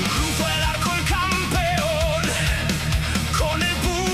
Cruzo el arco el campeón, con el puño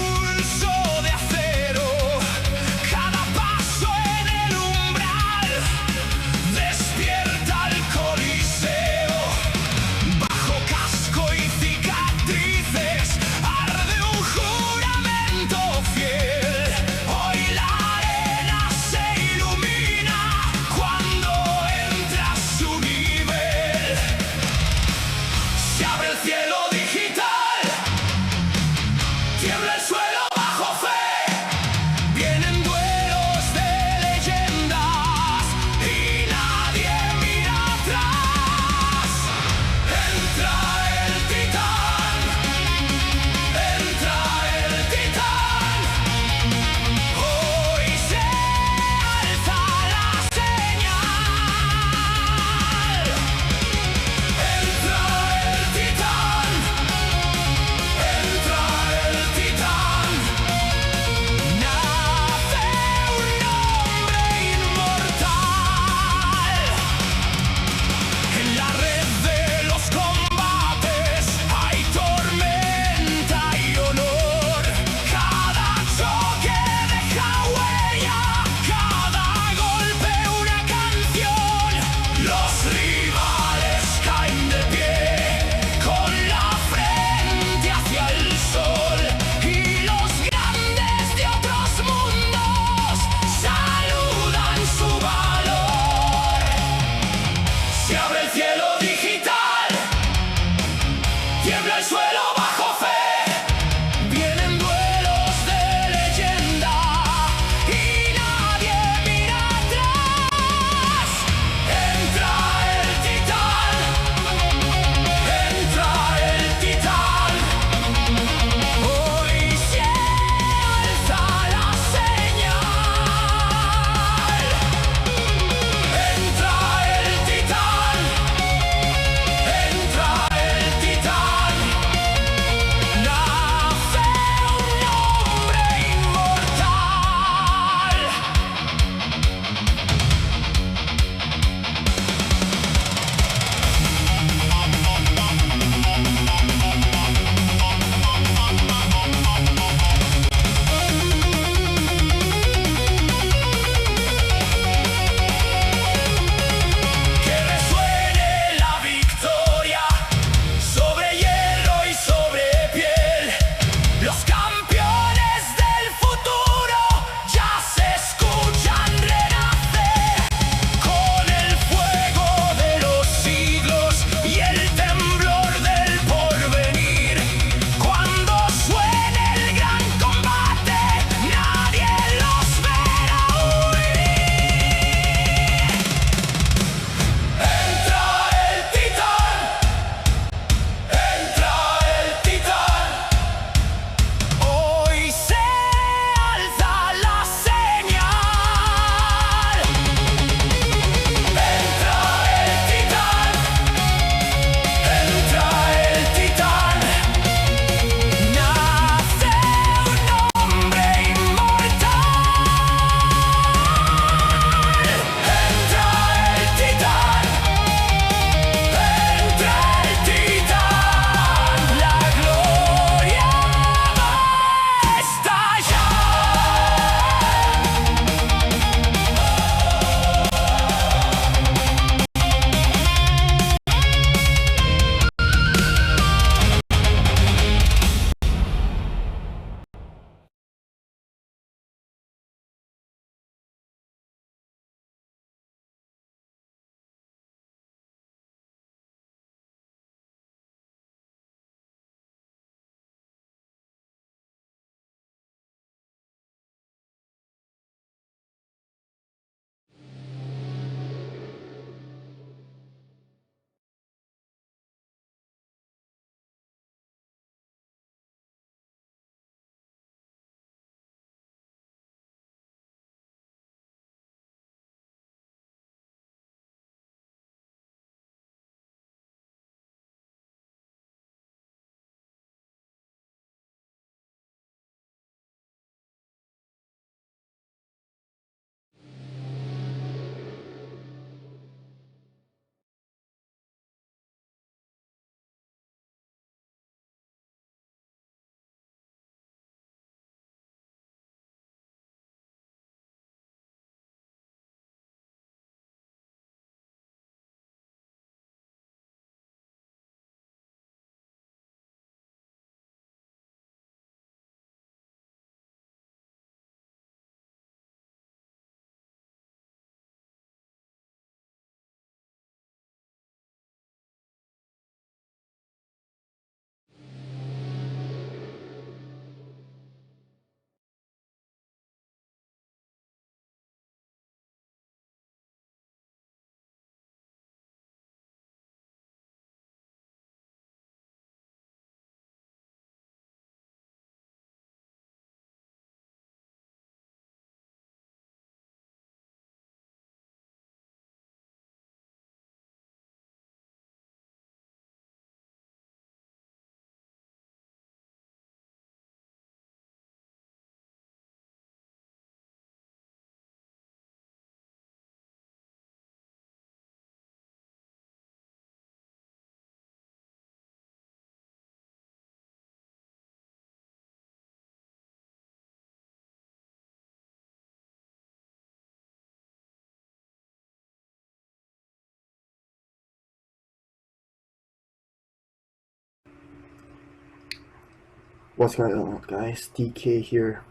What's going on, guys? DK here,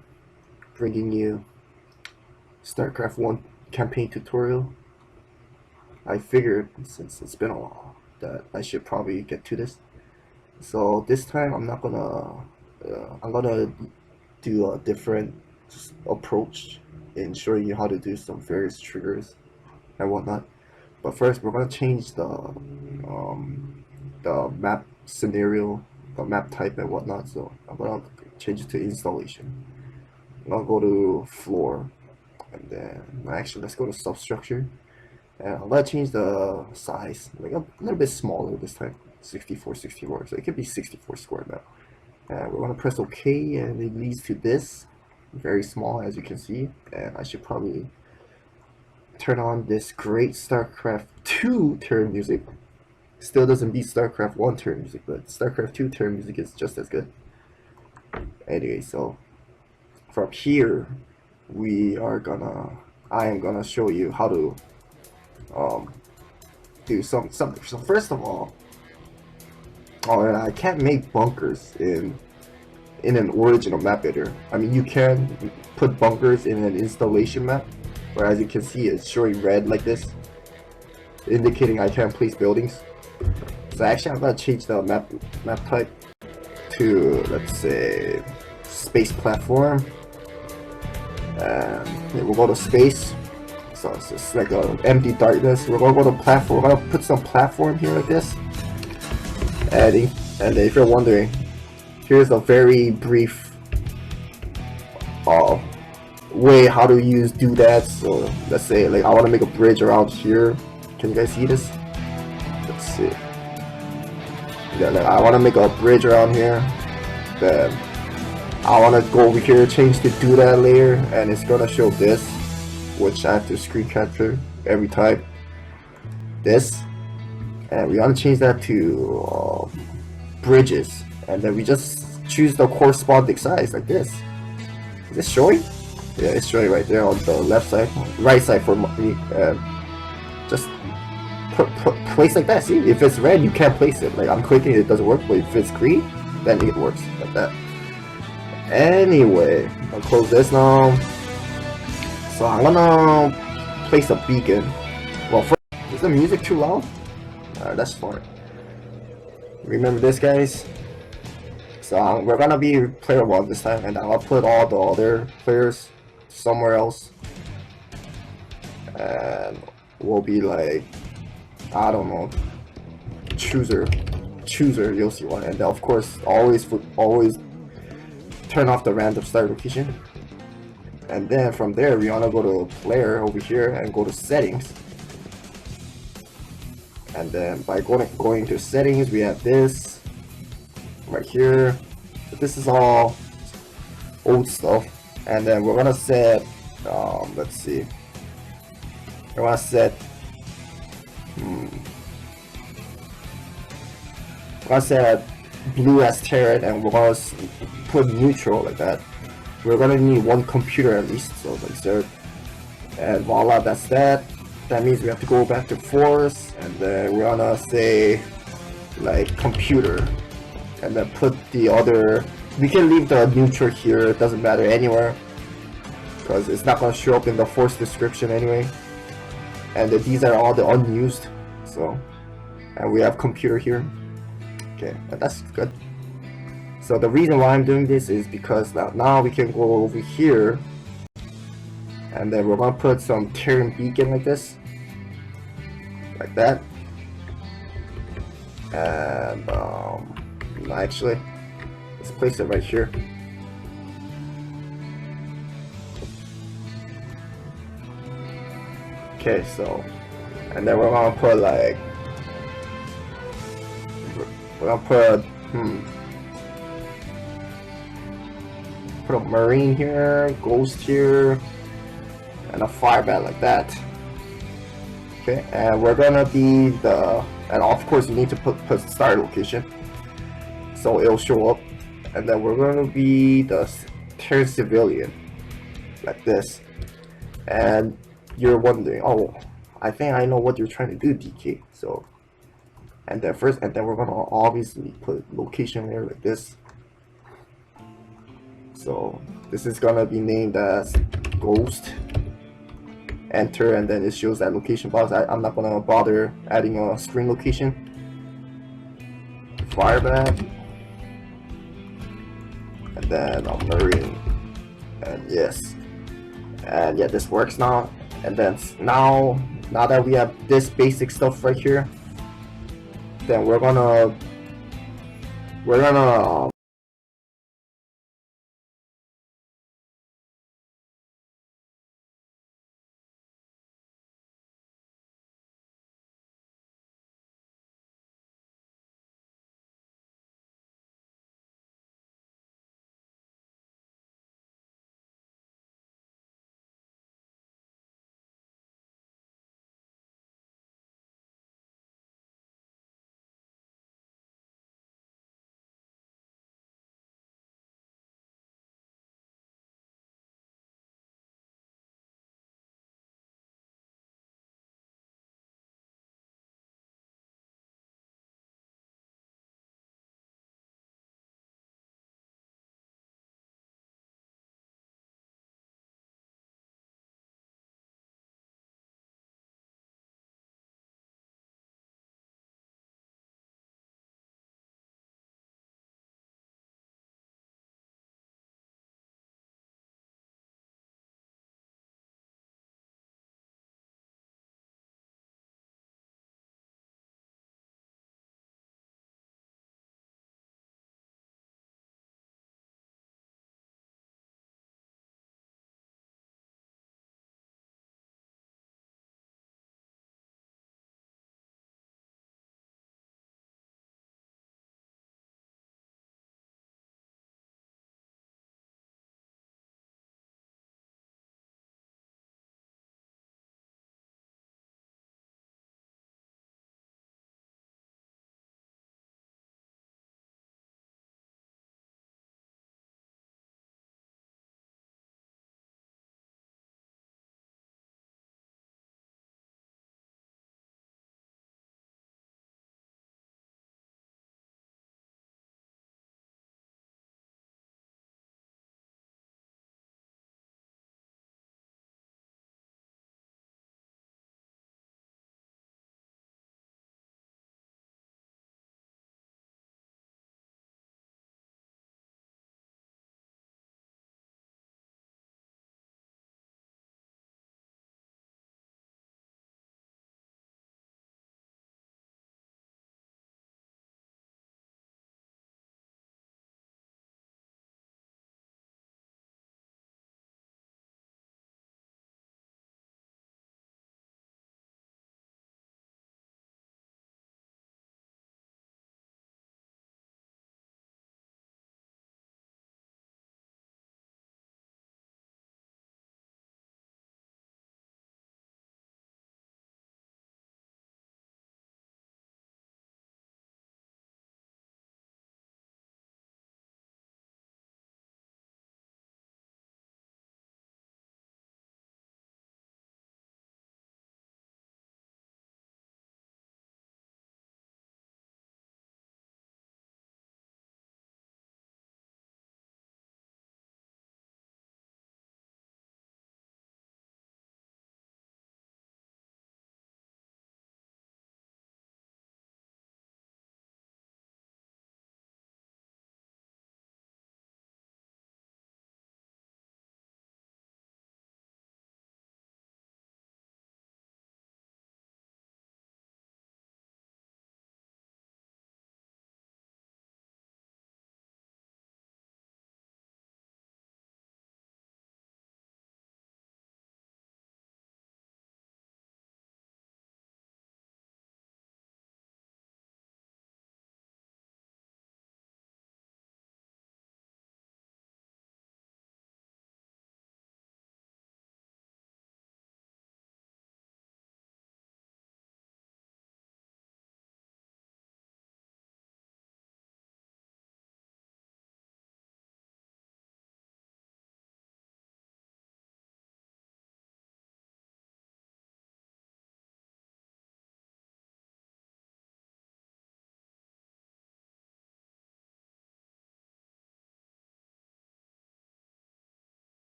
bringing you StarCraft 1 campaign tutorial. I figured, since it's been a while, that I should probably get to this. So this time I'm not gonna, I'm gonna do a different approach in showing you how to do some various triggers and whatnot. But first, we're gonna change the map scenario, the map type and whatnot. So I'm gonna change it to installation. I'll go to floor, and then actually let's go to substructure, and I'm gonna change the size like a little bit smaller this time, 64, so it could be 64 square now. And we're gonna press OK, and it leads to this, very small as you can see. And I should probably turn on this great StarCraft 2 turn music. Still doesn't beat StarCraft 1 turn music, but StarCraft 2 turn music is just as good. Anyway, so from here I am gonna show you how to do something. So first of all, I can't make bunkers in an original map editor. I mean, you can put bunkers in an installation map, but as you can see, it's showing red like this, indicating I can't place buildings. So actually, I'm gonna change the map type to, let's say, space platform. And we'll go to space. So it's just like an empty darkness. We're gonna go to platform. We're gonna put some platform here like this. And if you're wondering, here's a very brief way how to do that. So let's say like I want to make a bridge around here. Can you guys see this? Let's see. Yeah, like I want to make a bridge around here. Then I want to go over here, change the doodah layer, and it's gonna show this, which I have to screen capture every time. This, and we want to change that to bridges, and then we just choose the corresponding size like this. Is this showing? Yeah, it's showing right there on the left side, right side for me. Just place like that. See, if it's red, you can't place it. Like I'm clicking, it doesn't work, but if it's green, then it works like that. Anyway, I'll close this now. So I'm gonna place a beacon. Well, first, is the music too loud? That's fine. Remember this, guys. So we're gonna be player 1 this time, and I'll put all the other players somewhere else. And we'll be like, I don't know, chooser, you'll see one. And of course, always turn off the random start location. And then from there, we want to go to player over here and go to settings. And then by going to settings, we have this right here. But this is all old stuff. And then we're gonna set, let's see, we're gonna set, blue as turret, and we're gonna put neutral like that. We're gonna need one computer at least, so like insert, and voila, that's that. That means we have to go back to force, and then we're gonna say like computer, and then put the other. We can leave the neutral here, it doesn't matter anywhere, because it's not gonna show up in the force description anyway. And these are all the unused, so, and we have computer here. Okay, that's good. So the reason why I'm doing this is because now we can go over here, and then we're gonna put some Terran beacon like this, like that. And actually, let's place it right here. Okay, so, and then we're gonna put like, we're gonna put a marine here, ghost here, and a fire bat like that. Okay, and we're gonna be and of course you need to put start location, so it'll show up. And then we're gonna be the Terran civilian like this. And you're wondering, oh, I think I know what you're trying to do, DK. So, and then we're gonna obviously put location layer like this. So this is gonna be named as Ghost. Enter, and then it shows that location box. I'm not gonna bother adding a string location. Firebat, and then a marine, and yes, and yeah, this works now. And then now that we have this basic stuff right here, then we're gonna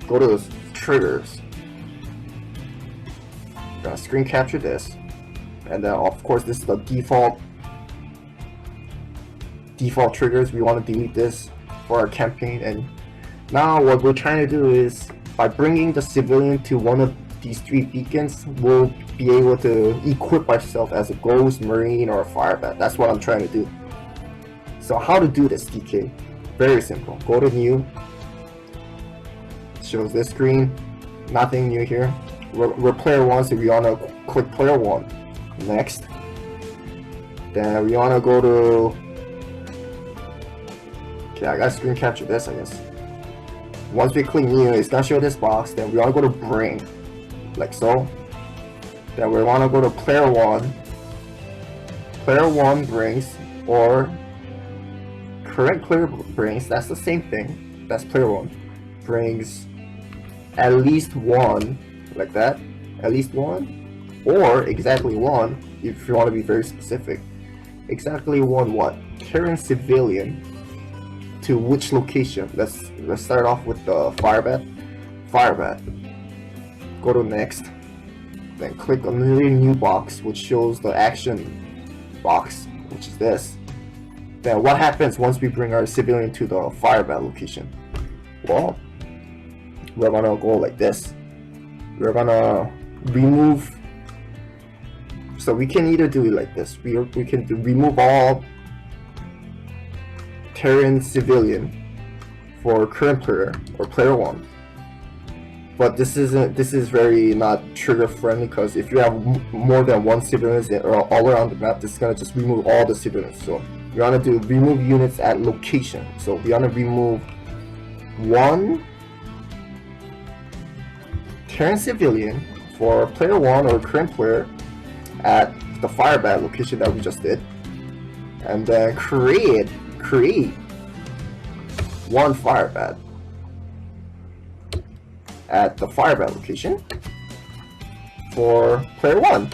go to triggers. Gonna screen capture this, and then of course this is the default triggers. We want to delete this for our campaign. And now what we're trying to do is, by bringing the civilian to one of these 3 beacons, we'll be able to equip ourselves as a ghost, marine, or a fire bat. That's what I'm trying to do. So how to do this, DK? Very simple. Go to new. Shows this screen. Nothing new here. We're player 1, so we wanna click player 1. Next. Then we wanna go to. Okay, I gotta screen capture this, I guess. Once we click new, it's gonna show this box. Then we wanna go to bring, like so. Then we wanna go to player 1. Player 1 brings, or current player brings. That's the same thing. That's player 1 brings at least 1, like that. At least 1, or exactly 1, if you want to be very specific. Exactly 1 what? Current civilian. To which location? Let's start off with the fire bat. Fire bat. Go to next. Then click on the new box, which shows the action box, which is this. Then what happens once we bring our civilian to the fire bat location? Well, we're gonna go like this. We're gonna remove. So we can either do it like this. We can remove all Terran civilian for current player or player 1. But this is very not trigger friendly, because if you have more than 1 civilians all around the map, this is gonna just remove all the civilians. So we wanna do remove units at location. So we wanna remove 1 Terran civilian for player 1 or current player at the fire bat location that we just did, and then create 1 fire bat at the fire bat location for player 1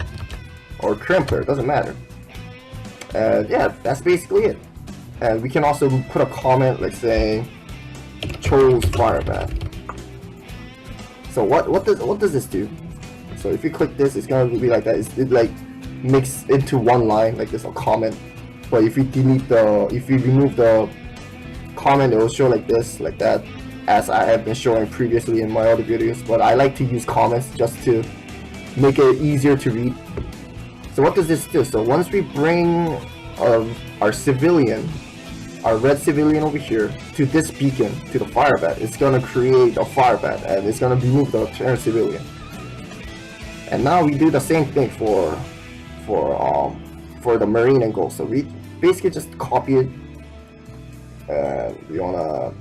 or current player, doesn't matter. And yeah, that's basically it. And we can also put a comment like saying chose fire bat. So what does this do? So if you click this, it's gonna be like that. It like mixed into one line like this, a comment. But if you remove the comment, it will show like this, like that, as I have been showing previously in my other videos. But I like to use comments just to make it easier to read. So what does this do? So once we bring our civilian, our red civilian over here, to this beacon, to the fire bat, it's gonna create a fire bat, and it's gonna remove the Terran civilian. And now we do the same thing for the marine and ghost. So we basically just copy it, and we wanna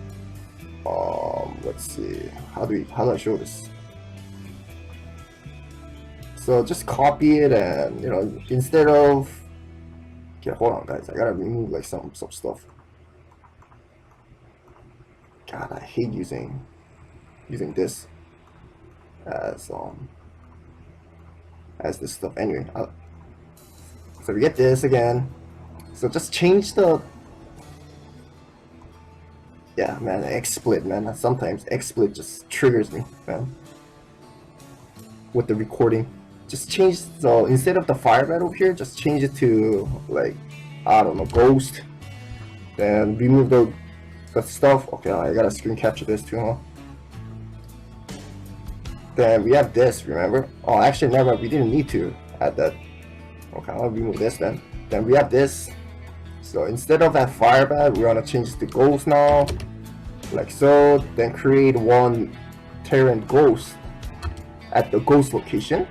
let's see, how do I show this? So just copy it, and instead of, okay, hold on guys, I gotta remove like some stuff. God, I hate using this as this stuff. Anyway, so we get this again. So just change the, yeah man, XSplit, man. Sometimes XSplit just triggers me, man, with the recording. Just change, so instead of the fire bat over here, just change it to like, I don't know, ghost. Then remove the stuff. Okay, I gotta screen capture this too, huh? Then we have this, remember? Oh, actually never, we didn't need to add that. Okay, I'll remove this then. Then we have this. So instead of that fire bat, we want to change it to ghost now, like so. Then create 1 Terran ghost at the ghost location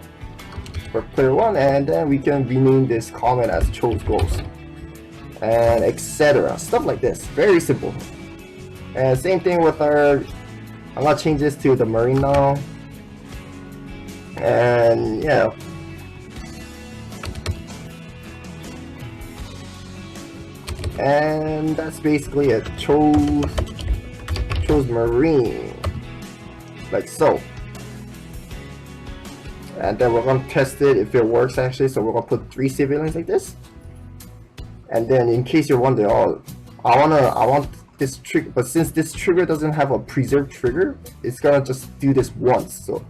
for player 1, and then we can rename this comment as chose ghost, and etc. Stuff like this. Very simple. And same thing with our, I'm gonna change this to the marine now. And yeah, and that's basically it. Chose marine, like so. And then we're gonna test it if it works actually. So we're gonna put 3 civilians like this. And then in case you're wondering, oh, I want this trigger, but since this trigger doesn't have a preserved trigger, it's gonna just do this once. So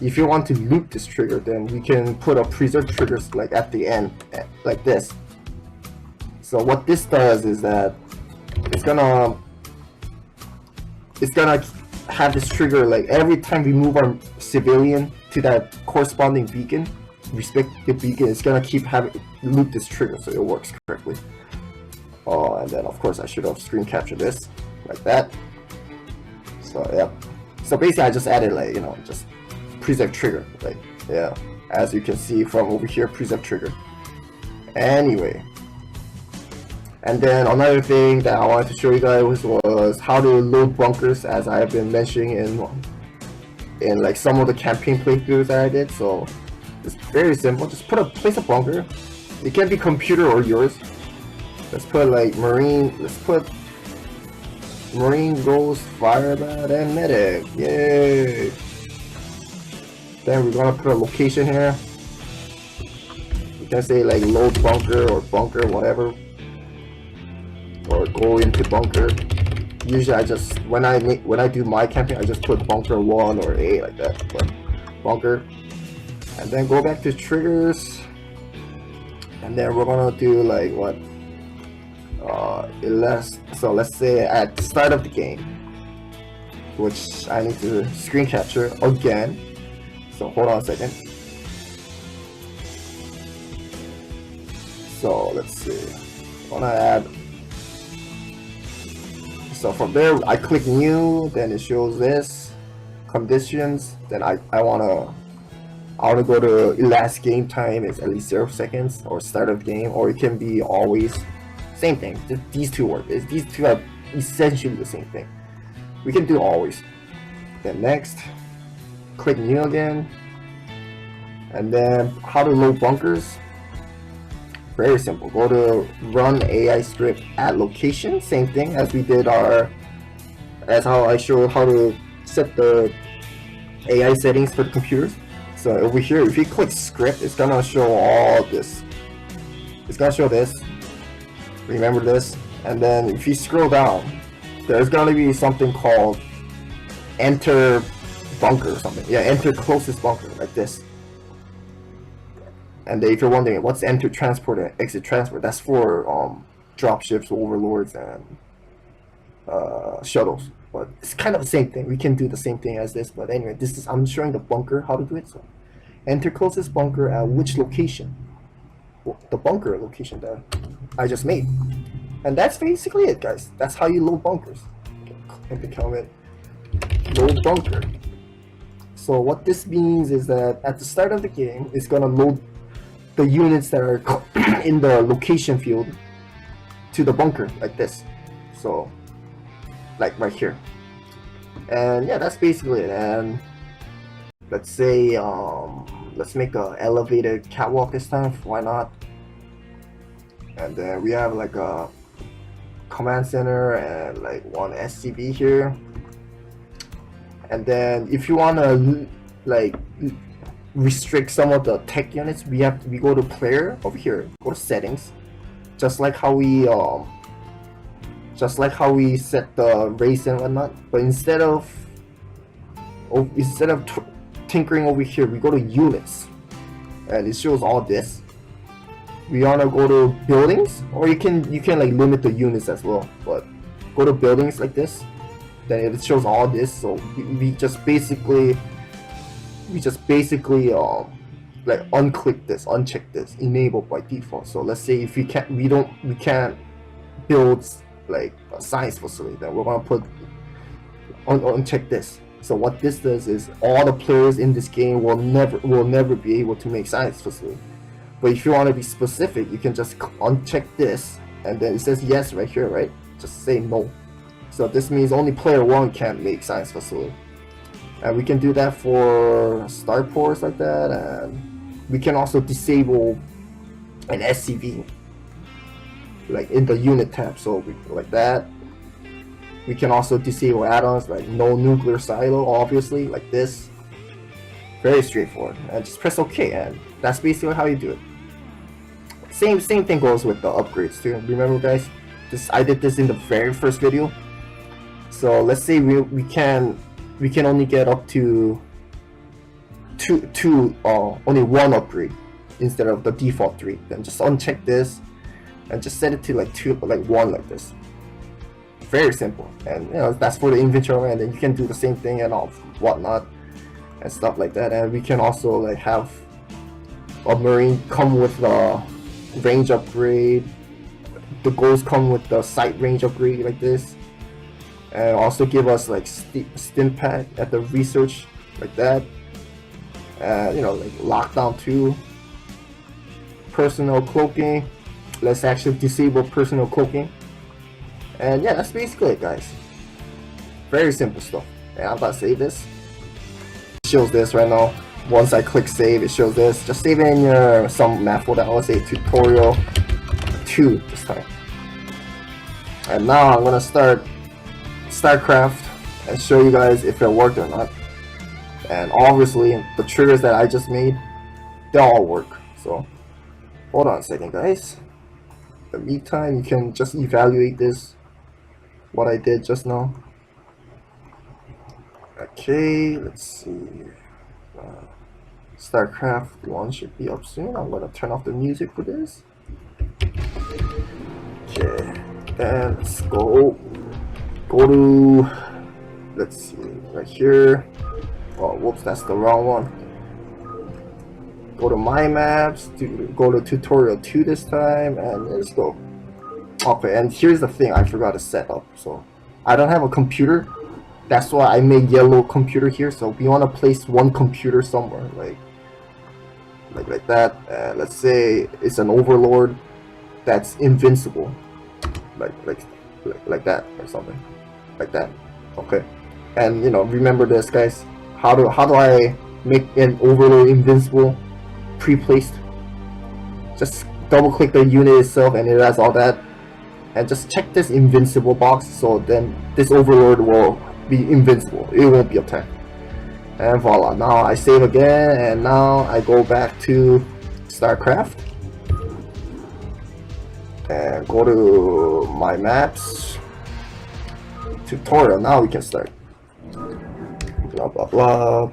if you want to loop this trigger, then we can put a preserved triggers like at the end, like this. So what this does is that it's gonna have this trigger like every time we move our civilian to that corresponding beacon, respective beacon, it's gonna keep having loop this trigger so it works correctly. Oh, and then of course I should have screen captured this like that. So yeah, so basically I just added like, you know, just preserve trigger, like, yeah, as you can see from over here, preserve trigger. Anyway, and then another thing that I wanted to show you guys was how to load bunkers, as I have been mentioning in like some of the campaign playthroughs that I did. So it's very simple. Just place a bunker. It can be computer or yours. Let's put like marine. Let's put marine, ghost, firebat, and medic. Yay! Then we're gonna put a location here. You can say like load bunker or bunker, whatever, or go into bunker. Usually I just when I do my campaign, I just put bunker 1 or A like that. But bunker, and then go back to triggers, and then we're gonna do like what? So let's say at the start of the game, which I need to screen capture again. So hold on a second. So let's see. I wanna add. So from there, I click new. Then it shows this conditions. Then I wanna go to last game time is at least 0 seconds, or start of game, or it can be always. Same thing. These two work. These two are essentially the same thing. We can do always. Then next, click new again, and then how to load bunkers. Very simple. Go to run AI script at location. Same thing as we did as how I showed how to set the AI settings for the computers. So over here, if you click script, it's gonna show all this. It's gonna show this. Remember this, and then if you scroll down, there's gonna be something called enter bunker or something. Yeah, enter closest bunker, like this. And if you're wondering what's enter transport and exit transport, that's for dropships, overlords, and shuttles. But it's kind of the same thing. We can do the same thing as this, but anyway, this is I'm showing the bunker how to do it. So enter closest bunker at which location? Well, the bunker location that I just made. And that's basically it, guys. That's how you load bunkers. In the comment, load bunker. So what this means is that at the start of the game, it's gonna load the units that are in the location field to the bunker like this. So like right here. And yeah, that's basically it. And let's say let's make a elevated catwalk this time. Why not? And then we have like a command center and like one SCV here. And then if you wanna like restrict some of the tech units, we go to player over here, go to settings, just like how we set the race and whatnot. But instead of tinkering over here, we go to units, and it shows all this. We wanna go to buildings, or you can like limit the units as well, but go to buildings like this, then it shows all this. So we just basically like unclick this, uncheck this, enable by default. So let's say if we can't build like a science facility, then we're gonna put uncheck this. So what this does is all the players in this game will never be able to make science facility. But if you want to be specific, you can just uncheck this, and then it says yes right here, right? Just say no. So this means only player 1 can make science facility. And we can do that for starports like that, and we can also disable an SCV like in the unit tab. So like that. We can also disable add-ons like no nuclear silo, obviously, like this. Very straightforward. And just press OK, and that's basically how you do it. Same thing goes with the upgrades too. Remember, guys, I did this in the very first video. So let's say we can only get up to only one upgrade instead of the default 3. Then just uncheck this and just set it to like 2, like 1, like this. Very simple. And you know, that's for the inventory, and then you can do the same thing and all whatnot and stuff like that. And we can also like have a marine come with the range upgrade, the goals come with the sight range upgrade like this, and also give us like stim pack at the research like that. You know, like lockdown 2, personal cloaking. Let's actually disable personal cloaking. And yeah, that's basically it, guys. Very simple stuff. And I'm about to save this. It shows this right now. Once I click save, it shows this. Just save it in your some map folder. I will say tutorial 2 this time. And now I'm gonna start StarCraft and show you guys if it worked or not. And obviously the triggers that I just made, they all work. So hold on a second, guys. In the meantime, you can just evaluate this, what I did just now. Okay, let's see. StarCraft 1 should be up soon. I'm gonna turn off the music for this. Okay, and let's go to, let's see, right here. Oh, whoops, that's the wrong one. Go to my maps, go to tutorial 2 this time, and let's go. Okay, and here's the thing I forgot to set up. So I don't have a computer. That's why I made yellow computer here. So we want to place one computer somewhere, like that. Let's say it's an overlord that's invincible, like that or something, like that. Okay, and you know, remember this, guys. How do I make an overlord invincible? Pre-placed. Just double click the unit itself and it has all that, and just check this invincible box, so then this overlord will be invincible, it won't be attacked. And voila, now I save again, and now I go back to StarCraft and go to my maps, tutorial. Now we can start. Blah blah blah.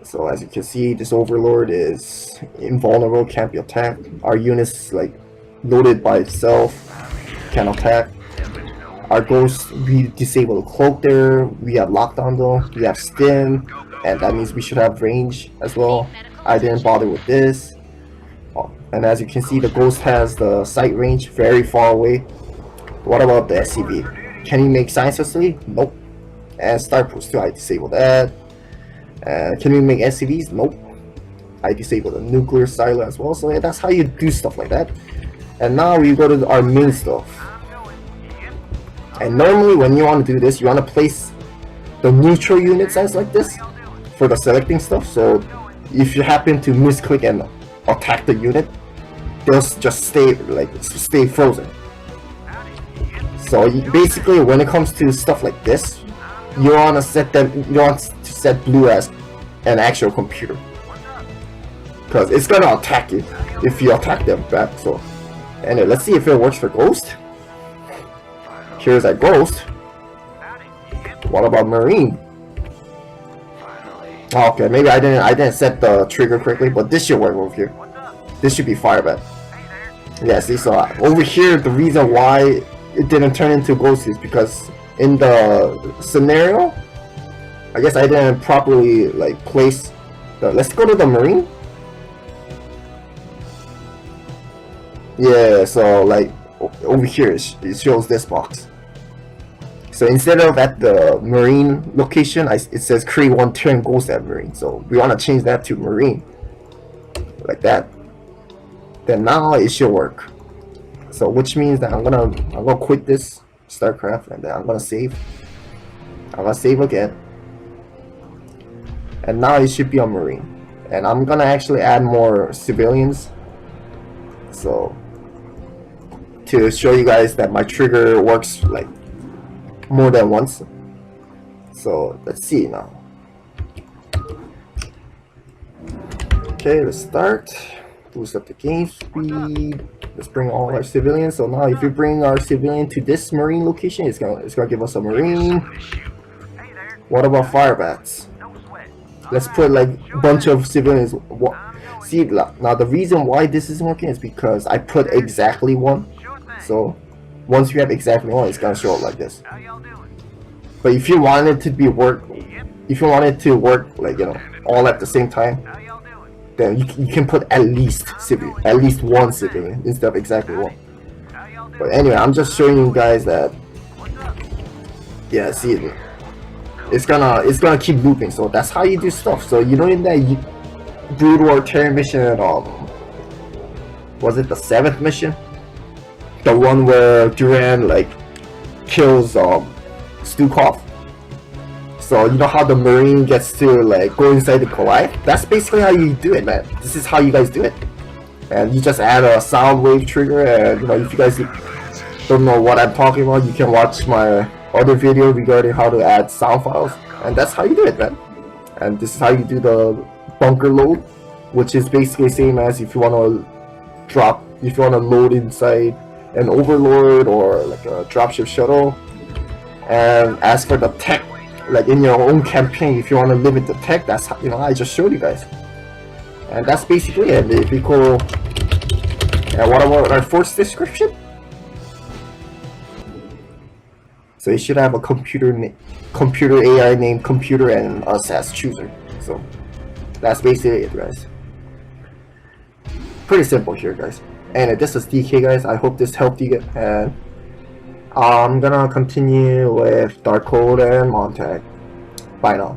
So as you can see, this overlord is invulnerable, can't be attacked. Our unit's like loaded by itself, can attack. Our ghost, we disable the cloak there. We have lockdown though. We have stim, and that means we should have range as well. I didn't bother with this. Oh, and as you can see, the ghost has the sight range very far away. What about the SCV? Can he make science facility? Nope. And Star Post 2, I disable that. Can we make SCVs? Nope. I disable the nuclear silo as well. So yeah, that's how you do stuff like that. And now we go to our main stuff. And normally when you want to do this, you want to place the neutral units as like this for the selecting stuff. So if you happen to misclick and attack the unit, they'll just stay frozen. So basically, when it comes to stuff like this, you want to set them. You want to set blue as an actual computer, because it's gonna attack you if you attack them back. So, anyway, let's see if it works for Ghost. Here's a Ghost. What about Marine? Okay, maybe I didn't set the trigger correctly, but this should work over here. This should be Firebat. Yeah, see, so over here, the reason why it didn't turn into Ghost is because in the scenario, I guess I didn't properly like place the. Let's go to the Marine. Yeah, so like over here it shows this box. So instead of at the Marine location, it says create one turn Ghost at Marine. So we want to change that to Marine, like that. Then now it should work. So which means that I'm gonna quit this StarCraft, and then I'm gonna save. I'm gonna save again, and now it should be on Marine. And I'm gonna actually add more civilians, so to show you guys that my trigger works like more than once. So let's see now. Okay, let's start. boost up the game speed. Let's bring all our civilians. So now if we bring our civilian to this marine location, it's gonna give us a marine. What about fire bats? Let's put like a bunch of civilians. See, now the reason why this isn't working is because I put exactly one. So once you have exactly one, it's gonna show up like this. But if you want it to be if you want it to work like, you know, all at the same time, then you can put at least one civilian instead of exactly one. But anyway, I'm just showing you guys that, yeah, see, it's gonna keep looping. So that's how you do stuff. So you know, in that Brood War Terran mission, was it the 7th mission? The one where Duran like kills Stukov. So you know how the Marine gets to like go inside the Goliath? That's basically how you do it, man. This is how you guys do it. And you just add a sound wave trigger, and you know, if you guys don't know what I'm talking about, you can watch my other video regarding how to add sound files. And that's how you do it, man. And this is how you do the bunker load, which is basically the same as if you want to load inside an overlord or like a dropship shuttle. And as for the tech, like in your own campaign, if you want to limit the tech, that's how, you know, I just showed you guys. And that's basically it. If we go, and what about our force description? So you should have a computer AI named Computer and us as chooser. So that's basically it, guys. Pretty simple here, guys. And this is DK, guys. I hope this helped you, and I'm gonna continue with Darkhold and Montag. Bye now.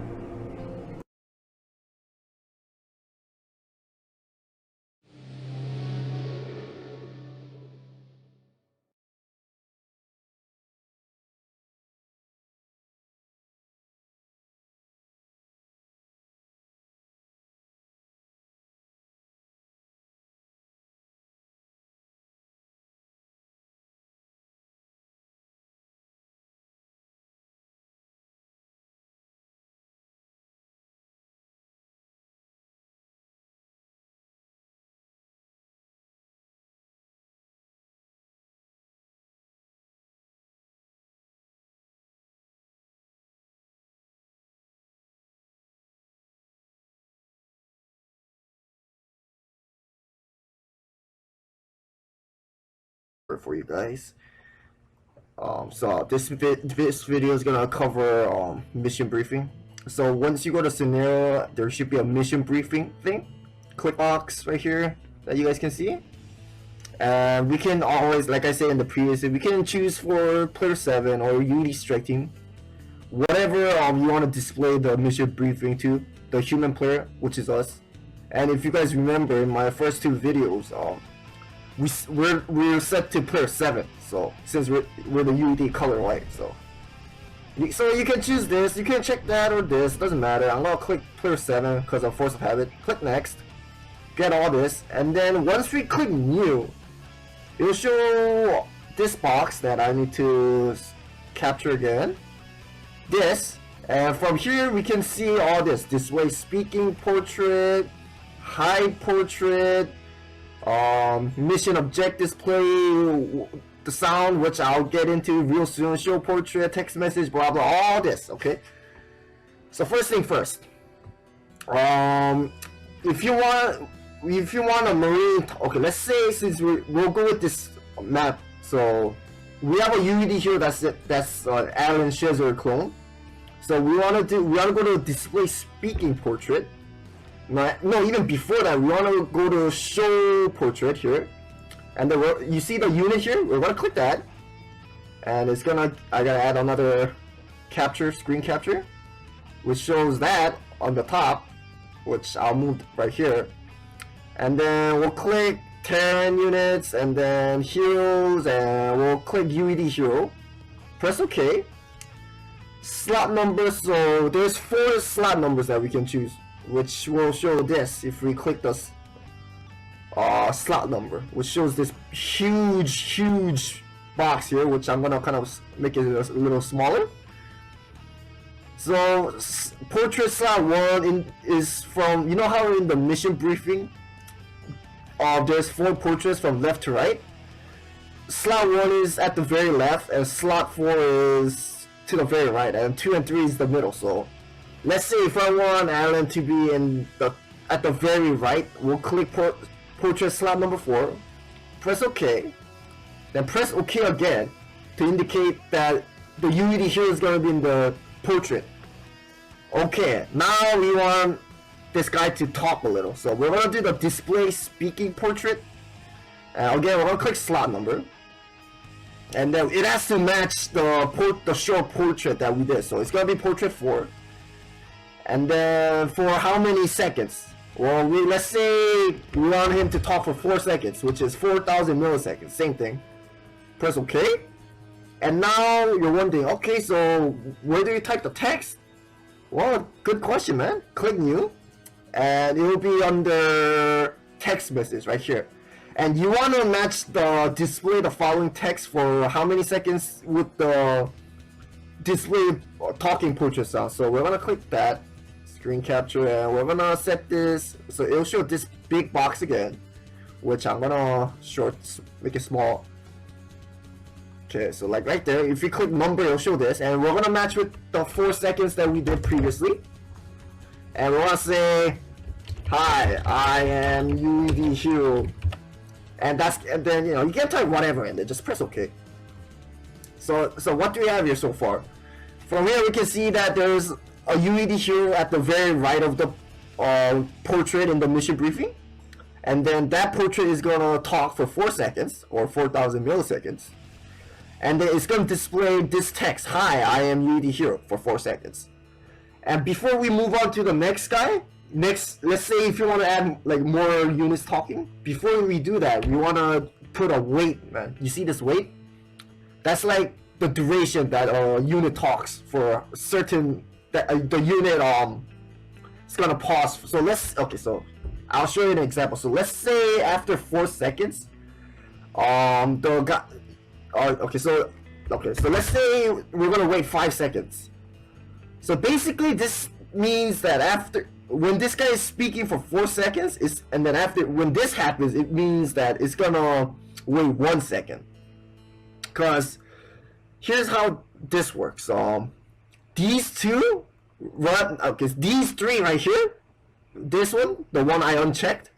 For you guys. So this video is gonna cover mission briefing. So once you go to scenario, there should be a mission briefing thing, click box right here that you guys can see. And we can always, like I said in the previous, we can choose for player 7 or Unity Strike Team, whatever you want to display the mission briefing to, the human player, which is us. And if you guys remember in my first 2 videos, we're set to player 7, so since we're the UED color white, so you can choose this, you can check that or this, doesn't matter. I'm gonna click player 7 because of force of habit. Click next, get all this, and then once we click new, it will show this box that I need to capture again, this, and from here we can see all this: display speaking portrait, hide portrait, mission objectives, play the sound, which I'll get into real soon, show portrait, text message, blah blah, all this. Okay, so first thing first, if you want a marine, okay, let's say, since we'll go with this map, so we have a UED here that's Alan Shazer clone. So we want to go to display speaking portrait. No, even before that, we want to go to show portrait here, and then you see the unit here. We're gonna click that, and I gotta add another screen capture, which shows that on the top, which I'll move right here, and then we'll click Terran units, and then heroes, and we'll click UED hero. Press OK. Slot numbers. So there's 4 slot numbers that we can choose, which will show this if we click the slot number, which shows this huge box here, which I'm gonna kind of make it a little smaller. So portrait slot 1 is from, you know how in the mission briefing there's 4 portraits from left to right. Slot 1 is at the very left, and slot 4 is to the very right, and 2 and 3 is the middle. So let's say if I want Alan to be at the very right, we'll click portrait slot number 4, press OK, then press OK again to indicate that the UED here is going to be in the portrait. Okay, now we want this guy to talk a little, so we're going to do the display speaking portrait. Again, we're going to click slot number, and then it has to match the short portrait that we did, so it's going to be portrait 4. And then for how many seconds? Well, let's say we want him to talk for 4 seconds, which is 4,000 milliseconds, same thing. Press OK. And now you're wondering, okay, so where do you type the text? Well, good question, man. Click new, and it will be under text message right here. And you want to match the display the following text for how many seconds with the display talking portrait sound. So we're going to click that. Screen capture, and we're gonna set this so it'll show this big box again, which I'm gonna make it small. Okay, so like right there, if you click number, it'll show this, and we're gonna match with the 4 seconds that we did previously, and we're gonna say, "Hi, I am UED Hero," and then you can type whatever and then just press OK. So what do we have here so far? From here we can see that there's a UED here at the very right of the portrait in the mission briefing, and then that portrait is gonna talk for 4 seconds or 4,000 milliseconds, and then it's gonna display this text, "Hi, I am UED Hero," for 4 seconds. And before we move on to the next guy, let's say if you want to add like more units talking, before we do that, we want to put a wait, man. You see this wait? That's like the duration that a unit talks for a certain. The unit it's gonna pause. So I'll show you an example. So let's say after 4 seconds, the guy. So let's say we're gonna wait 5 seconds. So basically, this means that when this guy is speaking for 4 seconds, and then when this happens, it means that it's gonna wait 1 second. Cause here's how this works. These two run. Okay, these 3 right here. This one, the one I unchecked.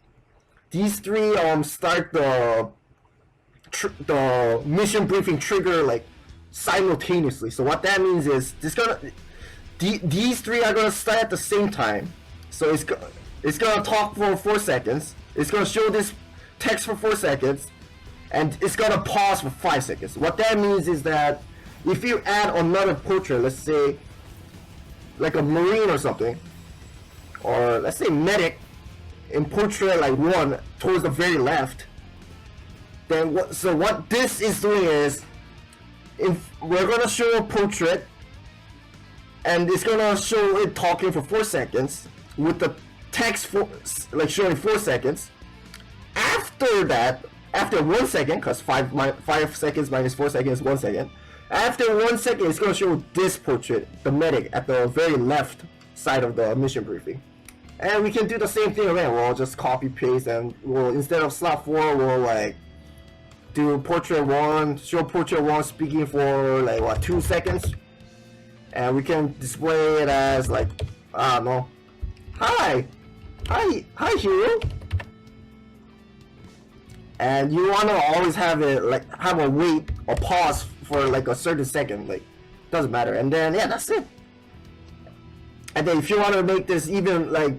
These 3 start the mission briefing trigger like simultaneously. So what that means is these 3 are gonna start at the same time. So it's gonna talk for 4 seconds. It's gonna show this text for 4 seconds, and it's gonna pause for 5 seconds. What that means is that if you add another portrait, let's say like a marine or something, or let's say medic in portrait like 1 towards the very left, then what this is doing is, if we're gonna show a portrait and it's gonna show it talking for 4 seconds with the text showing 4 seconds. After that, after 1 second, because 5 seconds minus 4 seconds is 1 second. After 1 second, it's going to show this portrait, the medic, at the very left side of the mission briefing. And we can do the same thing again. We'll just copy paste, and we'll, instead of slot 4, we'll like do portrait 1, show portrait 1 speaking for like 2 seconds, and we can display it as like, I don't know, hi hero. And you want to always have it like have a wait or pause for like a certain second, like doesn't matter. And then yeah, that's it. And then if you want to make this even like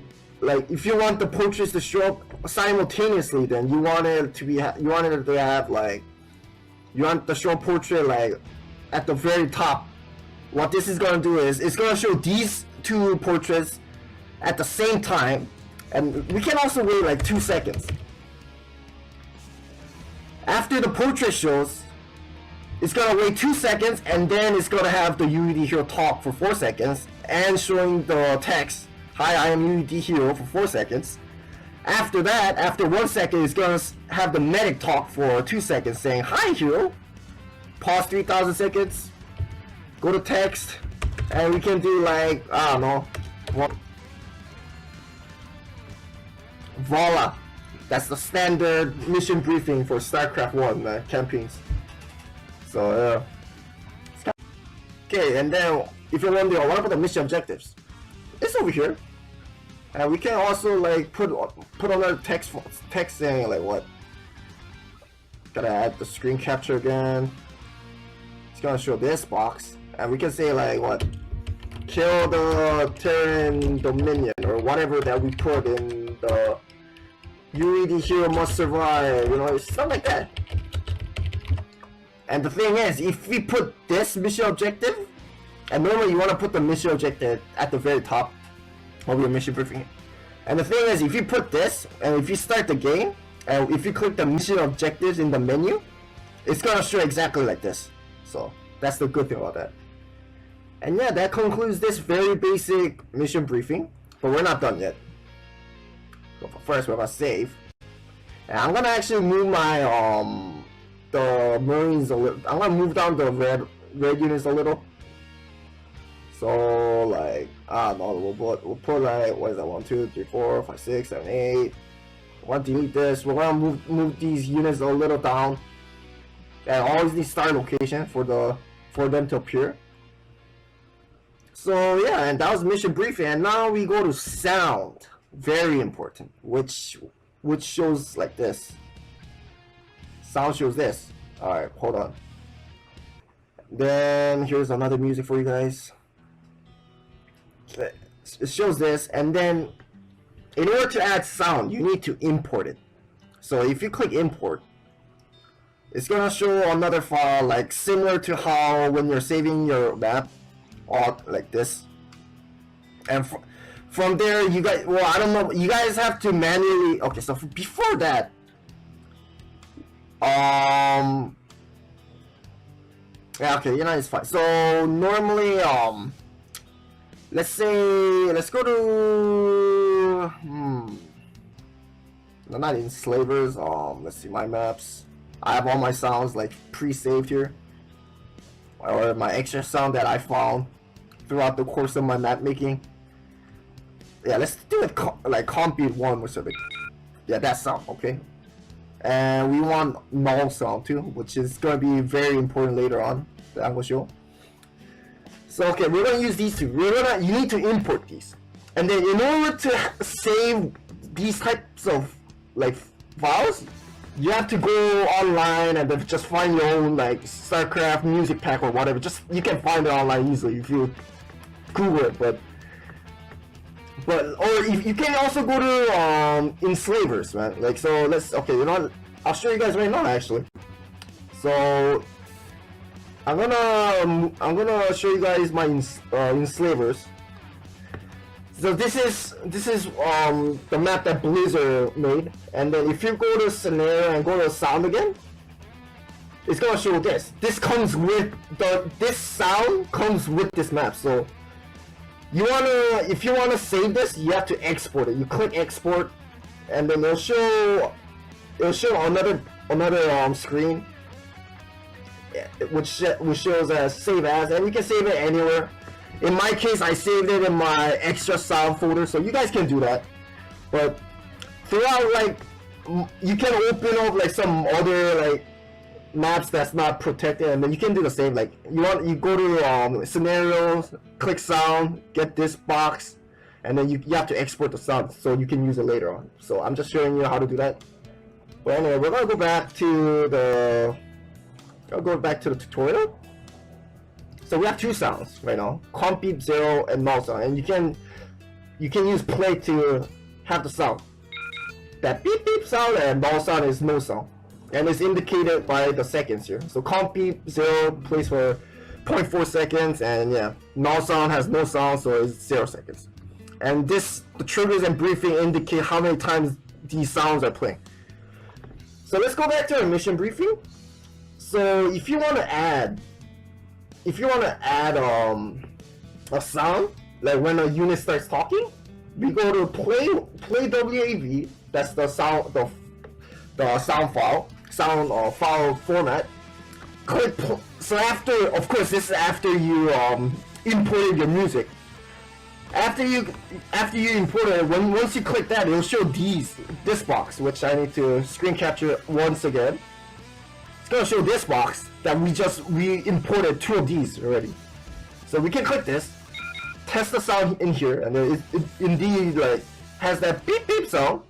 if you want the portraits to show up simultaneously, then you want it to have like, you want the show portrait like at the very top. What this is going to do is it's going to show these 2 portraits at the same time, and we can also wait like 2 seconds. After the portrait shows, it's gonna wait 2 seconds, and then it's gonna have the UED Hero talk for 4 seconds and showing the text, "Hi, I am UED Hero," for 4 seconds. After that, after 1 second, it's gonna have the medic talk for 2 seconds saying, "Hi, Hero." Pause 3,000 seconds, go to text, and we can do like, I don't know, voila. That's the standard mission briefing for StarCraft 1 campaigns. So okay, and then if you're wondering what about the mission objectives, it's over here, and we can also like put another text saying like what. Gotta add the screen capture again. It's gonna show this box, and we can say like what, kill the Terran Dominion or whatever that we put in the "You the hero must survive," you know, stuff like that. And the thing is, if we put this mission objective, and normally you want to put the mission objective at the very top of your mission briefing. And the thing is, if you put this, and if you start the game, and if you click the mission objectives in the menu, it's gonna show exactly like this. So that's the good thing about that. And yeah, that concludes this very basic mission briefing, but we're not done yet. So first we're gonna save, and I'm gonna actually move my the Marines a little. I'm gonna move down the red units a little. So like, I don't know, we'll put like, what is that, 1, 2, 3, 4, 5, 6, 7, 8. I want to delete this. We're gonna move these units a little down, and always need start location for them to appear. So yeah, and that was mission briefing, and now we go to sound. Very important, which shows like this. Sound shows this. All right, hold on. Then here's another music for you guys. It shows this, and then in order to add sound, you need to import it. So if you click import, it's gonna show another file like similar to how when you're saving your map, or like this. And from there, you guys, well, I don't know, you guys have to manually. Okay, so before that, yeah, okay, you know, it's fine. So normally, let's go to no, not enslavers. Let's see my maps. I have all my sounds like pre-saved here, or my extra sound that I found throughout the course of my map making. Yeah, let's do it like compute 1, which is like, yeah, that sound, okay. And we want null sound too, which is gonna be very important later on that I'm gonna show. So okay, we're gonna use these two. You need to import these, and then in order to save these types of like files, you have to go online and then just find your own like StarCraft music pack or whatever. Just you can find it online easily if you Google it, but or if you can also go to enslavers, man. Like, so let's, okay, you know what? I'll show you guys right now actually. So I'm gonna show you guys my enslavers. So this is the map that Blizzard made, and then if you go to scenario and go to sound again, it's gonna show this. This comes with this sound comes with this map. So if you wanna save this, you have to export it. You click export, and then it'll show another screen, which shows as save as, and you can save it anywhere. In my case, I saved it in my extra sound folder, so you guys can do that. But throughout, like, you can open up like some other like maps that's not protected, and then you can do the same. Like, you go to scenarios, click sound, get this box, and then you have to export the sound so you can use it later on. So I'm just showing you how to do that. But anyway, we're gonna go back to the tutorial. So we have two sounds right now: comp beep 0 and null sound, and you can use play to have the sound. That beep beep sound and null sound is no sound, and it's indicated by the seconds here. So comp beep 0 plays for 0.4 seconds, and yeah, null sound has no sound, so it's 0 seconds. And the triggers and briefing indicate how many times these sounds are playing. So let's go back to our mission briefing. So if you want to add a sound, like when a unit starts talking, we go to play WAV. That's the sound sound file format. Click so after, of course, this is after you imported your music. After you import it, once you click that, it'll show this box, which I need to screen capture once again. It's gonna show this box that we imported 2 of these already. So we can click this, test the sound in here, and it indeed like has that beep beep sound.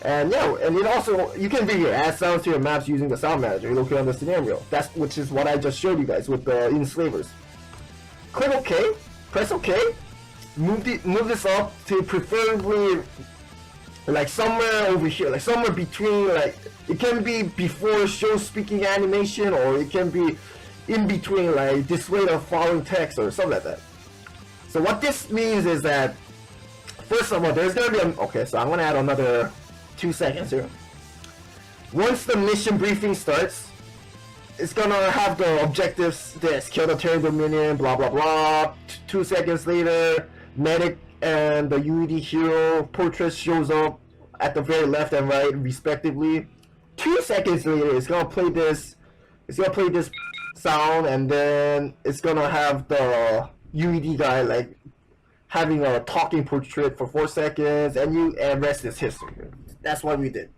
And yeah, and it also, you can bring your add sounds to your maps using the sound manager located on the scenario. Which is what I just showed you guys with the enslavers. Click OK, press OK, move this up to preferably like somewhere over here, like somewhere between, like it can be before show speaking animation, or it can be in between, like display the following text or something like that. So what this means is that, first of all, there's gonna be okay, so I'm gonna add another 2 seconds here. Once the mission briefing starts, it's gonna have the objectives, this, kill the terrible minion, blah blah blah. 2 seconds later, medic and the UED hero portrait shows up at the very left and right respectively. 2 seconds later, it's gonna play this sound, and then it's gonna have the UED guy like having a talking portrait for 4 seconds, and rest is history. That's what we did.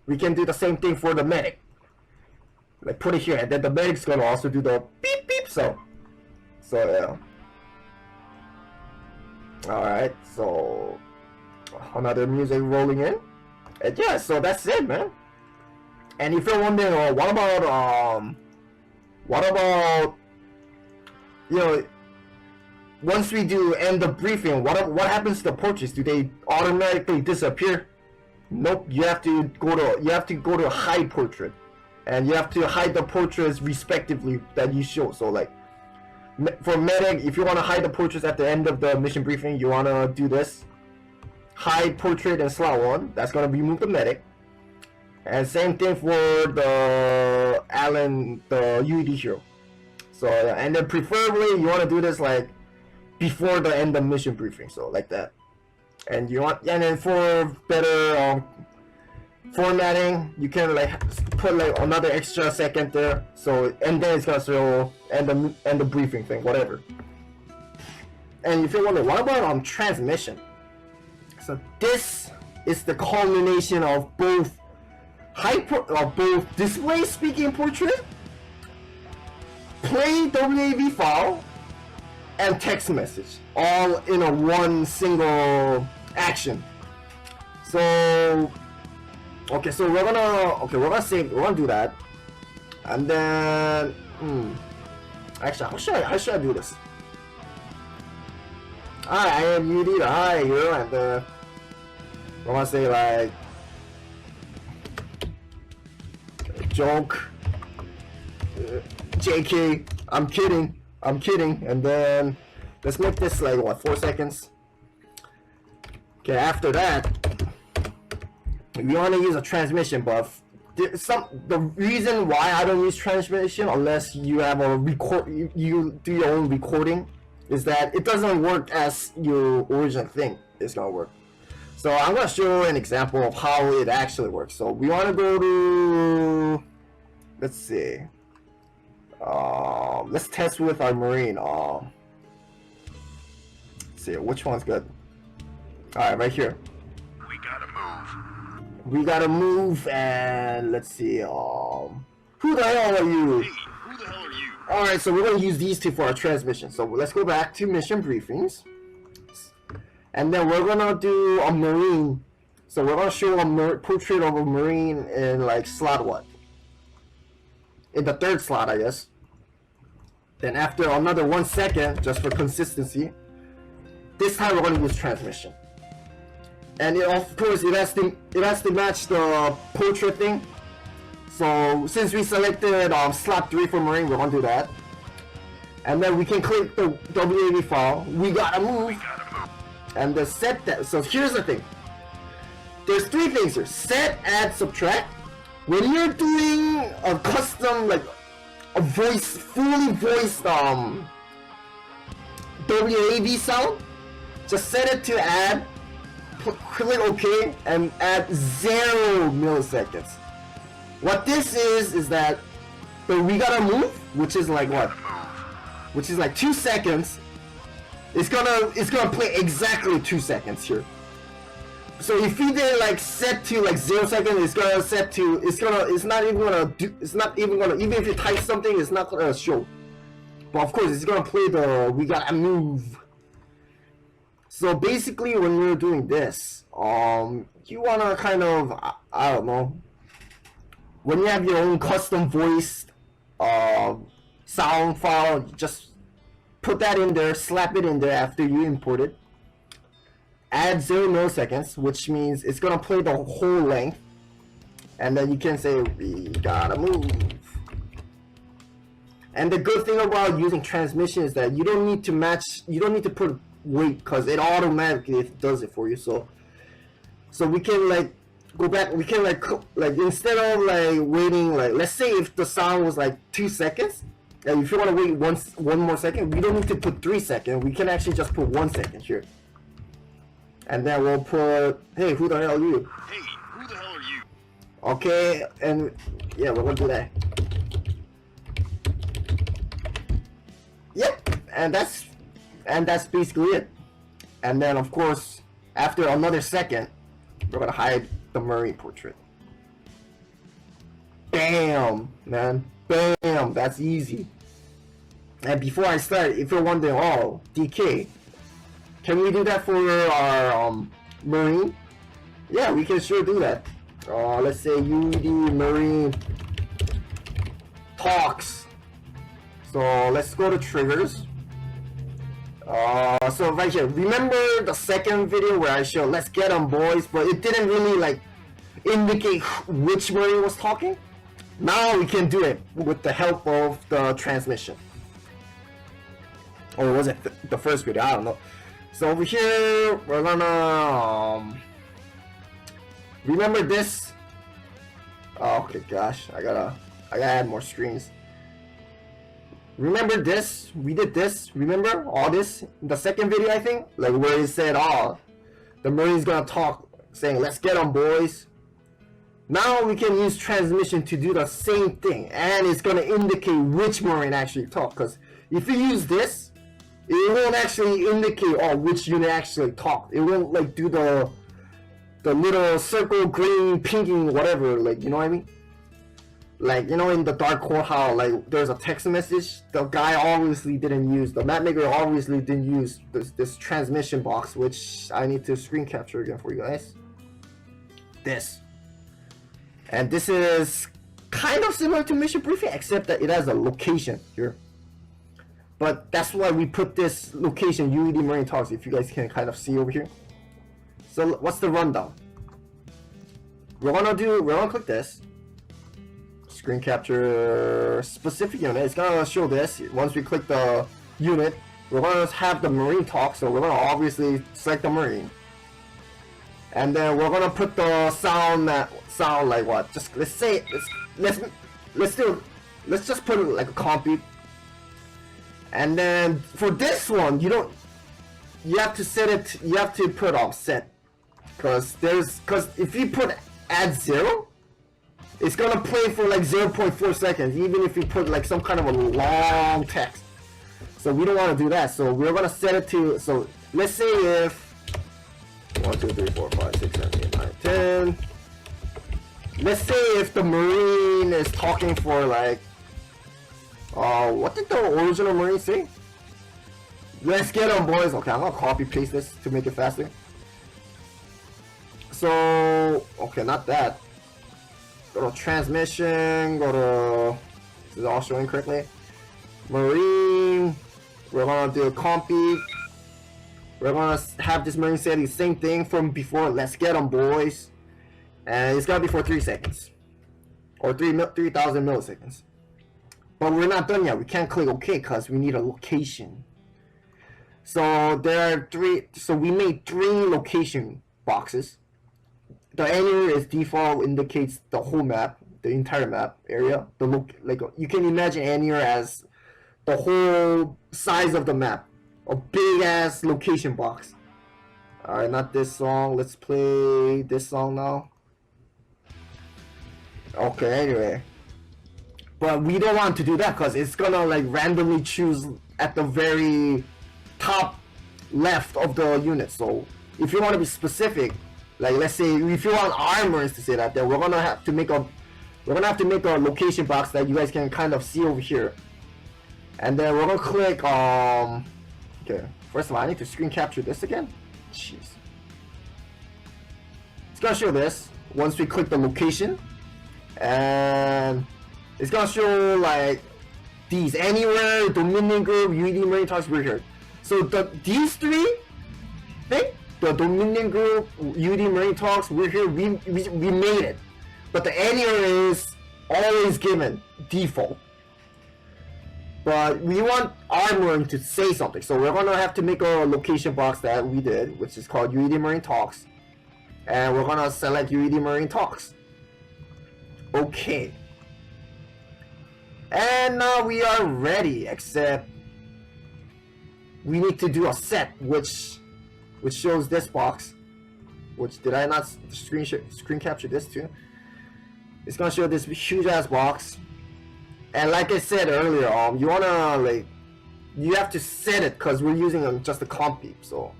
We can do the same thing for the medic. Like put it here, and then the medic's gonna also do the beep beep sound. So yeah. Alright, so another music rolling in. And yeah, so that's it, man. And if you're wondering, what about you know, once we do end the briefing, what happens to the portraits? Do they automatically disappear? Nope. You have to go to hide portrait, and you have to hide the portraits respectively that you show. So like for medic, if you want to hide the portraits at the end of the mission briefing, you want to do this: hide portrait in slot 1. That's gonna remove the medic. And same thing for the the UED hero. So and then preferably you want to do this like before the end of mission briefing, so like that. And then for better formatting, you can like put like another extra second there. So and then it's gonna show end the briefing thing, whatever. And if you wonder, what about transmission? So this is the culmination of both both display speaking portrait, play WAV file, and text message, all in a one single action. So okay, so we're gonna do that, and then actually, how should I do this? I am UD the hi here, and we're gonna say like joke, JK, I'm kidding, and then let's make this like what, 4 seconds. Okay, after that we want to use a transmission buff. The reason why I don't use transmission unless you have a you do your own recording is that it doesn't work as your original thing is gonna work. So I'm gonna show an example of how it actually works. So we want to go to, let's see, let's test with our marine. Let's see which one's good. Alright, right here. We gotta move, and let's see, who the hell are you? Hey, who the hell are you? Alright, so we're gonna use these two for our transmission. So let's go back to mission briefings, and then we're gonna do a marine. So we're gonna show a portrait of a marine in like slot what? In the third slot, I guess. Then after another 1 second, just for consistency, this time we're gonna use transmission. And of course it has to match the portrait thing. So since we selected slot 3 for marine, we're gonna do that. And then we can click the WAV file. We gotta move. And the set that. So here's the thing. There's 3 things here: set, add, subtract. When you're doing a custom, like a fully voiced WAV sound, just set it to add. Click OK and add 0 milliseconds. What this is that we gotta move, which is like what? Which is like 2 seconds. it's gonna play exactly 2 seconds here. So if you did like set to like 0 seconds, it's gonna set to it's not even gonna even if you type something, it's not gonna show. But of course it's gonna play the we gotta move. So basically when you're doing this, you wanna kind of I don't know, when you have your own custom voiced sound file, just put that in there, slap it in there after you import it. Add 0 milliseconds, which means it's gonna play the whole length, and then you can say we gotta move. And the good thing about using transmission is that you don't need to match, you don't need to put weight because it automatically does it for you. So we can like go back, we can like instead of like waiting, like let's say if the sound was like 2 seconds, and if you want to wait one more second, we don't need to put 3 seconds. We can actually just put 1 second here. And then we'll put, hey, who the hell are you? Hey, who the hell are you? Okay, and yeah, we're gonna do that. Yep, and that's basically it. And then of course, after another second, we're gonna hide the Marine portrait. Bam, man, bam, that's easy. And before I start, if you're wondering, oh, DK, can we do that for our Marine? Yeah, we can sure do that. Let's say UD Marine talks. So let's go to triggers. So right here, remember the second video where I showed let's get them boys, but it didn't really like indicate which Marine was talking? Now we can do it with the help of the transmission. Or was it the first video? I don't know. So over here, we're gonna remember this. Oh, okay, gosh, I gotta add more screens. Remember this? We did this. Remember all this? The second video, I think, like where it said, "Oh, the Marine's gonna talk, saying, let's get them, boys." Now we can use transmission to do the same thing, and it's gonna indicate which Marine actually talked. Because if you use this, it won't actually indicate which unit actually talked. It won't like do the little circle, green, pinking, whatever. Like, you know what I mean? Like, you know, in the Dark Core, how like there's a text message. The guy obviously didn't use, the map maker obviously didn't use this transmission box, which I need to screen capture again for you guys. This. And this is kind of similar to mission briefing, except that it has a location here. But that's why we put this location, UED Marine Talks, if you guys can kind of see over here. So what's the rundown? We're gonna click this. Screen capture specific unit. It's gonna show this. Once we click the unit, we're gonna have the Marine talk, so we're gonna obviously select the Marine. And then we're gonna put the sound like what? Just let's just put it like a copy. And then for this one, you have to set it, you have to put offset. Cause if you put add 0, it's gonna play for like 0.4 seconds, even if you put like some kind of a long text. So we don't want to do that. So we're gonna set it to, so let's say if 1, 2, 3, 4, 5, 6, 7, 8, 9, 10. Let's say if the Marine is talking for like, what did the original Marine say? Let's get them, boys. Okay, I'm gonna copy paste this to make it faster. So, okay, not that. Go to transmission, go to, this is all showing correctly. Marine, we're gonna do a compy. We're gonna have this Marine say the same thing from before, let's get them, boys. And it's gonna be for 3 seconds. Or 3,000 milliseconds. But we're not done yet. We can't click OK because we need a location. So there are 3. So we made 3 location boxes. The annual is default, indicates the whole map, the entire map area. Like you can imagine annual as the whole size of the map, a big ass location box. All right, not this song. Let's play this song now. Okay, anyway. But we don't want to do that because it's gonna like randomly choose at the very top left of the unit. So if you want to be specific, like let's say if you want armors to say that, then we're gonna have to make a location box that you guys can kind of see over here. And then we're gonna click okay, first of all I need to screen capture this again. Jeez. It's gonna show this once we click the location, and it's gonna show like these anywhere, Dominion Group, UED Marine Talks, we're here. So these three things, the Dominion Group, UED Marine Talks, we're here, we made it. But the anywhere is always given default. But we want Armoring to say something, so we're gonna have to make a location box that we did, which is called UED Marine Talks, and we're gonna select UED Marine Talks. Okay. And now we are ready, except we need to do a set, which shows this box. Which did I not screen capture this too? It's gonna show this huge ass box. And like I said earlier, you wanna you have to set it because we're using just a comp beep. So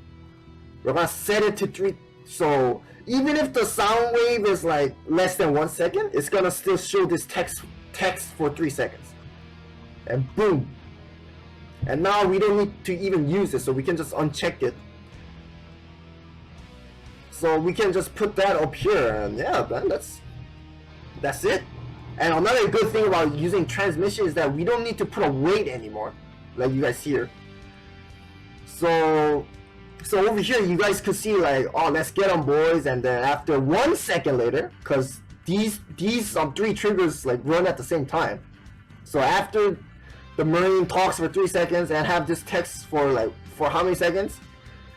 we're gonna set it to 3. So even if the sound wave is like less than 1 second, it's gonna still show this text for 3 seconds. And boom. And now we don't need to even use it, so we can just uncheck it. So we can just put that up here, and yeah, man, that's it. And another good thing about using transmission is that we don't need to put a weight anymore, like you guys here. So over here you guys could see like, oh, let's get them boys, and then after 1 second later, because these 3 triggers like run at the same time. So after the Marine talks for 3 seconds and have this text for how many seconds?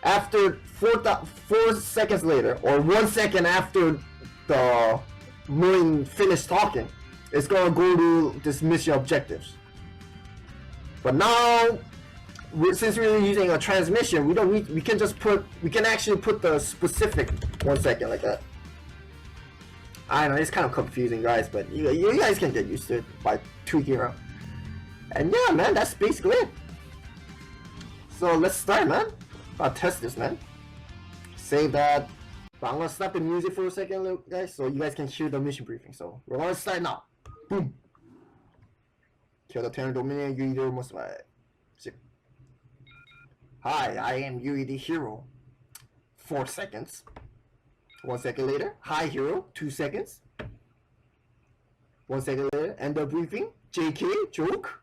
After 4 seconds later, or 1 second after the Marine finished talking, it's gonna go to this mission objectives. But now, since we're using a transmission, we can actually put the specific 1 second like that. I know it's kind of confusing, guys, but you guys can get used to it by tweaking around. And yeah, man, that's basically it. So let's start, man. I'll test this, man. Save that. But I'm gonna stop the music for a second, guys, so you guys can hear the mission briefing. So we're gonna start now. Boom. Kill the Terran Dominion, UED must survive. Hi, I am UED Hero. 4 seconds. 1 second later. Hi, Hero. 2 seconds. 1 second later. End of briefing. JK, joke.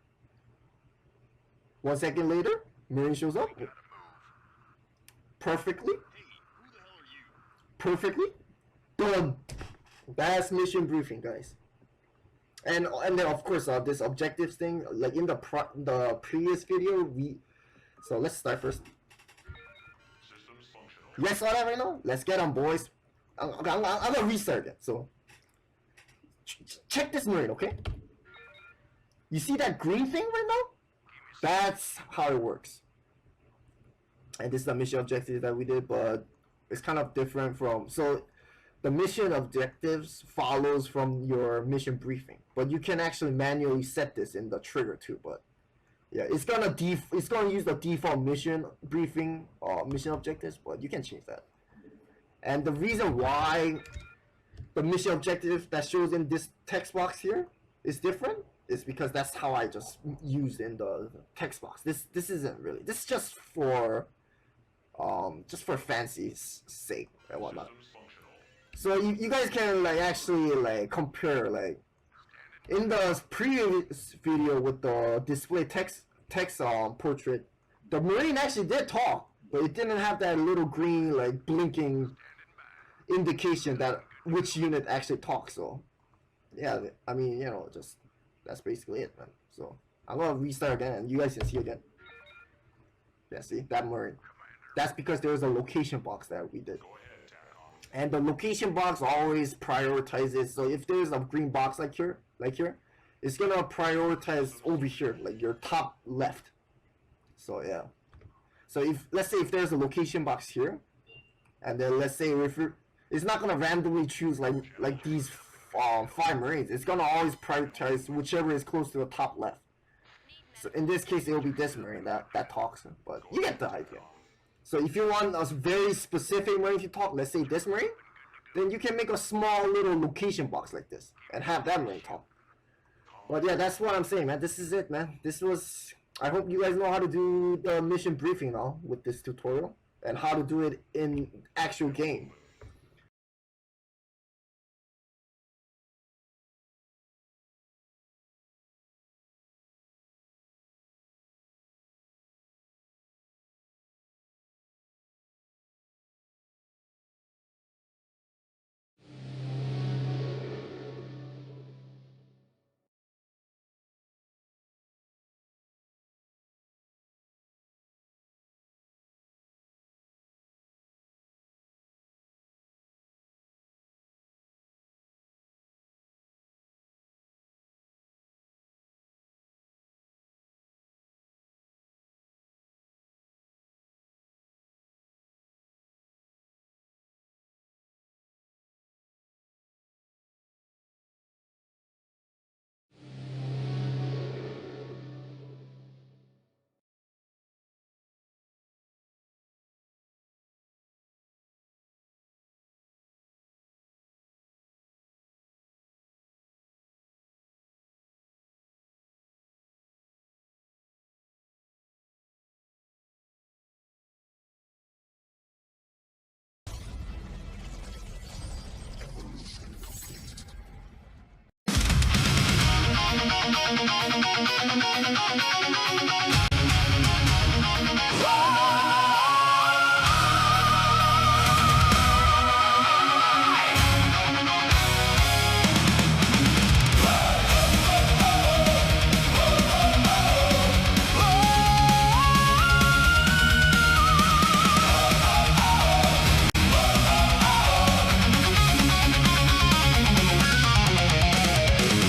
1 second later. Marine shows up. Perfectly. Perfectly. Done. That's mission briefing, guys. And then of course this objectives thing, like in the previous video, so let's start first. You guys saw that right now? Let's get on, boys. I'm gonna restart it. So check this Marine, okay? You see that green thing right now? That's how it works. And this is the mission objective that we did, but it's kind of different from, so the mission objectives follows from your mission briefing, but you can actually manually set this in the trigger too. But yeah, it's gonna use the default mission briefing mission objectives, but you can change that. And the reason why the mission objective that shows in this text box here is different is because that's how I just used in the text box. This isn't really, this is just for fancy's sake and whatnot. So you guys can like actually like compare, like in the previous video with the display text portrait, the Marine actually did talk, but it didn't have that little green like blinking indication that which unit actually talks. So yeah, I mean, you know, just that's basically it, man. So I'm gonna restart again and you guys can see again. Yeah, see that Marine. That's because there was a location box that we did. And the location box always prioritizes, so if there's a green box like here, it's gonna prioritize over here, like your top left. So yeah. So if, let's say if there's a location box here, and then let's say if it's not gonna randomly choose like these 5 Marines, it's gonna always prioritize whichever is close to the top left. So in this case, it will be this Marine that talks, but you get the idea. So if you want a very specific marine to talk, let's say this marine, then you can make a small little location box like this and have that marine talk. But yeah, that's what I'm saying, man. This is it, man. This was... I hope you guys know how to do the mission briefing now with this tutorial and how to do it in actual game.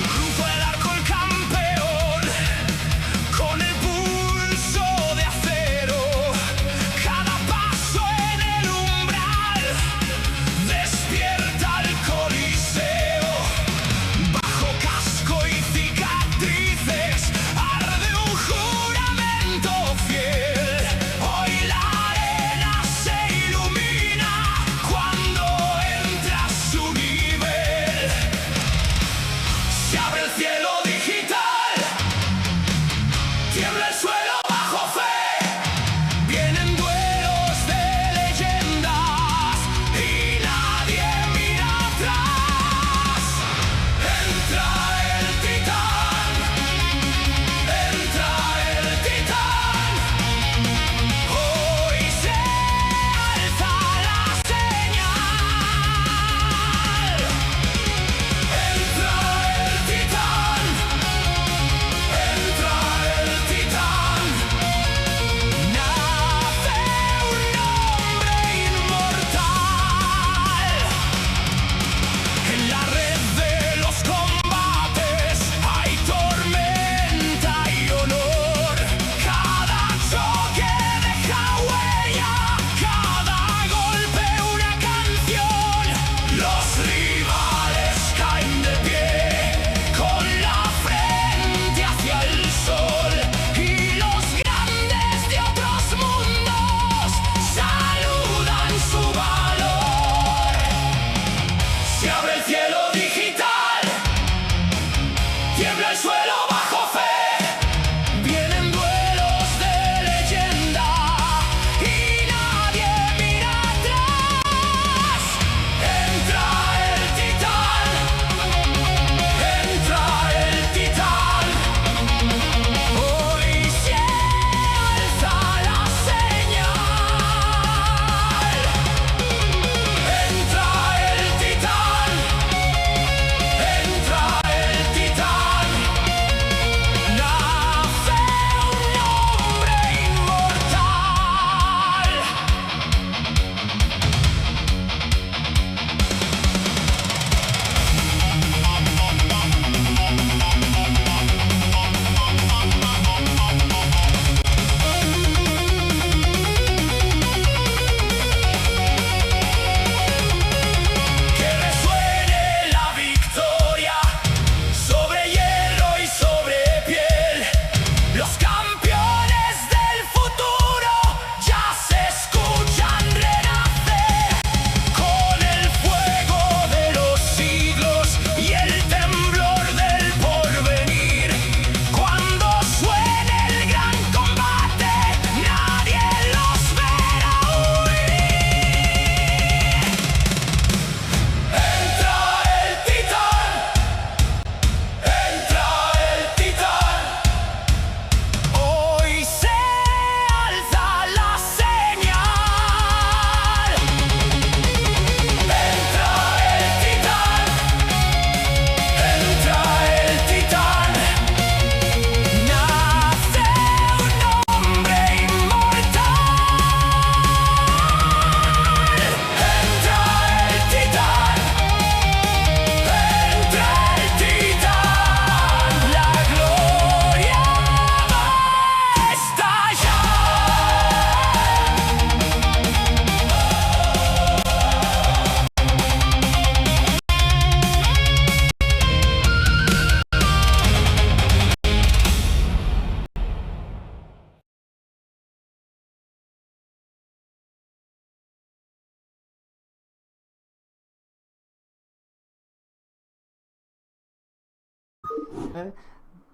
Cruzó el arco el campeón con el puño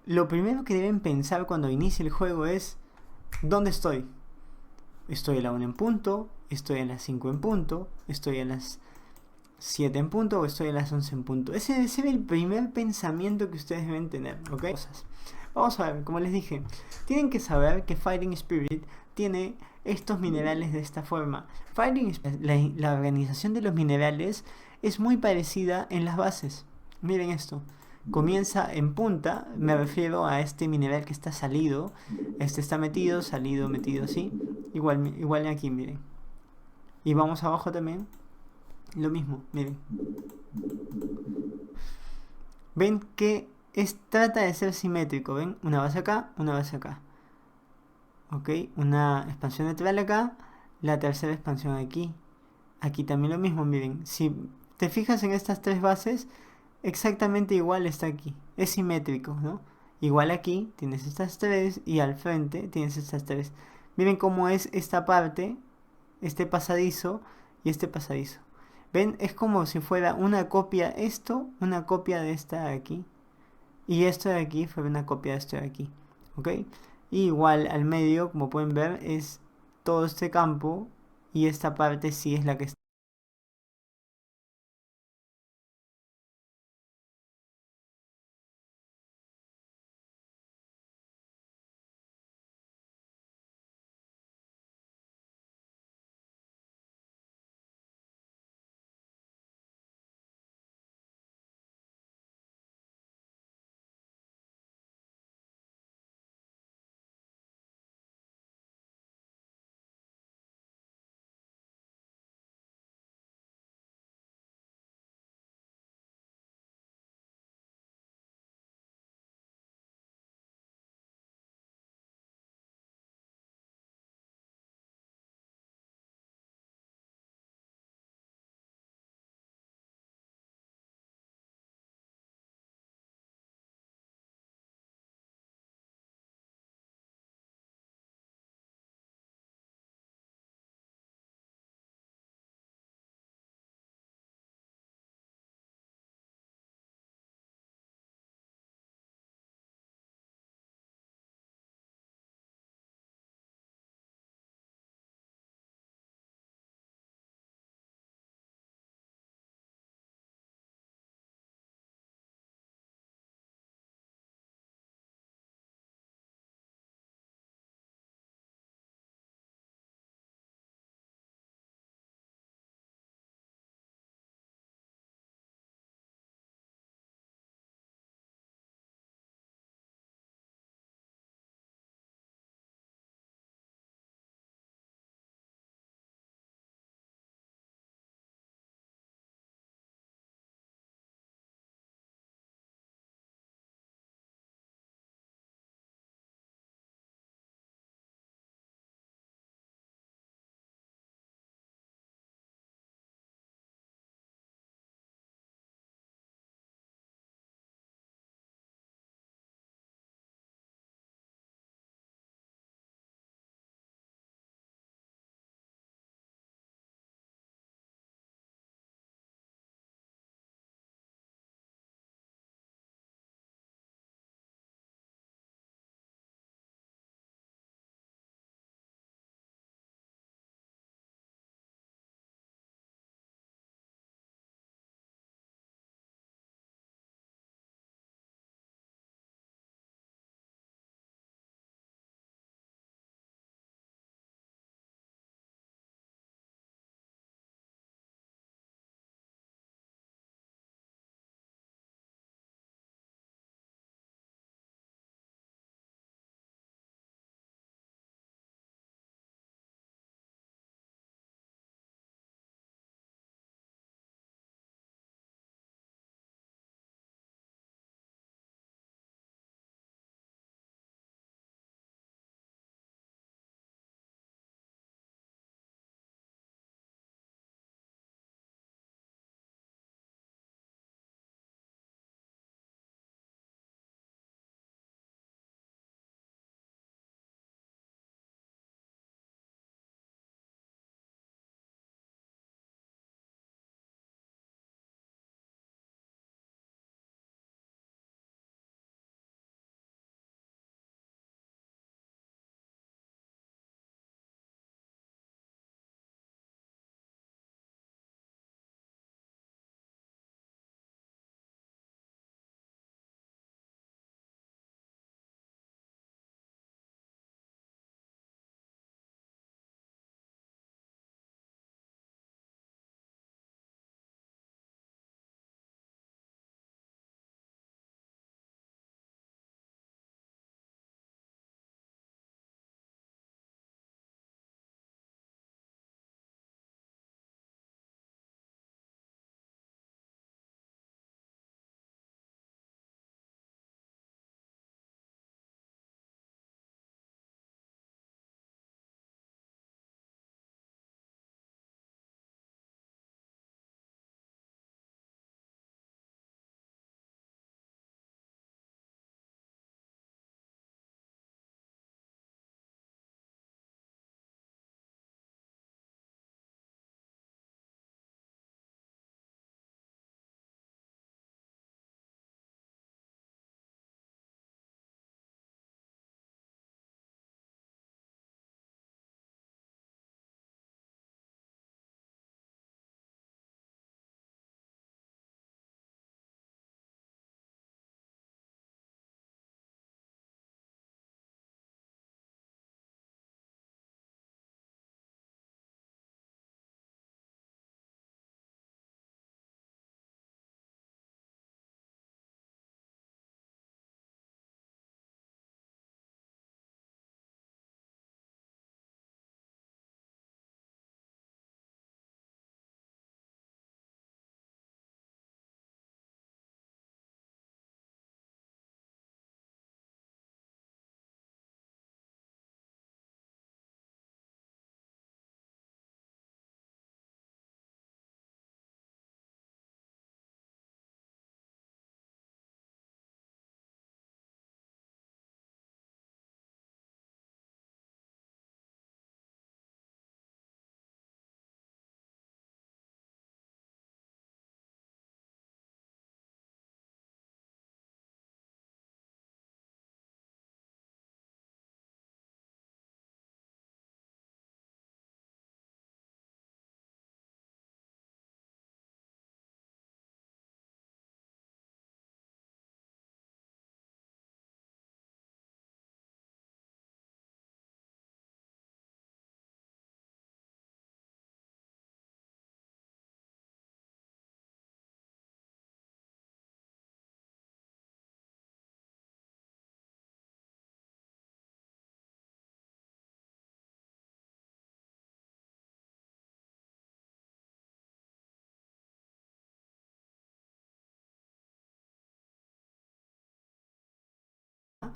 Lo primero que deben pensar cuando inicie el juego es ¿dónde estoy? Estoy a la 1 en punto, estoy a las 5 en punto, estoy a las 7 en punto o estoy a las 11 en punto. Ese debe ser el primer pensamiento que ustedes deben tener, ¿ok? Vamos a ver, como les dije, tienen que saber que Fighting Spirit tiene estos minerales de esta forma. La organización de los minerales es muy parecida en las bases. Miren esto. Comienza en punta, me refiero a este mineral que está salido. Este está metido, salido, metido, ¿sí? Igual aquí, miren. Y vamos abajo también. Lo mismo, miren. Ven que trata de ser simétrico, ¿ven? Una base acá, una base acá. Ok, una expansión lateral acá, la tercera expansión aquí. Aquí también lo mismo, miren. Si te fijas en estas tres bases, exactamente igual está aquí. Es simétrico, ¿no? Igual aquí tienes estas tres y al frente tienes estas tres. Miren cómo es esta parte, este pasadizo y este pasadizo. ¿Ven? Es como si fuera una copia esto, una copia de esta de aquí. Y esto de aquí fue una copia de esto de aquí. ¿Ok? Y igual al medio, como pueden ver, es todo este campo. Y esta parte sí es la que está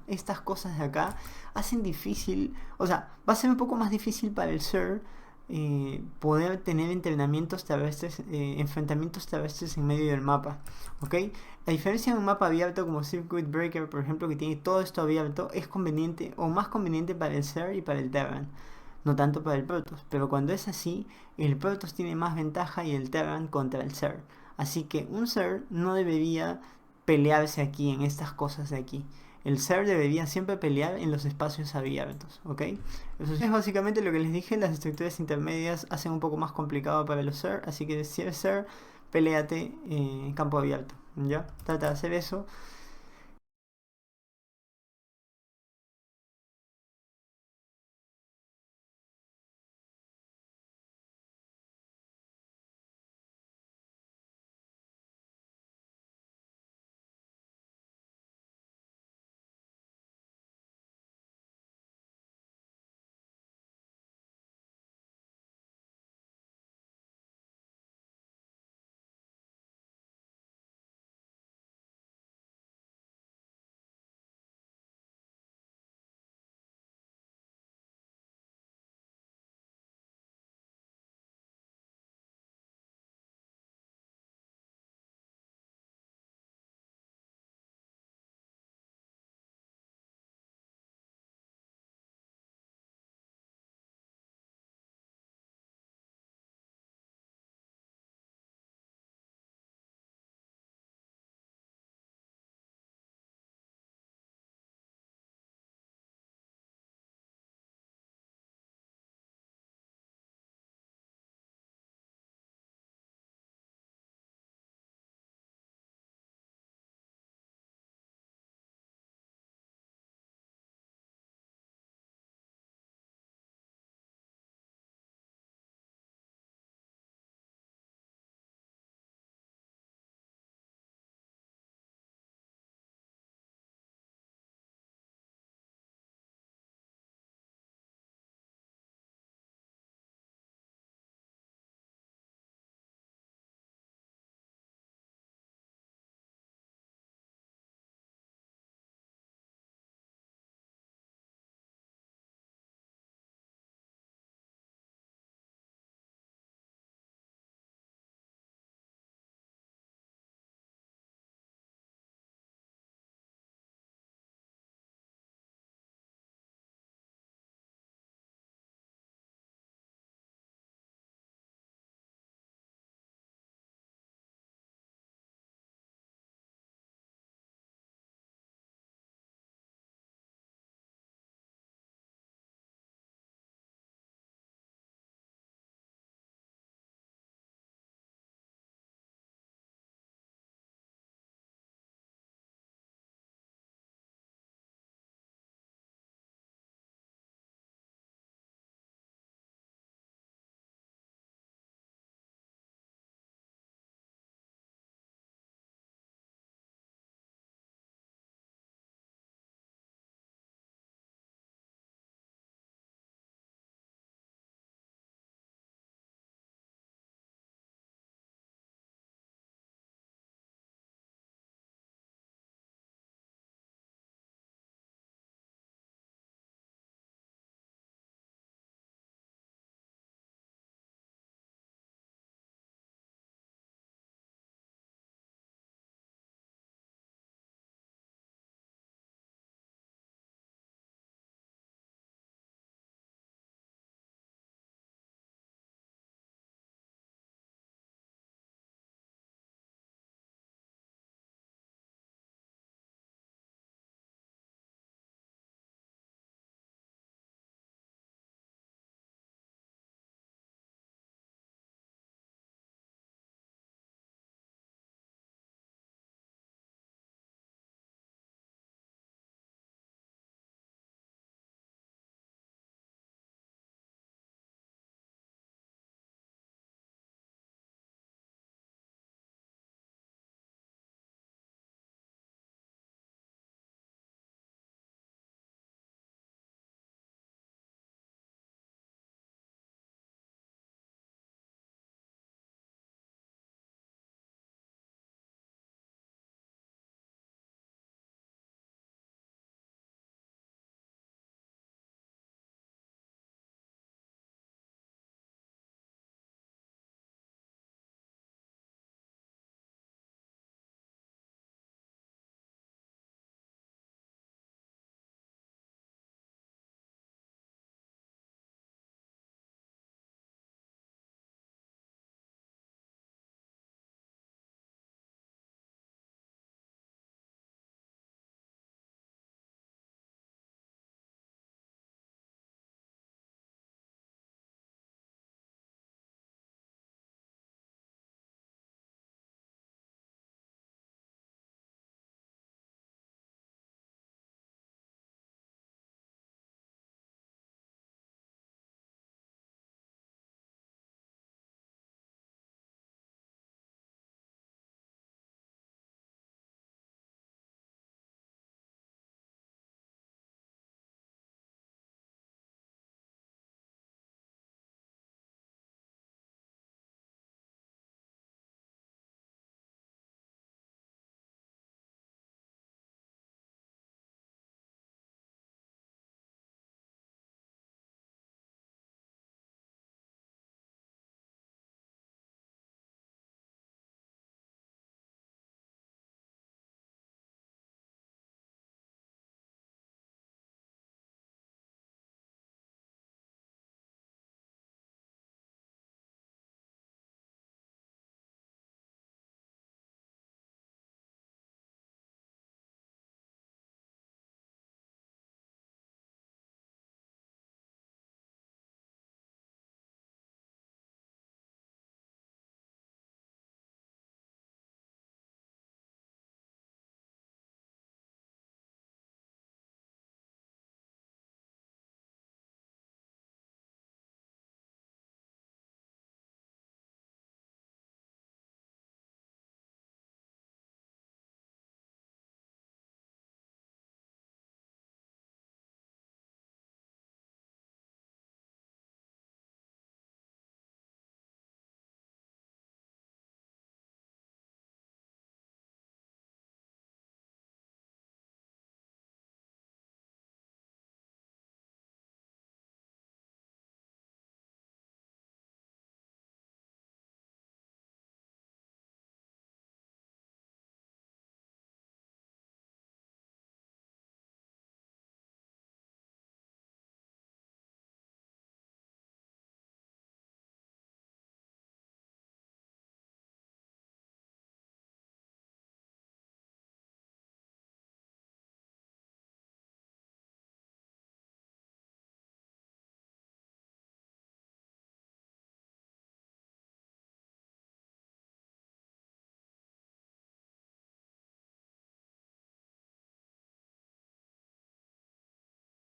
estas cosas de acá hacen difícil, o sea, va a ser un poco más difícil para el SER poder tener entrenamientos terrestres, enfrentamientos terrestres en medio del mapa, ¿ok? A diferencia de un mapa abierto como Circuit Breaker, por ejemplo, que tiene todo esto abierto, es conveniente o más conveniente para el SER y para el Terran, no tanto para el Protoss, pero cuando es así, el Protoss tiene más ventaja y el Terran contra el SER. Así que un SER no debería pelearse aquí en estas cosas de aquí. El SER debería siempre pelear en los espacios abiertos, ¿ok? Eso es básicamente lo que les dije, las estructuras intermedias hacen un poco más complicado para los SER, así que si eres SER, peleate en campo abierto, ¿ya? Trata de hacer eso.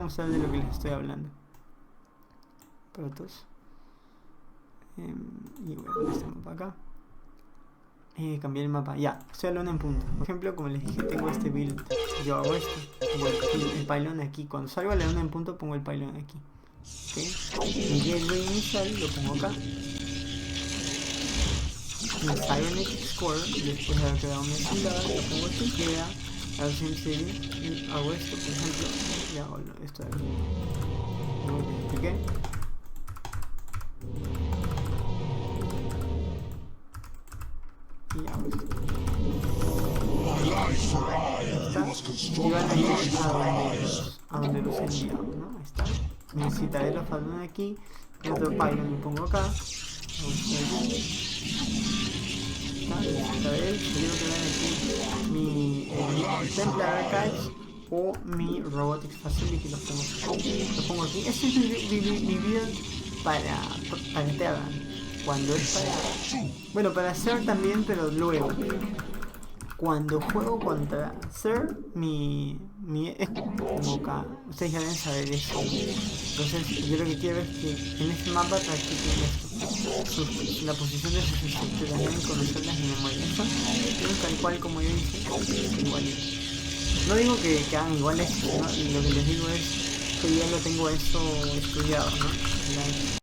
Vamos a ver de lo que les estoy hablando. Protos. Y bueno, este mapa acá. Cambiar el mapa. Ya, estoy hablando en punto. Por ejemplo, como les dije, tengo este build. Yo hago esto. Pongo el pylon aquí. Cuando salgo a la luna en punto, pongo el pylon aquí. ¿Ok? Mi gateway inicial lo pongo acá. Mi Cybernetic Score, después de haber creado mi estándar, lo pongo aquí. Queda AJC. Hago esto, por ejemplo. Y hago esto de aquí. ¿No? ¿Les expliqué? Y hago esto. Está. Y van a ir a donde los he enviado, ¿no? Ahí está. Necesitaré los faldones aquí. Y otro pylon lo pongo acá. Necesitaré. Quiero que vean aquí mi Templar Archives o mi Robotics Facility. Los pongo aquí. Este es mi build para Terra. Cuando es para. Bueno, para hacer también, pero luego. Cuando juego contra Sir, es como acá. Ustedes ya deben saber eso. Entonces, yo lo que quiero es que en este mapa practiquen esto. La posición de sus estructuras, deben conocerlas en memoria. Eso es tal cual como yo hice, igualito. No digo que hagan iguales, ¿no? Lo que les digo es que ya lo tengo eso estudiado, ¿no?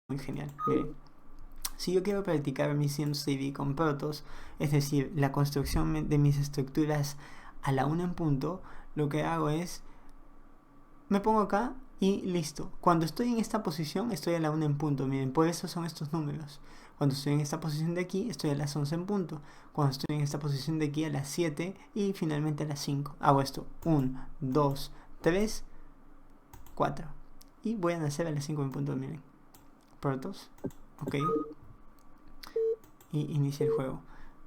muy genial. Miren, si yo quiero practicar mi SimCity con protos, es decir, la construcción de mis estructuras a la 1 en punto, lo que hago es, me pongo acá y listo. Cuando estoy en esta posición, estoy a la 1 en punto. Miren, por eso son estos números. Cuando estoy en esta posición de aquí, estoy a las 11 en punto. Cuando estoy en esta posición de aquí, a las 7 y finalmente a las 5. Hago esto. 1, 2, 3, 4. Y voy a nacer a las 5 en punto, miren. Protos. Ok. Y inicia el juego.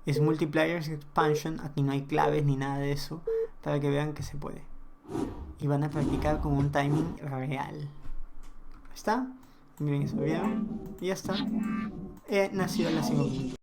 Es Multipliers Expansion. Aquí no hay claves ni nada de eso. Para que vean que se puede. Y van a practicar con un timing real. ¿Está? Miren eso, ¿vieron? Y ya está. He nacido a las 5 puntos.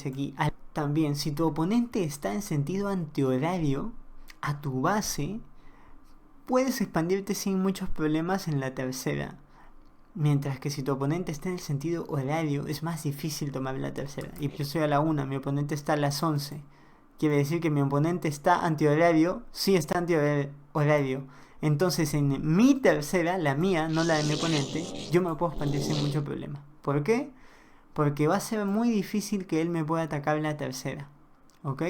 aparece aquí. También, si tu oponente está en sentido antihorario a tu base, puedes expandirte sin muchos problemas en la tercera. Mientras que si tu oponente está en el sentido horario, es más difícil tomar la tercera. Y yo estoy a la 1, mi oponente está a las 11. Quiere decir que mi oponente está antihorario, sí está antihorario. Entonces en mi tercera, la mía, no la de mi oponente, yo me puedo expandir sin mucho problema. ¿Por qué? Porque va a ser muy difícil que él me pueda atacar en la tercera. ¿Ok?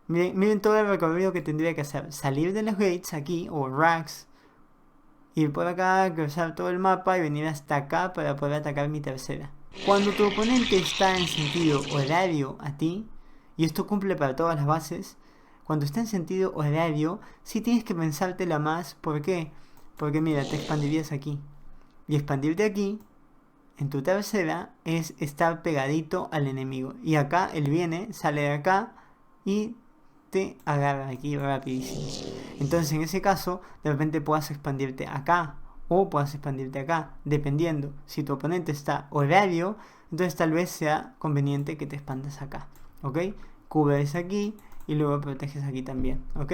Miren todo el recorrido que tendría que hacer. Salir de los gates aquí, o racks, ir por acá, cruzar todo el mapa y venir hasta acá para poder atacar mi tercera. Cuando tu oponente está en sentido horario a ti, y esto cumple para todas las bases, cuando está en sentido horario, sí tienes que pensártela más. ¿Por qué? Porque mira, te expandirías aquí. Y expandirte aquí, en tu tercera, es estar pegadito al enemigo. Y acá él viene, sale de acá y te agarra aquí rapidísimo. Entonces en ese caso, de repente puedas expandirte acá o puedas expandirte acá, dependiendo. Si tu oponente está horario, entonces tal vez sea conveniente que te expandas acá. ¿Ok? Cubres aquí y luego proteges aquí también. ¿Ok?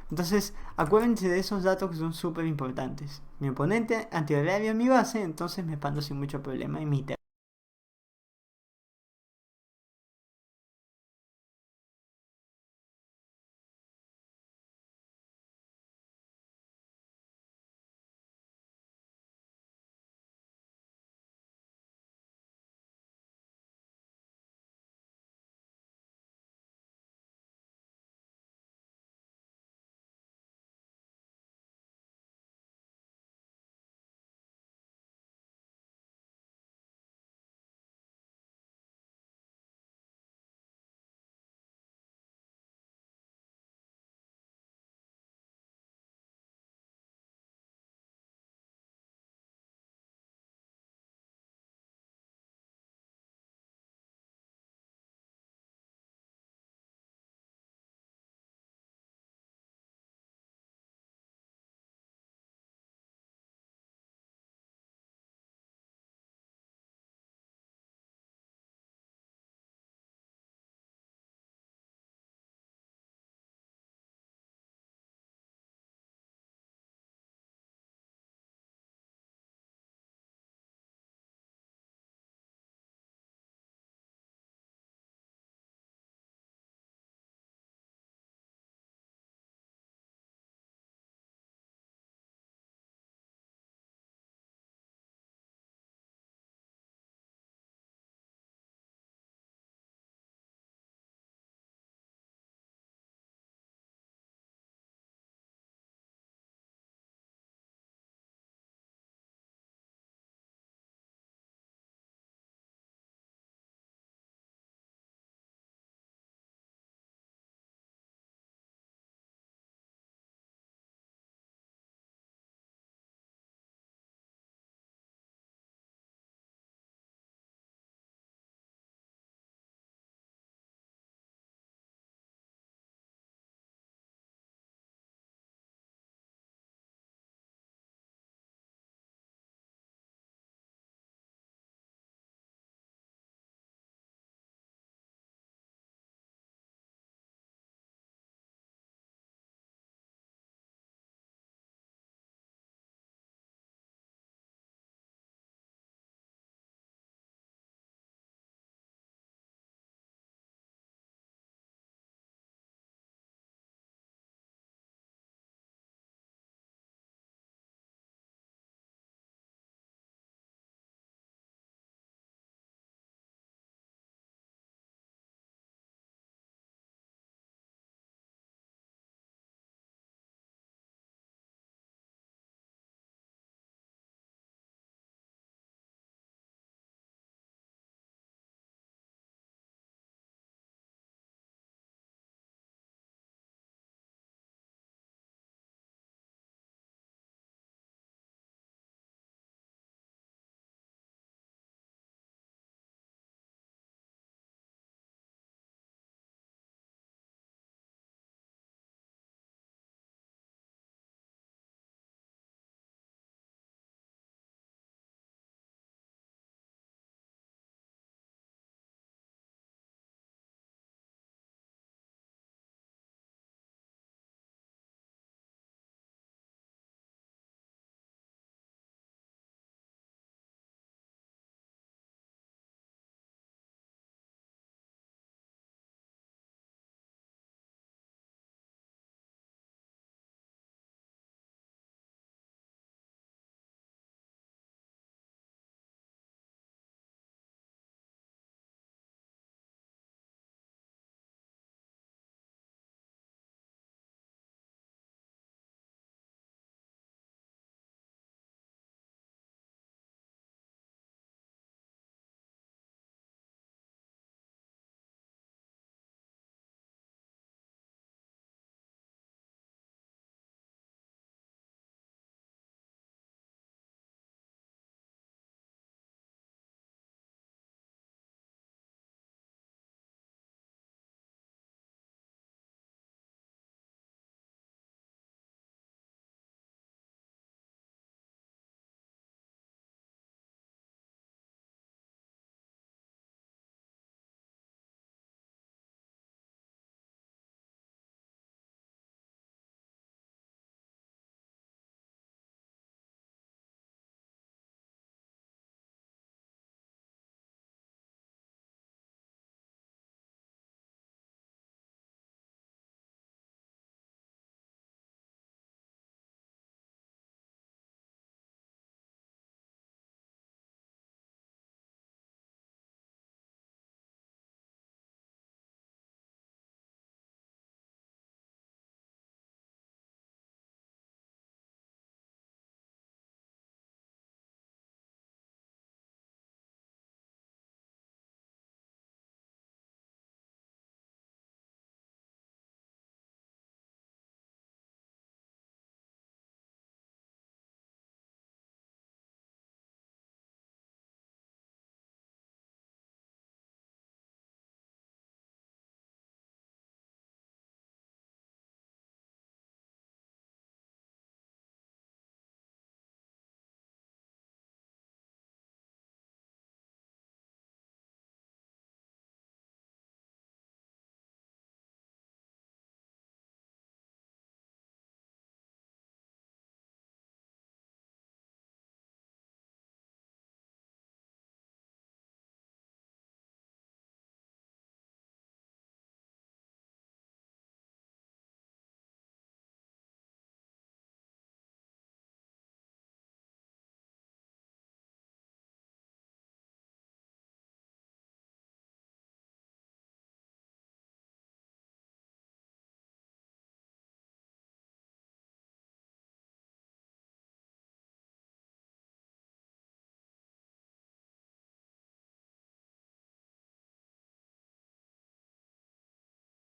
Entonces acuérdense de esos datos que son súper importantes. Mi oponente antihorario en mi base, entonces me expando sin mucho problema en mi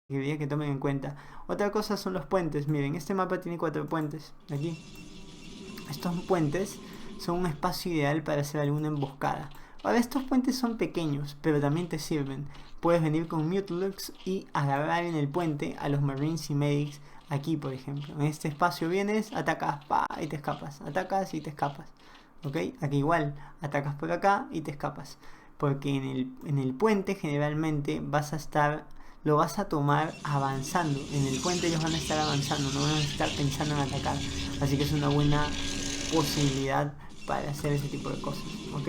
quería que tomen en cuenta. Otra cosa son los puentes. Miren, este mapa tiene 4 puentes. Aquí. Estos puentes son un espacio ideal para hacer alguna emboscada. Ahora, estos puentes son pequeños, pero también te sirven. Puedes venir con Mutlux y agarrar en el puente a los Marines y Medics. Aquí, por ejemplo. En este espacio vienes, atacas, pa, y te escapas. Atacas y te escapas. ¿Ok? Aquí igual. Atacas por acá y te escapas. Porque en el puente generalmente vas a estar, lo vas a tomar avanzando. En el puente ellos van a estar avanzando, no van a estar pensando en atacar. Así que es una buena posibilidad para hacer ese tipo de cosas. ¿Ok?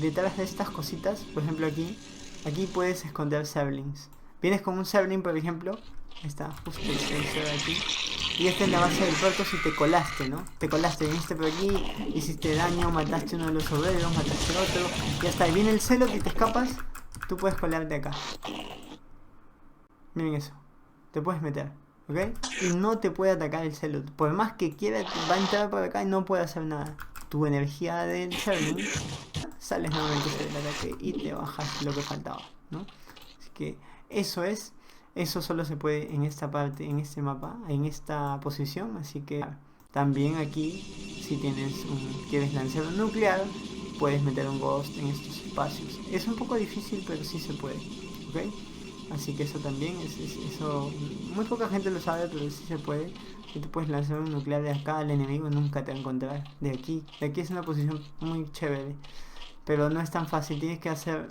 detrás de estas cositas, por ejemplo aquí puedes esconder saplings. Vienes con un sapling, por ejemplo, está justo el sensor aquí, y esta es la base del puerto si te colaste, ¿no? Te colaste, viniste por aquí, hiciste daño, mataste uno de los obreros, mataste al otro, y hasta ahí viene el celot y te escapas, tú puedes colarte acá. Miren eso, te puedes meter, ¿ok? Y no te puede atacar el celot. Por más que quiera, va a entrar por acá y no puede hacer nada. Tu energía del sapling, sales nuevamente del ataque y te bajas lo que faltaba, ¿no? Así que eso solo se puede en esta parte, en este mapa, en esta posición. Así que también aquí, si quieres lanzar un nuclear, puedes meter un ghost en estos espacios. Es un poco difícil, pero sí se puede, ¿ok? Así que eso también, eso muy poca gente lo sabe, pero sí se puede. Y tú puedes lanzar un nuclear de acá al enemigo, nunca te va a encontrar. De aquí es una posición muy chévere, pero no es tan fácil, tienes que hacer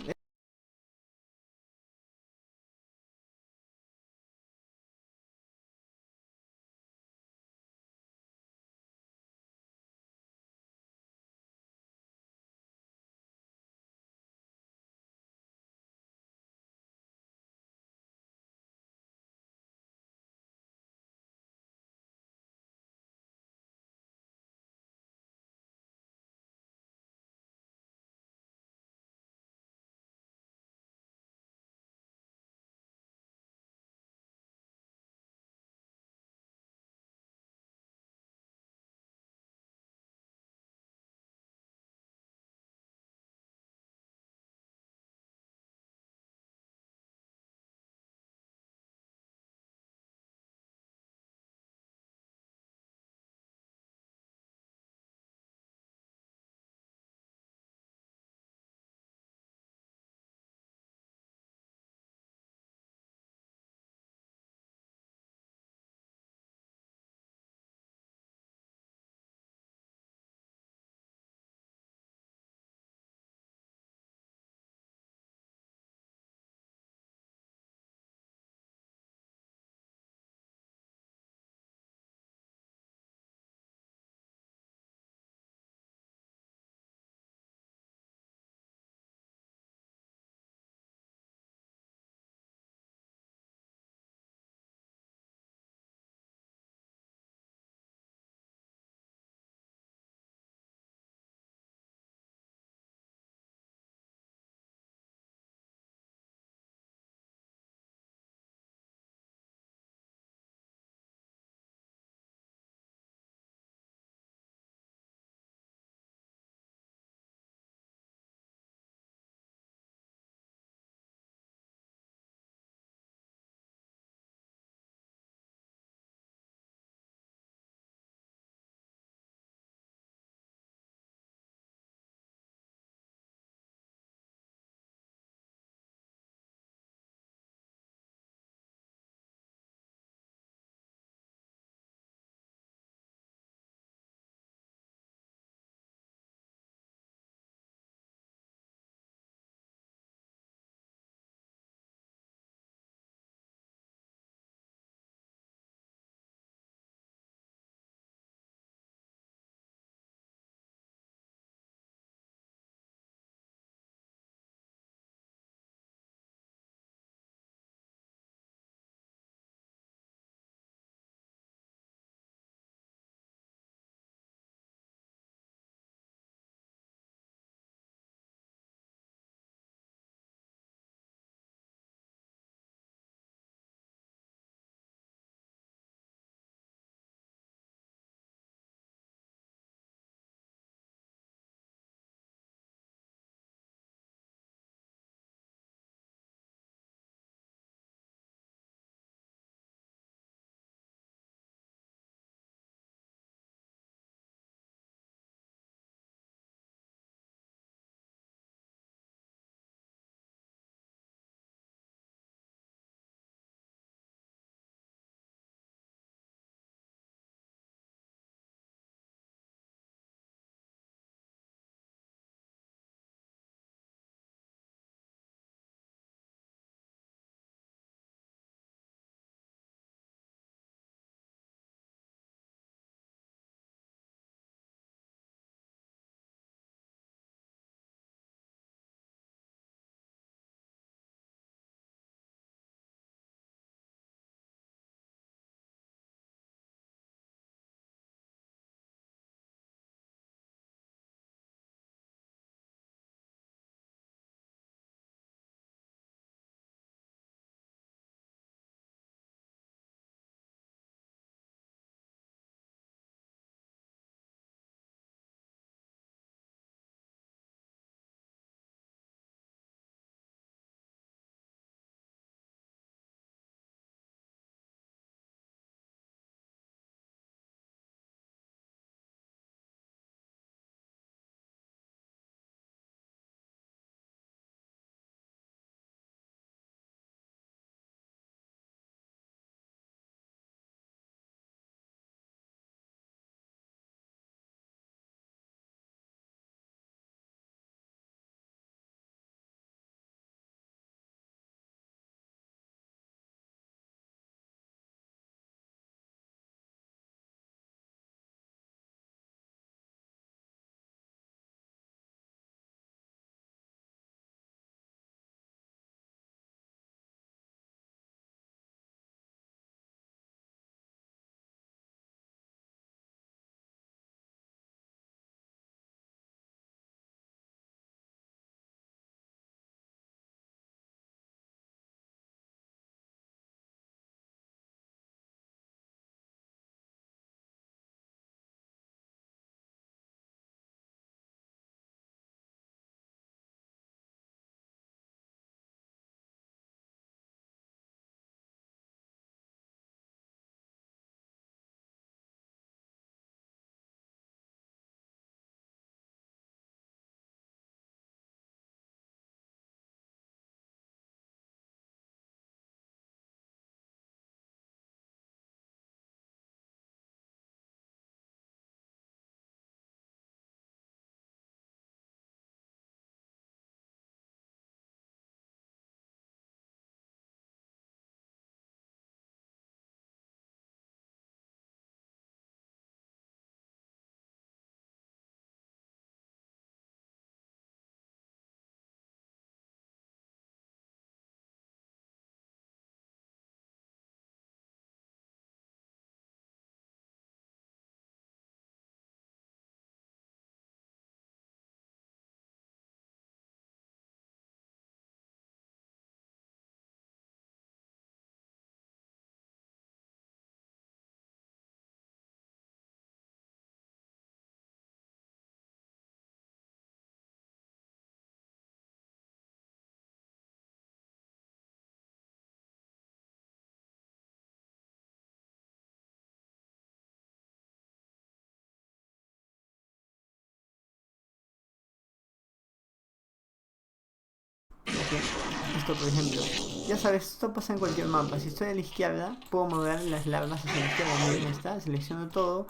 esto por ejemplo, ya sabes, esto pasa en cualquier mapa. Si estoy a la izquierda, puedo mover las larvas hacia la izquierda. Miren, está, selecciono todo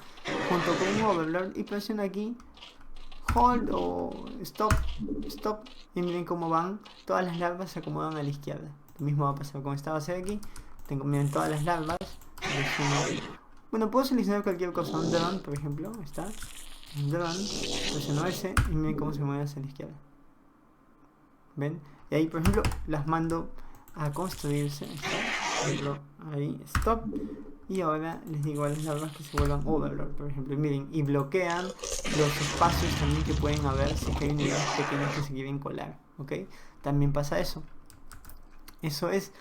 junto con un overlord y presiono aquí hold o stop, stop, y miren cómo van, todas las larvas se acomodan a la izquierda. Lo mismo va a pasar con esta base de aquí. Tengo, miren, todas las larvas, selecciono, bueno, puedo seleccionar cualquier cosa, un drone por ejemplo, está, un drone, presiono S y miren cómo se mueve hacia la izquierda. ¿Ven? Y ahí, por ejemplo, las mando a construirse. Por ejemplo, ahí, stop. Y ahora les digo a las larvas que se vuelvan overlord, por ejemplo. Y miren, y bloquean los espacios también que pueden haber si es que hay unidades pequeñas que se quieren colar. ¿Ok? También pasa eso. Eso es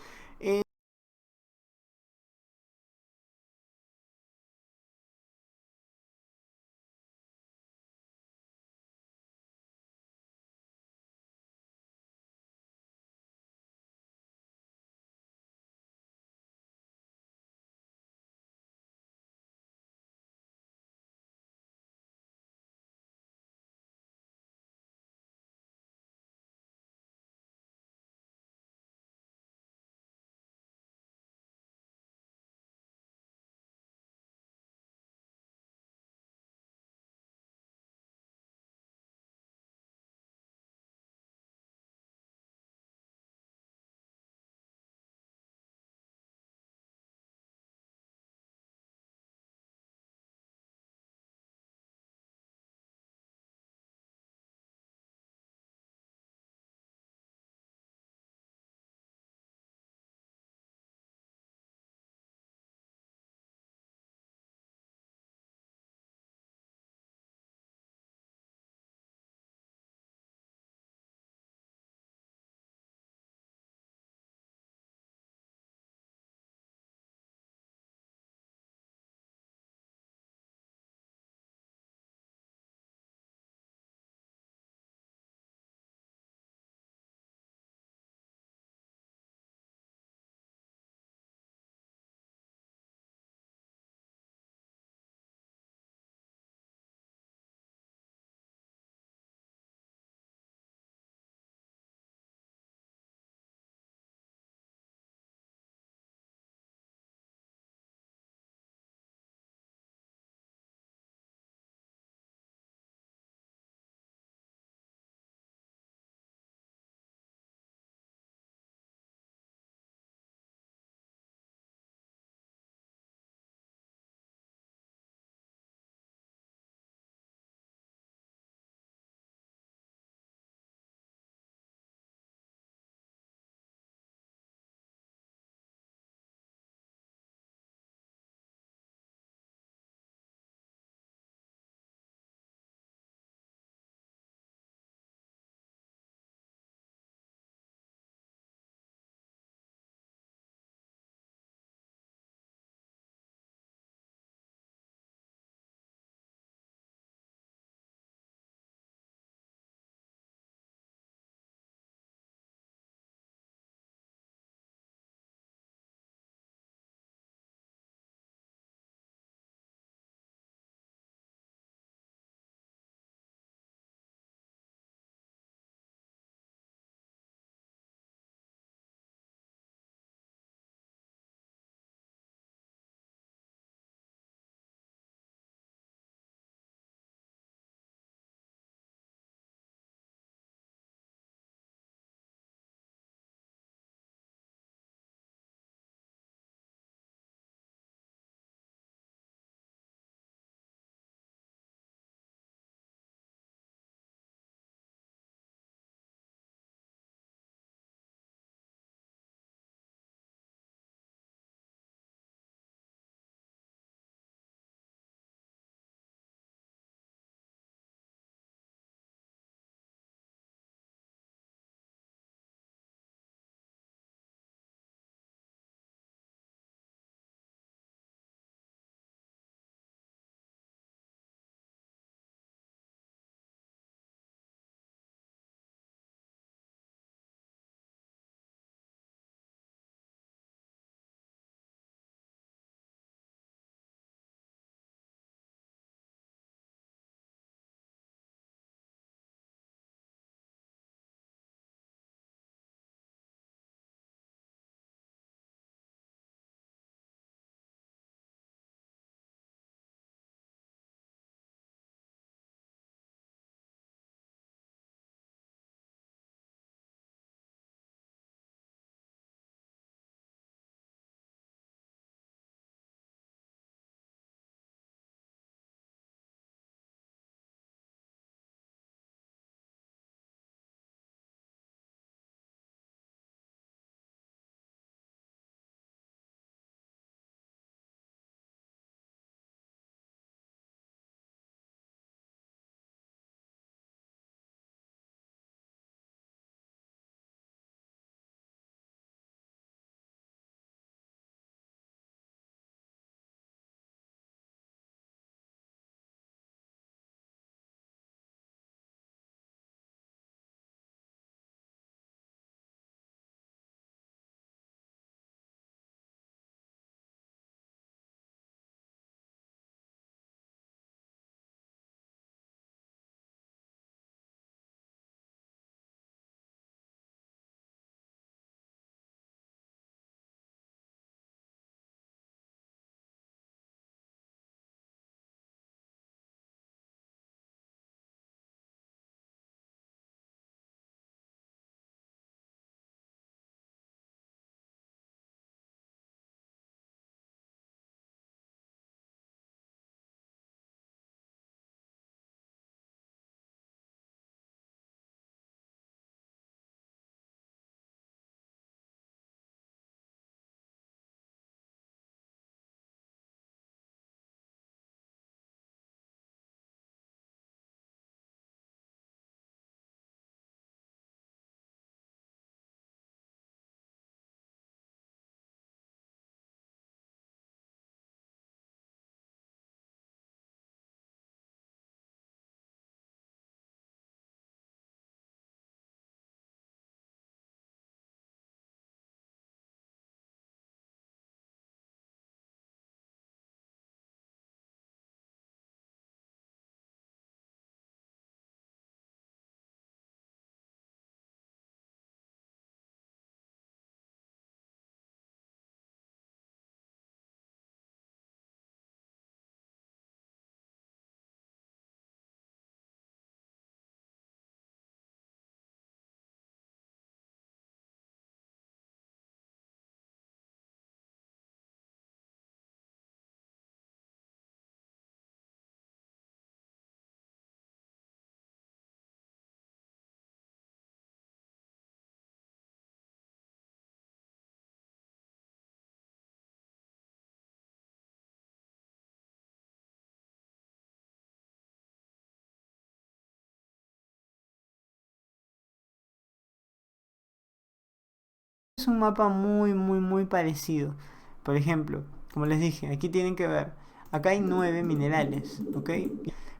es un mapa muy parecido. Por ejemplo, como les dije, aquí tienen que ver, acá hay 9 minerales, ¿ok?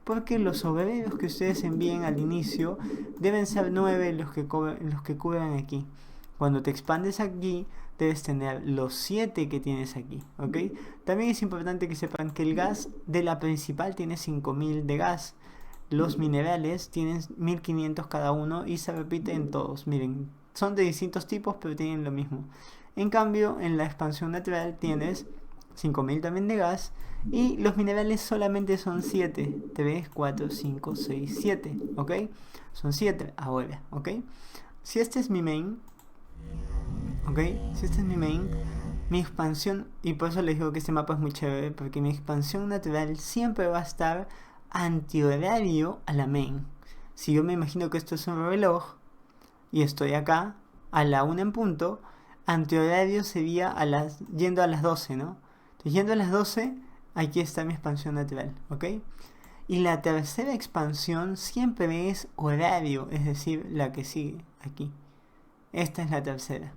Porque los obreros que ustedes envíen al inicio deben ser 9 los que cubren aquí. Cuando te expandes aquí, debes tener los 7 que tienes aquí, ¿ok? También es importante que sepan que el gas de la principal tiene 5000 de gas. Los minerales tienen 1500 cada uno y se repite en todos. Miren, son de distintos tipos pero tienen lo mismo. En cambio, en la expansión natural tienes 5000 también de gas y los minerales solamente son 7. 3, 4, 5, 6, 7. ¿Ok? Son 7 ahora. ¿Ok? Si este es mi main, ¿ok? Si este es mi main, mi expansión, y por eso les digo que este mapa es muy chévere, porque mi expansión natural siempre va a estar antihorario a la main. Si yo me imagino que esto es un reloj y estoy acá a la 1 en punto, antihorario sería yendo a las 12, ¿no? Entonces, yendo a las 12, aquí está mi expansión natural, ¿ok? Y la tercera expansión siempre es horario, es decir, la que sigue aquí. Esta es la tercera.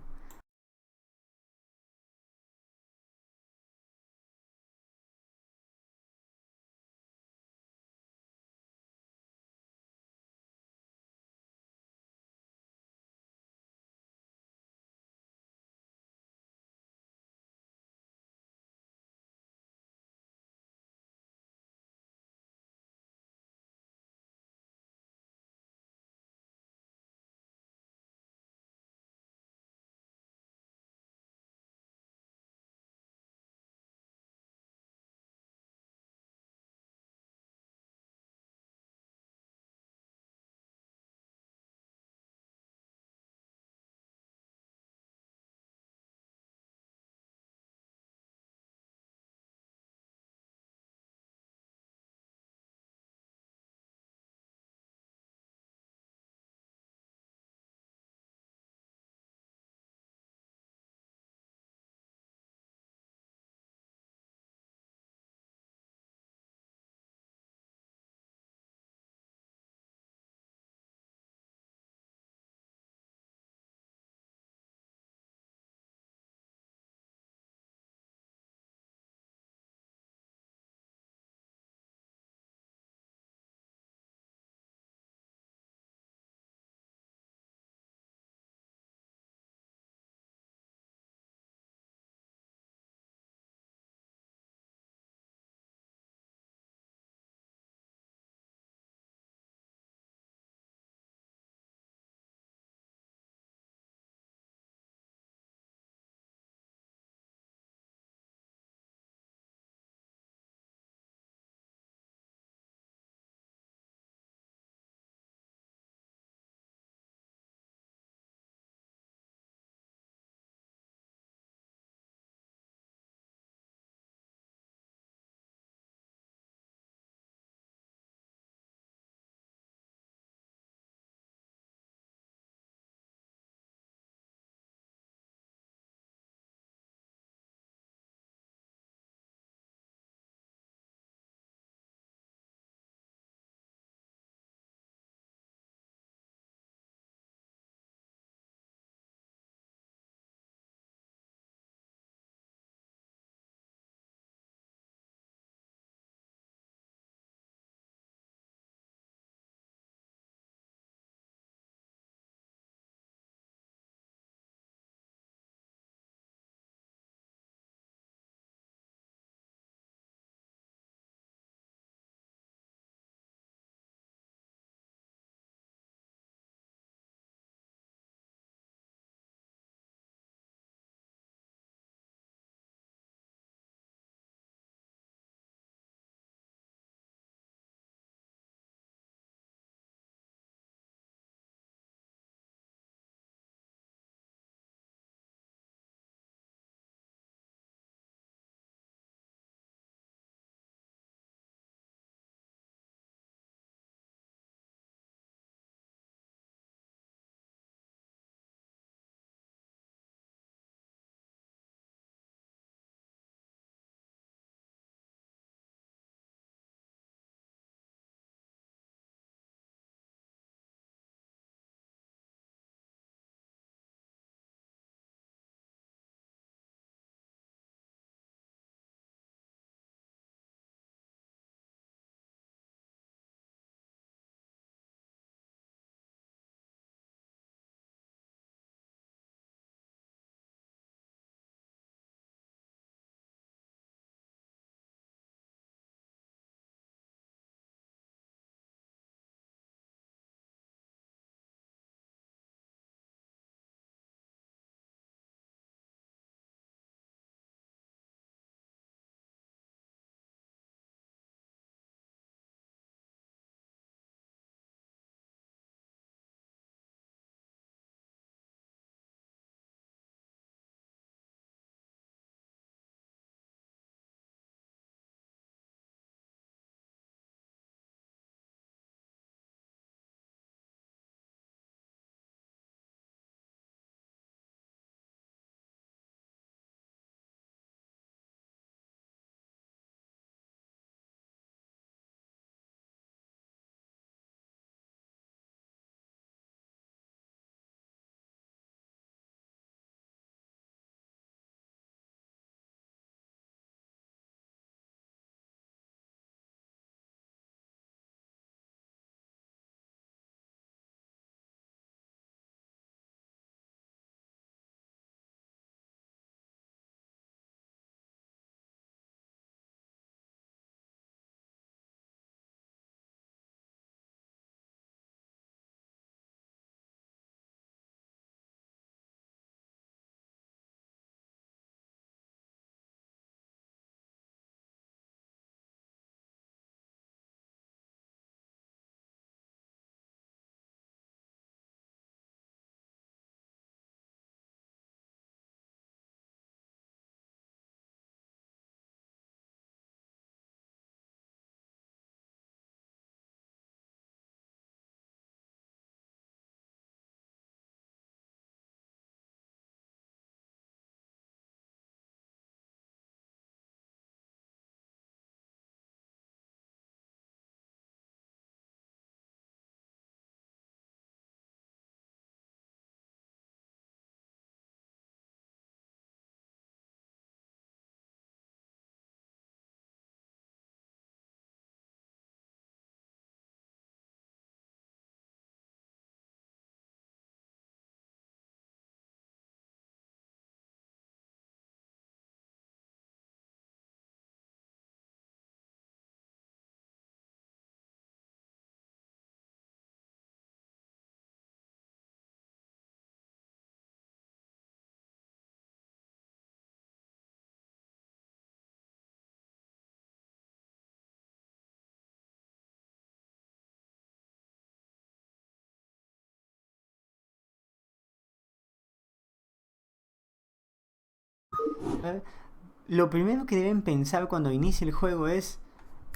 Lo primero que deben pensar cuando inicie el juego es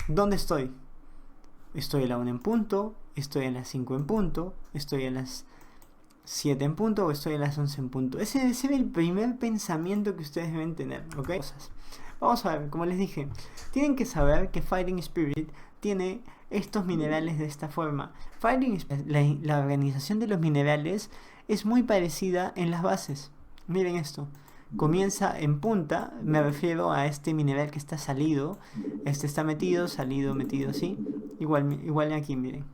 ¿dónde estoy? ¿Estoy a la 1 en punto? ¿Estoy a las 5 en punto? ¿Estoy a las 7 en punto? ¿O estoy a las 11 en punto? Ese debe ser el primer pensamiento que ustedes deben tener, ¿ok? Vamos a ver, como les dije, tienen que saber que Fighting Spirit tiene estos minerales de esta forma. La organización de los minerales es muy parecida en las bases. Miren esto. Comienza en punta, me refiero a este mineral que está salido. Este está metido, salido, metido, ¿sí? Igual aquí, miren.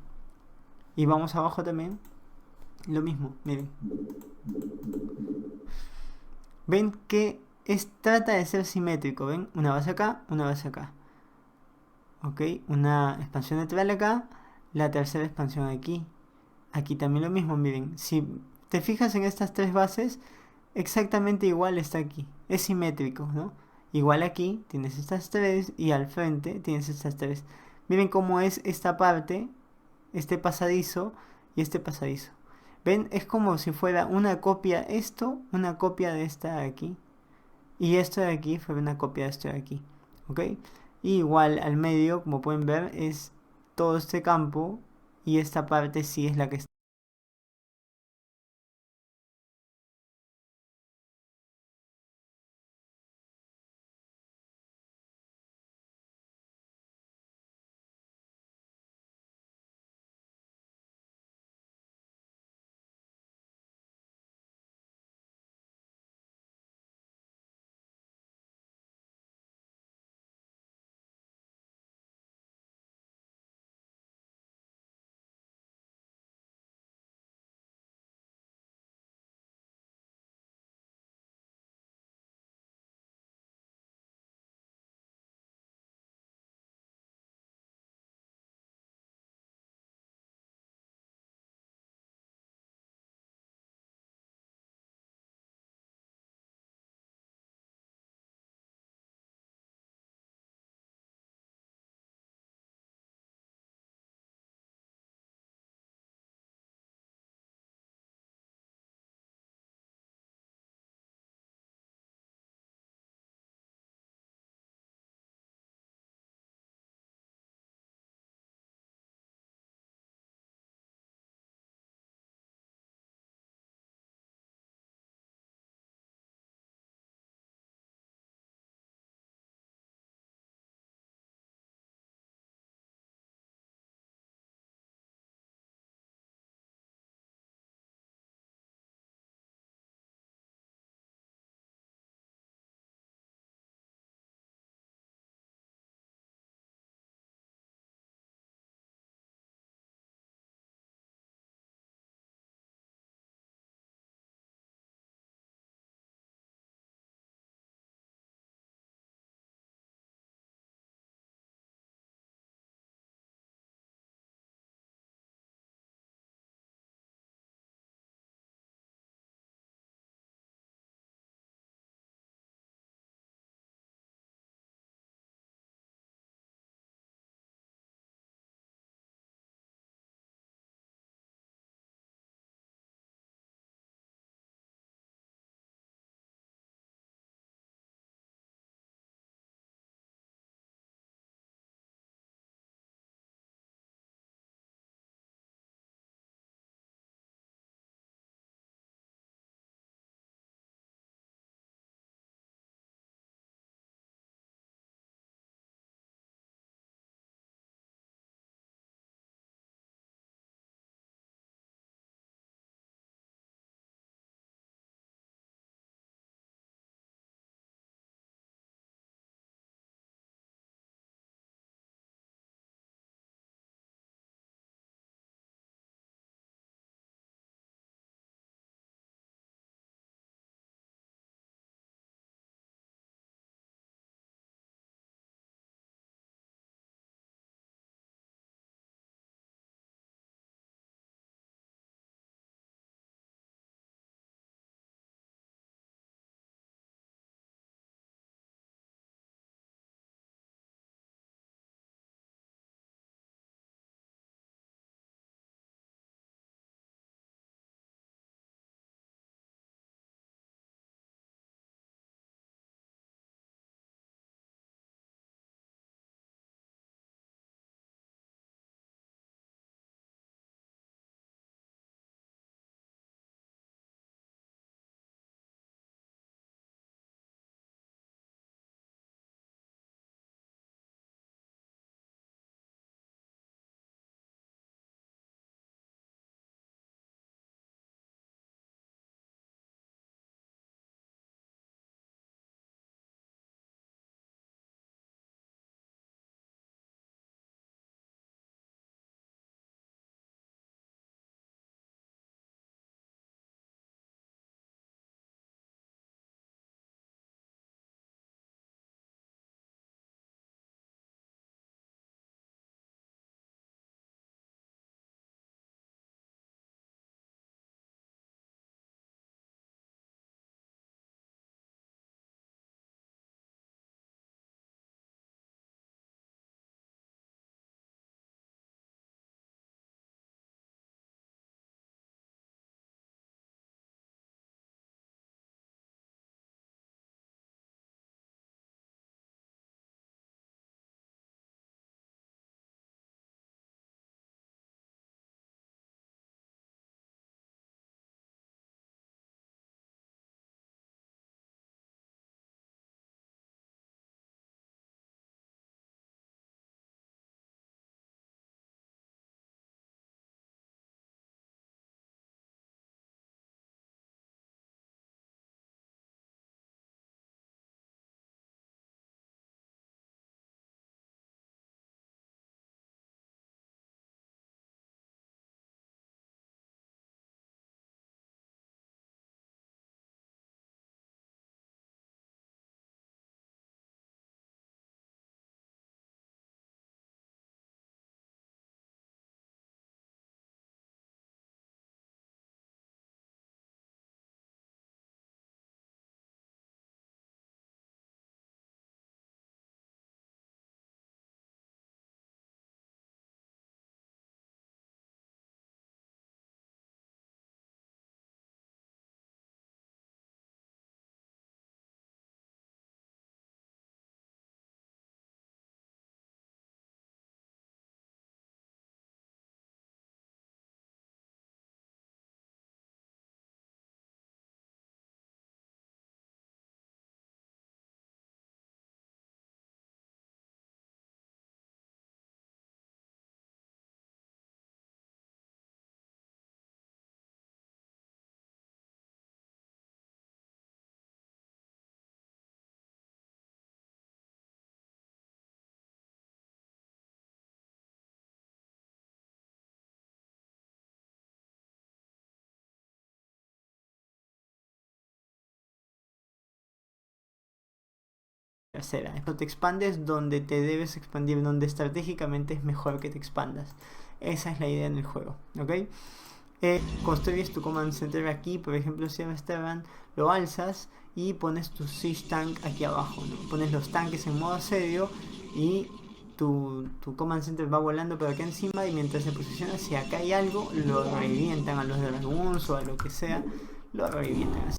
Y vamos abajo también. Lo mismo, miren. Ven que trata de ser simétrico, ¿ven? Una base acá, una base acá. ¿Ok? Una expansión lateral acá, la tercera expansión aquí. Aquí también lo mismo, miren. Si te fijas en estas tres bases, exactamente igual está aquí. Es simétrico, ¿no? Igual aquí tienes estas tres y al frente tienes estas tres. Miren cómo es esta parte, este pasadizo y este pasadizo. ¿Ven? Es como si fuera una copia esto, una copia de esta de aquí. Y esto de aquí fue una copia de esto de aquí. ¿Ok? Y igual al medio, como pueden ver, es todo este campo y esta parte sí es la que está. tercera. Esto te expandes donde te debes expandir, donde estratégicamente es mejor que te expandas. Esa es la idea en el juego, ¿ok? Construyes tu command center aquí, por ejemplo, si Estándard, lo alzas y pones tu siege tank aquí abajo, ¿no? Pones los tanques en modo asedio y tu command center va volando por acá encima, y mientras se posiciona, si acá hay algo, lo revientan a los dragoons o a lo que sea, lo revientan.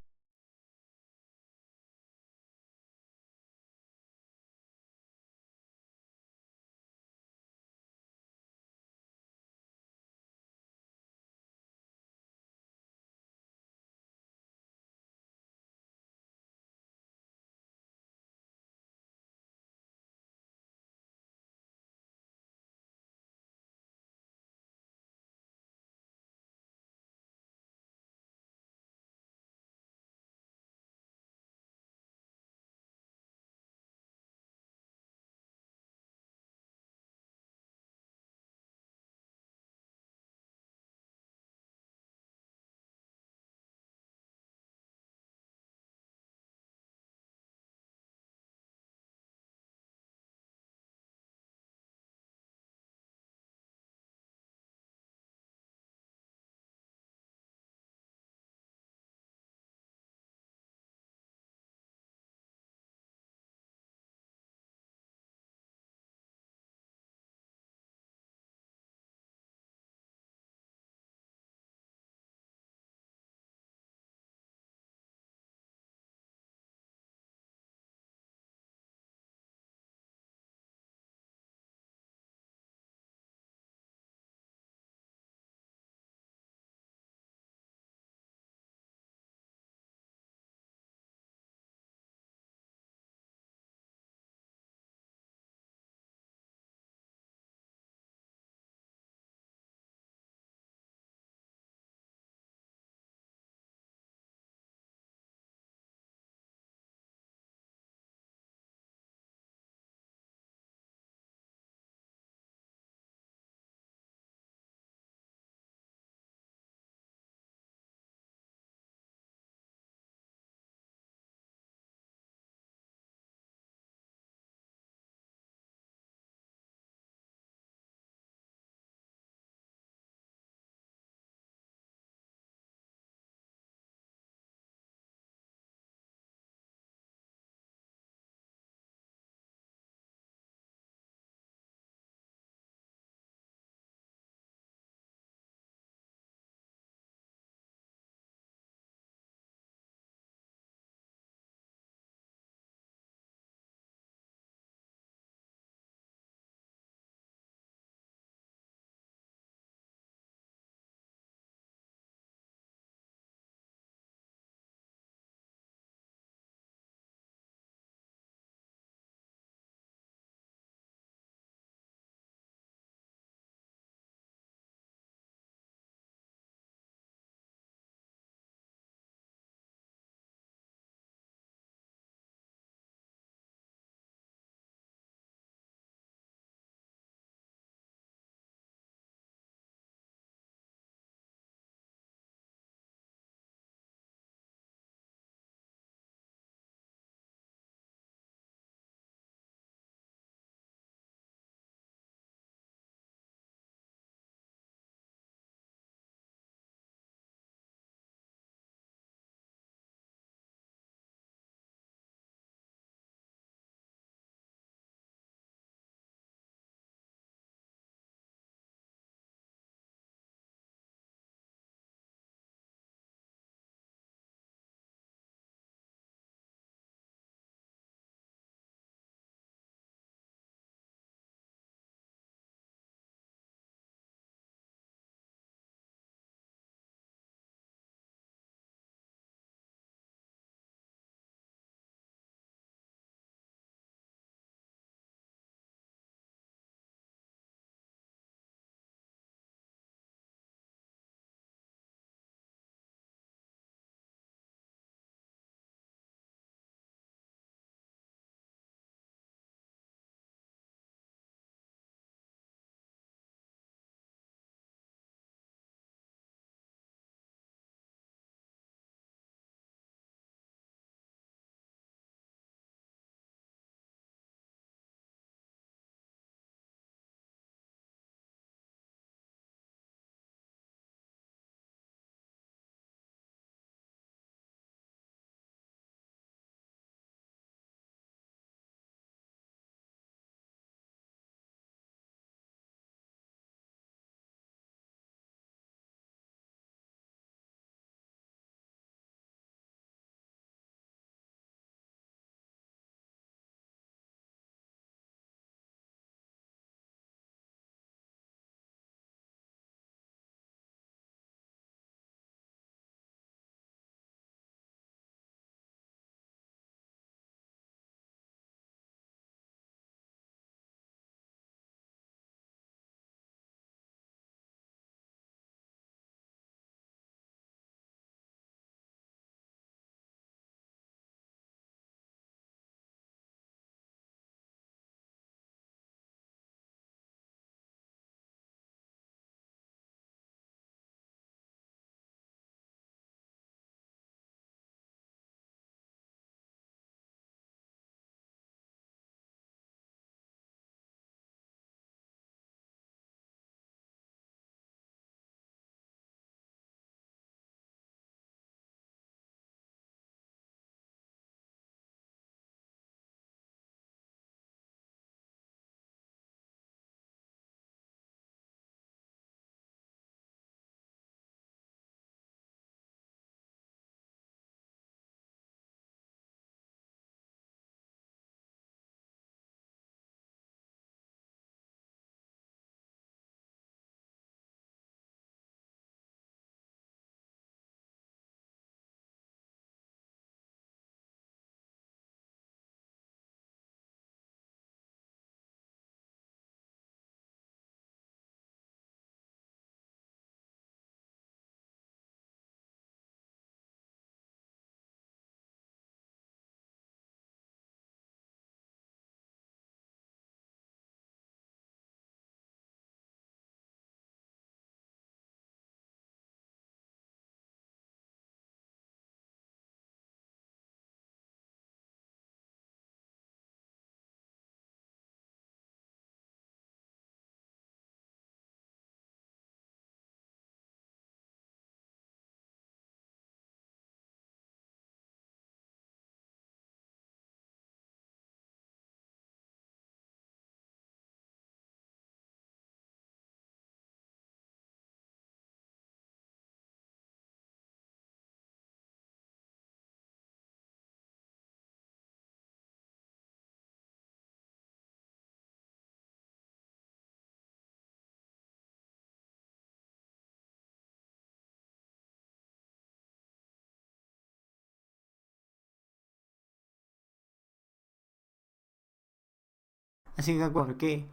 Así que, ¿por qué?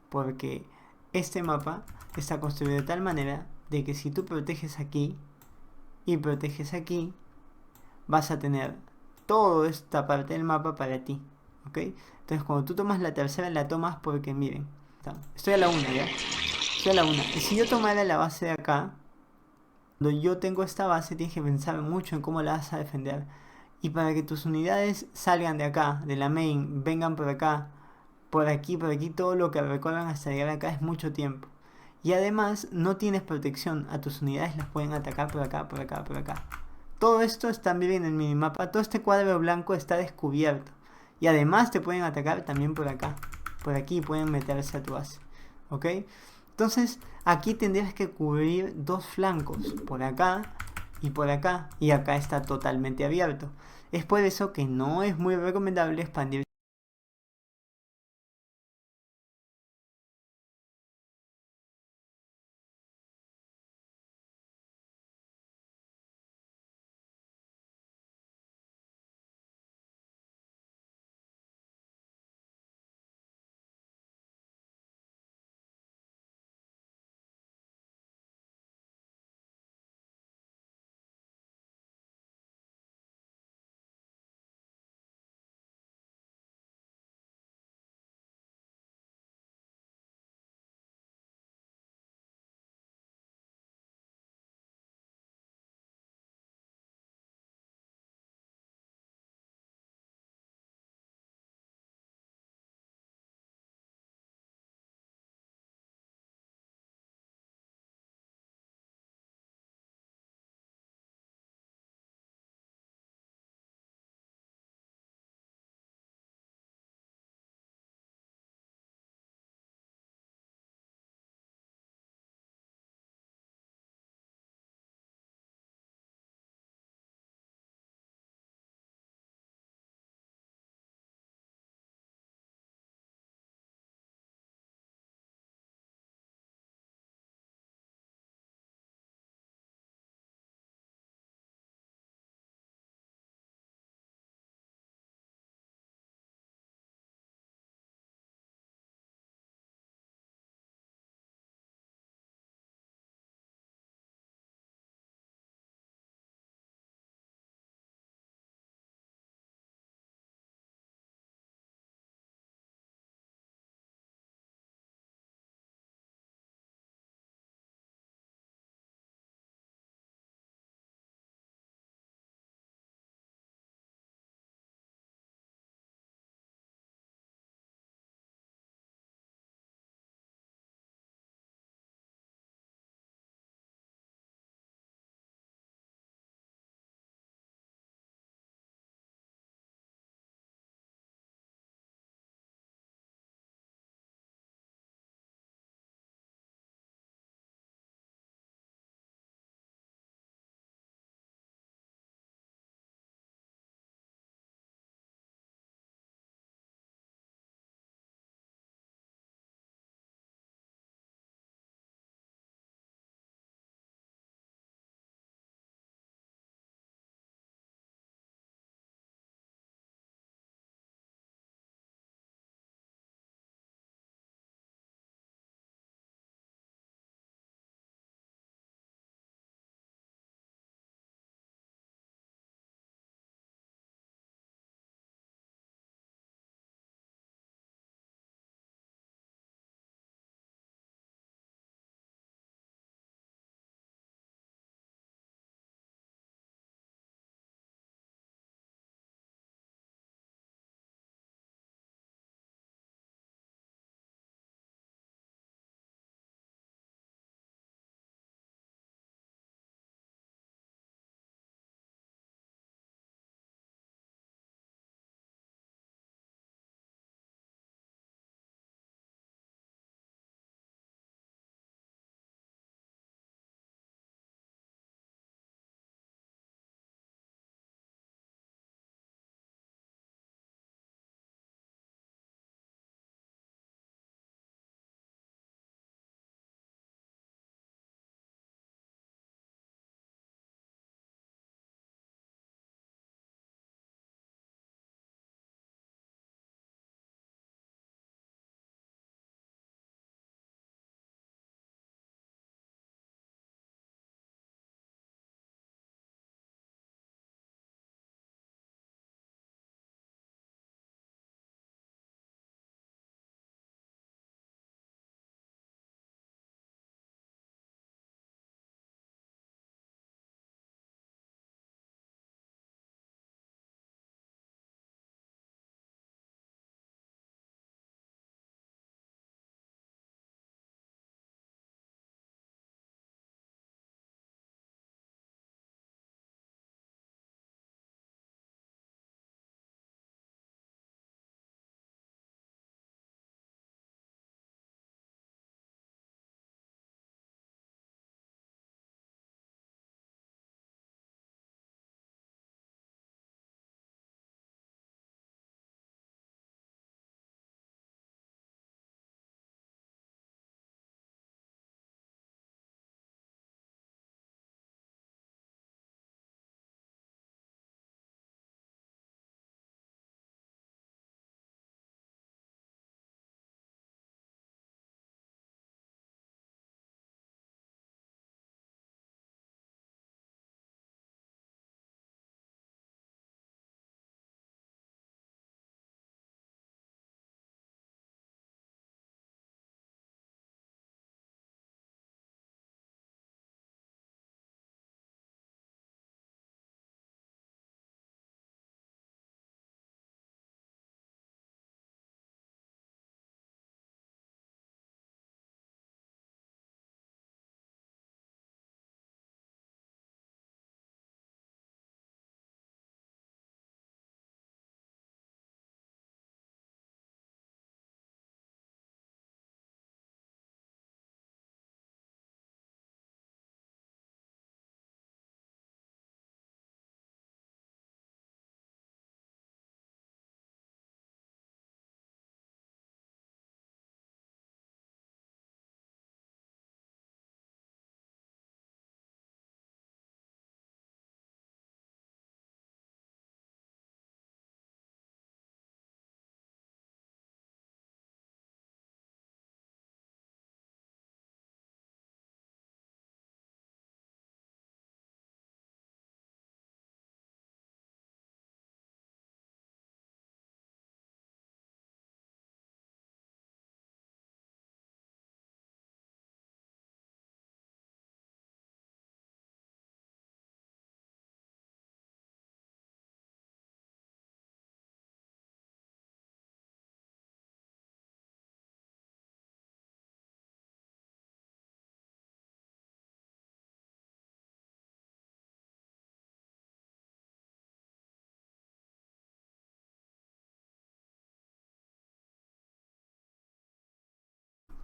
Porque este mapa está construido de tal manera de que si tú proteges aquí y proteges aquí, vas a tener toda esta parte del mapa para ti, ¿ok? Entonces cuando tú tomas la tercera, la tomas porque, miren, estoy a la 1 ya, estoy a la 1. Y si yo tomara la base de acá, cuando yo tengo esta base, tienes que pensar mucho en cómo la vas a defender. Y para que tus unidades salgan de acá, de la main, vengan por acá, por aquí, todo lo que recorran hasta llegar acá es mucho tiempo. Y además no tienes protección, a tus unidades las pueden atacar por acá, por acá, por acá. Todo esto está bien en el minimapa, todo este cuadro blanco está descubierto. Y además te pueden atacar también por acá, por aquí pueden meterse a tu base. ¿Ok? Entonces aquí tendrías que cubrir dos flancos, por acá y por acá. Y acá está totalmente abierto. Es por eso que no es muy recomendable expandir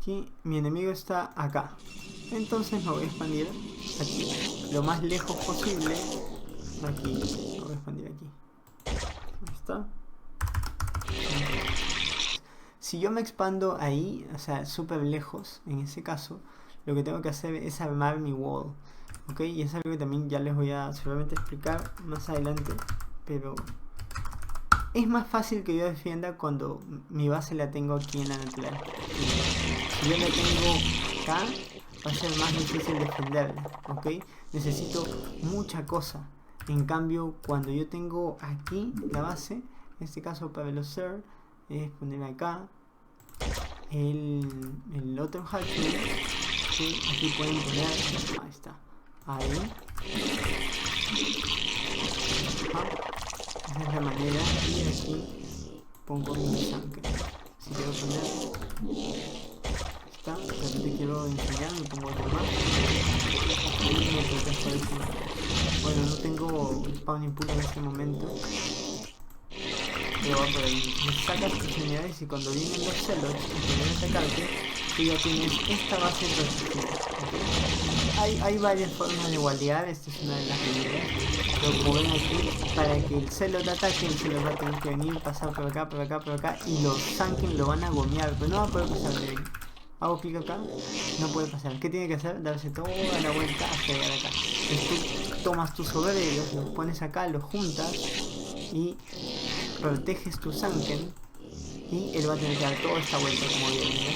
que mi enemigo está acá. Entonces me voy a expandir aquí, lo más lejos posible. Aquí, me voy a expandir aquí. Ahí está. Si yo me expando ahí, o sea, súper lejos, en ese caso, lo que tengo que hacer es armar mi wall. ¿Ok? Y es algo que también ya les voy a seguramente explicar más adelante. Pero es más fácil que yo defienda cuando mi base la tengo aquí en la natural. Si yo la tengo acá, va a ser más difícil defenderla. ¿Ok? Necesito mucha cosa. En cambio, cuando yo tengo aquí la base, en este caso para los ser, es poner acá el otro hatchery, que aquí pueden poner, ahí está, ahí, ajá, esa es la manera, y aquí pongo mi sangre. Si quiero poner, está, de repente quiero enseñar, me pongo otro más, y me protejo de ese lado. Bueno, no tengo spawning pool en este momento, pero va por ahí. Me sacas tus unidades y cuando vienen los celots y te vienen a sacarte, tú ya tienes esta base protegida. ¿Okay? Hay varias formas de guardiar, esta es una de las maneras. Pero como ven aquí, para que el celot ataque, el celot va a tener que venir, pasar por acá, por acá, por acá, y los Sanken lo van a gomear, pero no va a poder pasar de ahí. Hago clic acá, no puede pasar. ¿Qué tiene que hacer? Darse toda la vuelta hasta llegar acá. Entonces tú tomas tus obreros, los pones acá, los juntas y proteges tu Sanken y él va a tener que dar toda esta vuelta como viene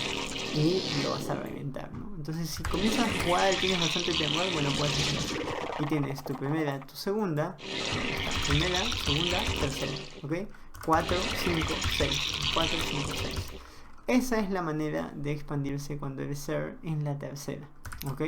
y lo vas a reventar, ¿no? Entonces si comienzas a jugar y tienes bastante temor, bueno, puedes hacer así. Y tienes tu primera, tu segunda, primera, segunda, tercera, ¿ok? 4, 5, 6, 4, 5, 6. Esa es la manera de expandirse cuando eres ser en la tercera, ¿ok?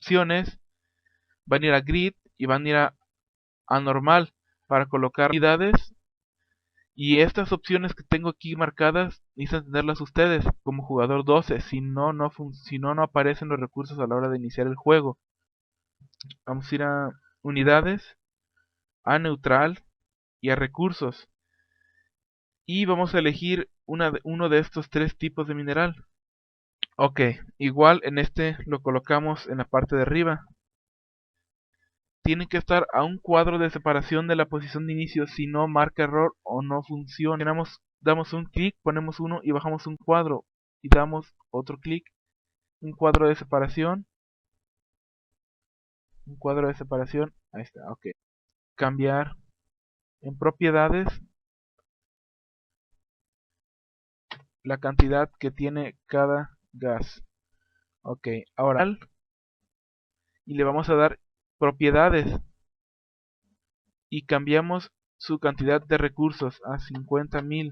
opciones, van a ir a grid y van a ir a normal para colocar unidades. Y estas opciones que tengo aquí marcadas, necesitan tenerlas ustedes como jugador 12, si no, no aparecen los recursos a la hora de iniciar el juego. Vamos a ir a unidades, a neutral y a recursos. Y vamos a elegir uno de estos tres tipos de mineral. Ok, igual en este lo colocamos en la parte de arriba. Tienen que estar a un cuadro de separación de la posición de inicio, si no marca error o no funciona. Damos un clic, ponemos uno y bajamos un cuadro. Y damos otro clic, un cuadro de separación. Un cuadro de separación, ahí está, ok. Cambiar en propiedades la cantidad que tiene cada gas. Ok, ahora y le vamos a dar propiedades y cambiamos su cantidad de recursos a 50,000.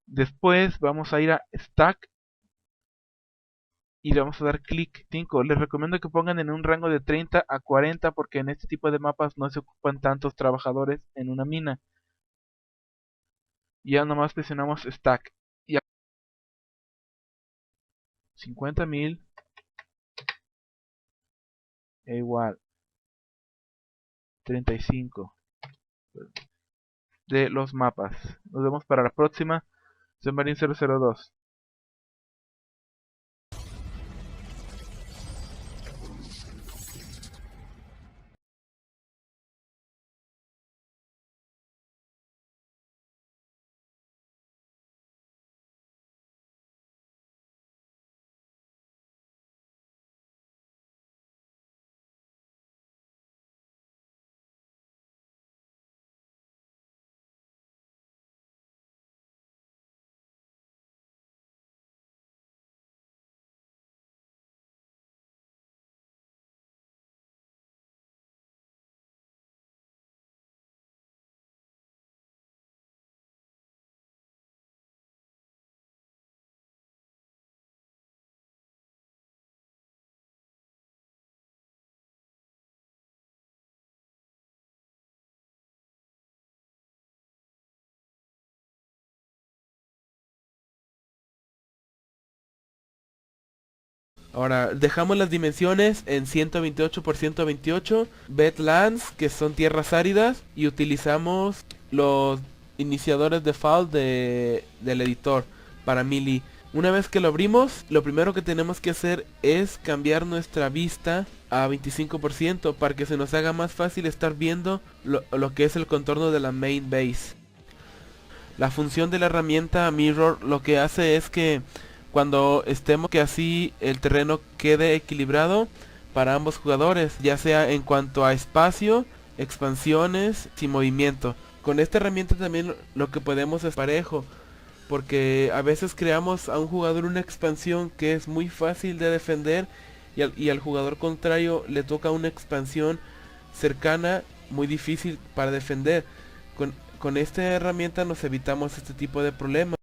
Después vamos a ir a Stack y le vamos a dar clic 5. Les recomiendo que pongan en un rango de 30 a 40 porque en este tipo de mapas no se ocupan tantos trabajadores en una mina. Y ya nomás presionamos Stack. Y 50,000 e igual 35 de los mapas. Nos vemos para la próxima. Soy Marín 002. Ahora, dejamos las dimensiones en 128 por 128, Bedlands, que son tierras áridas, y utilizamos los iniciadores default del editor para Melee. Una vez que lo abrimos, lo primero que tenemos que hacer es cambiar nuestra vista a 25% para que se nos haga más fácil estar viendo lo que es el contorno de la main base. La función de la herramienta Mirror lo que hace es que cuando estemos que así el terreno quede equilibrado para ambos jugadores, ya sea en cuanto a espacio, expansiones y movimiento. Con esta herramienta también lo que podemos es parejo, porque a veces creamos a un jugador una expansión que es muy fácil de defender y al jugador contrario le toca una expansión cercana muy difícil para defender. Con esta herramienta nos evitamos este tipo de problemas.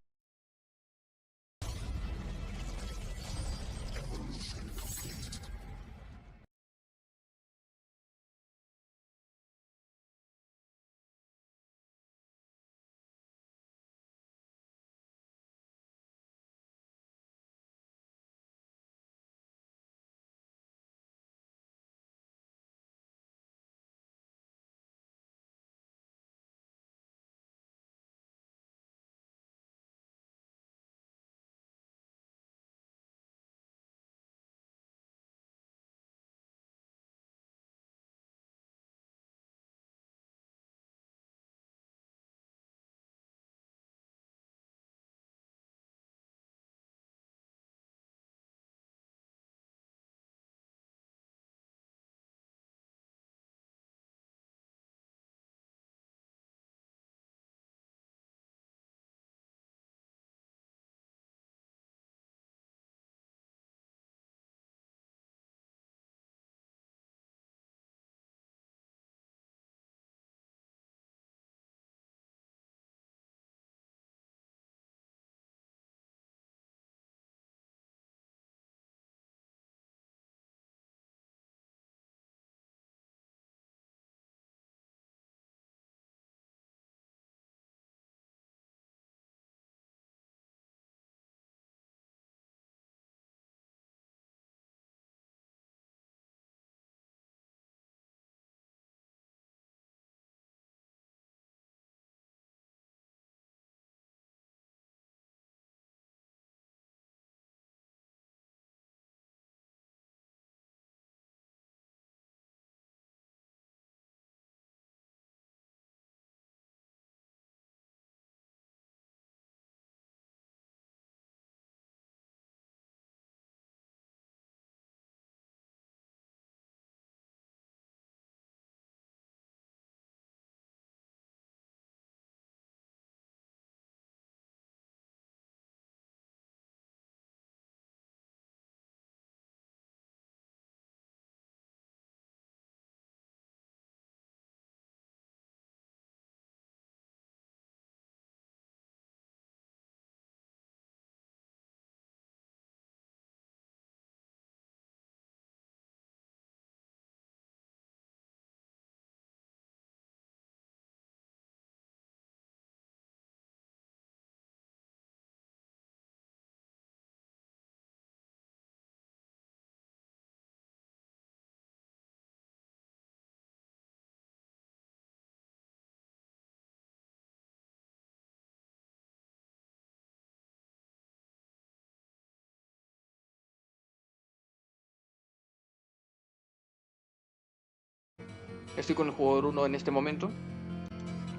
Estoy con el jugador 1 en este momento.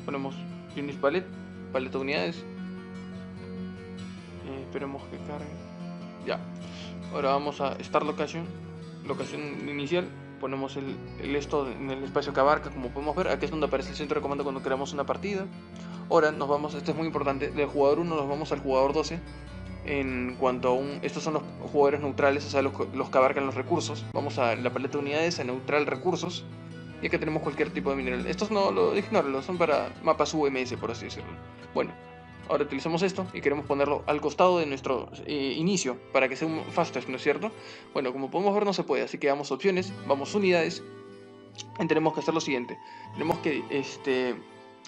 Ponemos Unit Palette, paleta de unidades. Esperemos que cargue. Ya. Ahora vamos a Start Location, locación inicial. Ponemos el esto en el espacio que abarca, como podemos ver. Aquí es donde aparece el centro de comando cuando creamos una partida. Ahora nos vamos, esto es muy importante, del jugador 1 nos vamos al jugador 12. En cuanto a estos son los jugadores neutrales, o sea, los que abarcan los recursos. Vamos a la paleta de unidades, a neutral recursos. Y acá tenemos cualquier tipo de mineral. Estos no, ignórenlo, son para mapas UMS, por así decirlo. Bueno, ahora utilizamos esto y queremos ponerlo al costado de nuestro inicio, para que sea un fastest, ¿no es cierto? Bueno, como podemos ver no se puede, así que vamos a opciones, vamos a unidades. Y tenemos que hacer lo siguiente. Tenemos que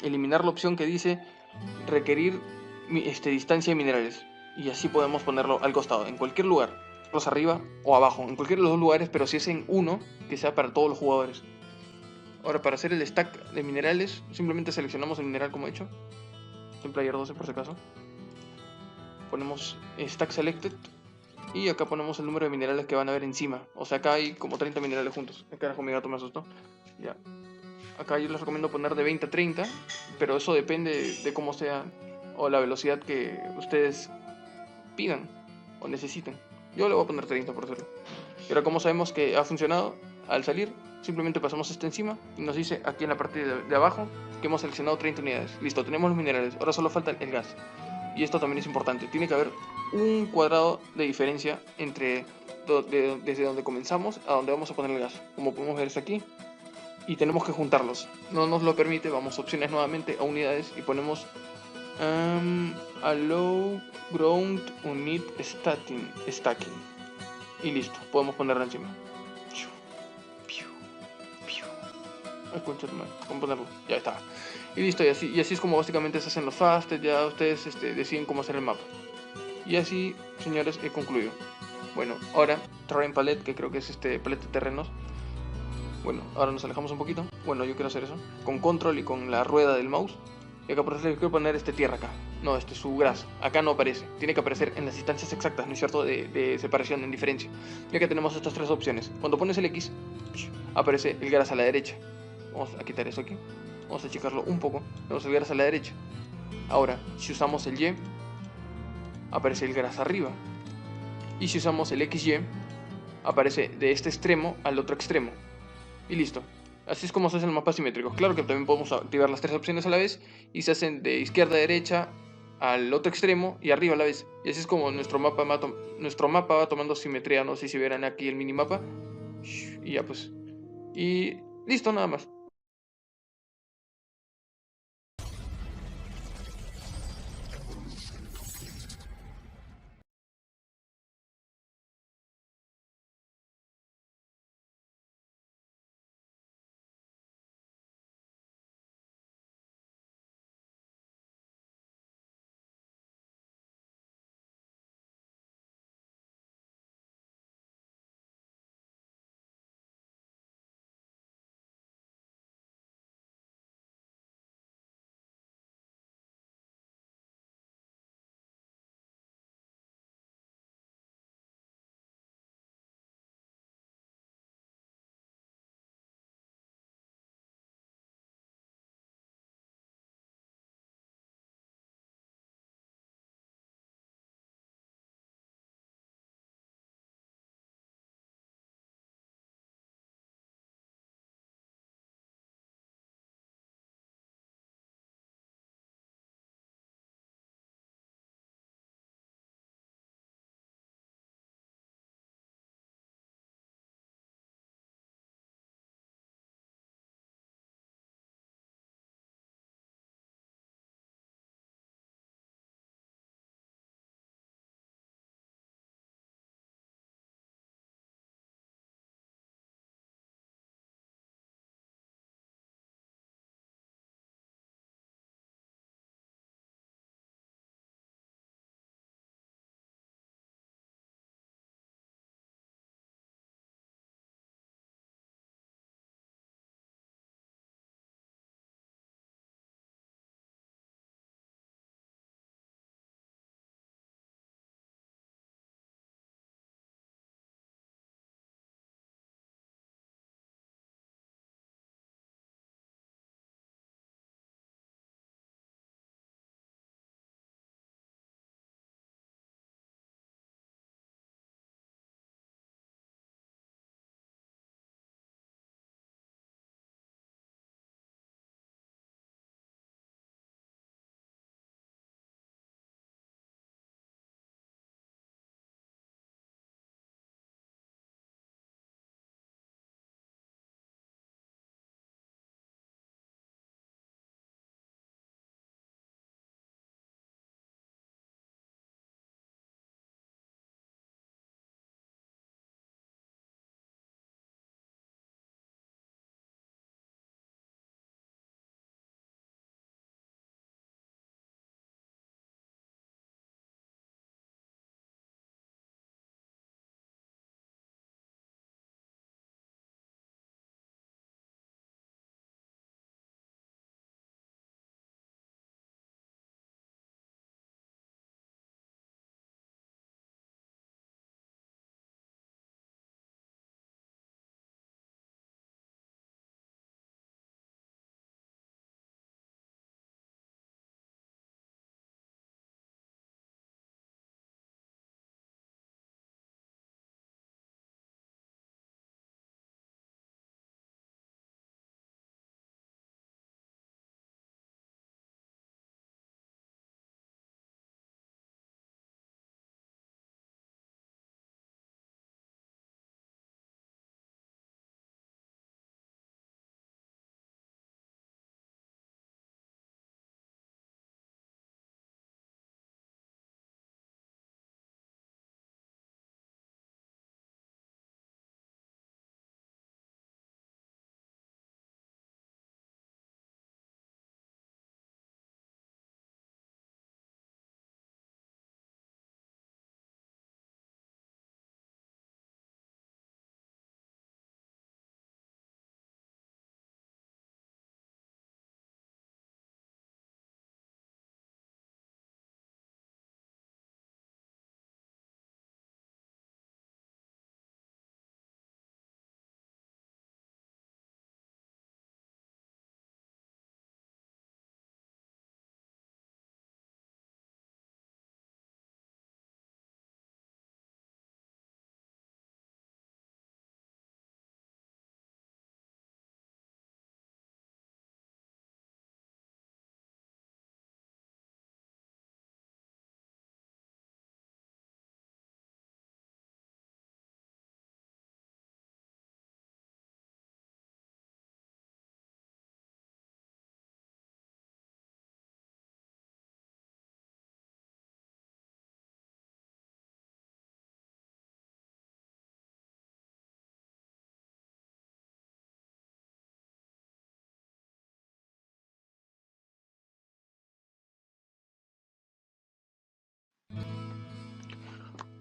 eliminar la opción que dice requerir distancia de minerales. Y así podemos ponerlo al costado, en cualquier lugar, los arriba o abajo, en cualquiera de los dos lugares, pero si es en uno, que sea para todos los jugadores. Ahora, para hacer el stack de minerales, simplemente seleccionamos el mineral como he hecho, en Player 12 por si acaso. Ponemos Stack Selected y acá ponemos el número de minerales que van a ver encima. O sea, acá hay como 30 minerales juntos. Carajo, mi gato me asustó. Ya. Acá yo les recomiendo poner de 20 a 30, pero eso depende de cómo sea o la velocidad que ustedes pidan o necesiten. Yo le voy a poner 30 por hacerlo. Y ahora, como sabemos que ha funcionado, al salir simplemente pasamos esto encima y nos dice aquí en la parte de abajo que hemos seleccionado 30 unidades. Listo, tenemos los minerales, ahora solo falta el gas. Y esto también es importante, tiene que haber un cuadrado de diferencia entre desde donde comenzamos a donde vamos a poner el gas. Como podemos ver es aquí. Y tenemos que juntarlos. No nos lo permite, vamos a opciones nuevamente, a unidades y ponemos Allow Ground Unit Stacking. Y listo, podemos ponerla encima. Ay, concha de madre, ¿cómo ponerlo? Ya está. Y listo, y así es como básicamente se hacen los fastes, ya ustedes deciden cómo hacer el mapa. Y así, señores, he concluido. Bueno, ahora, Terrain Palette, que creo que es paleta de terrenos. Bueno, ahora nos alejamos un poquito. Bueno, yo quiero hacer eso. Con control y con la rueda del mouse. Y acá por eso quiero poner tierra acá. No, su gras. Acá no aparece. Tiene que aparecer en las distancias exactas, ¿no es cierto? De separación, en diferencia. Y acá tenemos estas tres opciones. Cuando pones el X, aparece el gras a la derecha. Vamos a quitar eso aquí. Vamos a achicarlo un poco. Vamos a el gras a la derecha. Ahora, si usamos el Y, aparece el gras arriba. Y si usamos el XY, aparece de este extremo al otro extremo. Y listo. Así es como se hacen los mapas simétricos. Claro que también podemos activar las tres opciones a la vez y se hacen de izquierda a derecha al otro extremo y arriba a la vez. Y así es como nuestro mapa va tomando simetría. No sé si verán aquí el minimapa. Y ya pues. Y listo, nada más.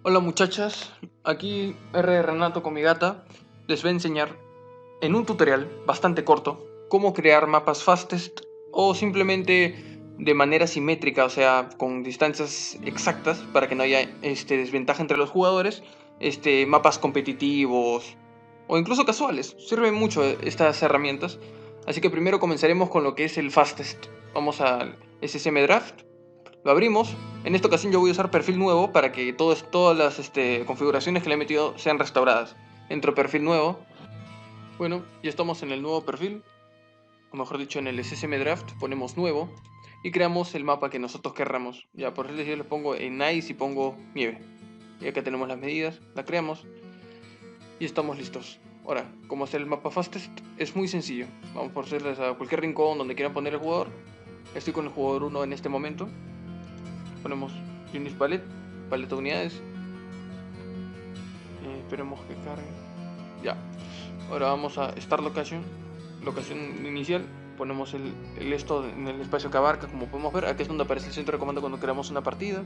Hola muchachas, aquí R. Renato con mi gata les voy a enseñar en un tutorial bastante corto cómo crear mapas fastest o simplemente de manera simétrica, o sea, con distancias exactas para que no haya desventaja entre los jugadores, mapas competitivos o incluso casuales. Sirven mucho estas herramientas. Así que primero comenzaremos con lo que es el fastest. Vamos al SSM Draft. Lo abrimos. En esta ocasión yo voy a usar perfil nuevo para que todas las configuraciones que le he metido sean restauradas. Entro perfil nuevo. Bueno, ya estamos en el nuevo perfil. O mejor dicho, en el SSM Draft ponemos nuevo. Y creamos el mapa que nosotros querramos. Ya, por ejemplo, yo le pongo en ice y pongo nieve. Y acá tenemos las medidas. La creamos. Y estamos listos. Ahora, ¿cómo hacer el mapa fastest? Es muy sencillo. Vamos por hacerles a cualquier rincón donde quieran poner el jugador. Estoy con el jugador 1 en este momento. Ponemos Unit Palette, paleta de unidades. Esperemos que cargue. Ya. Ahora vamos a Start Location, locación inicial. Ponemos el esto en el espacio que abarca, como podemos ver. Aquí es donde aparece el centro de comando cuando creamos una partida.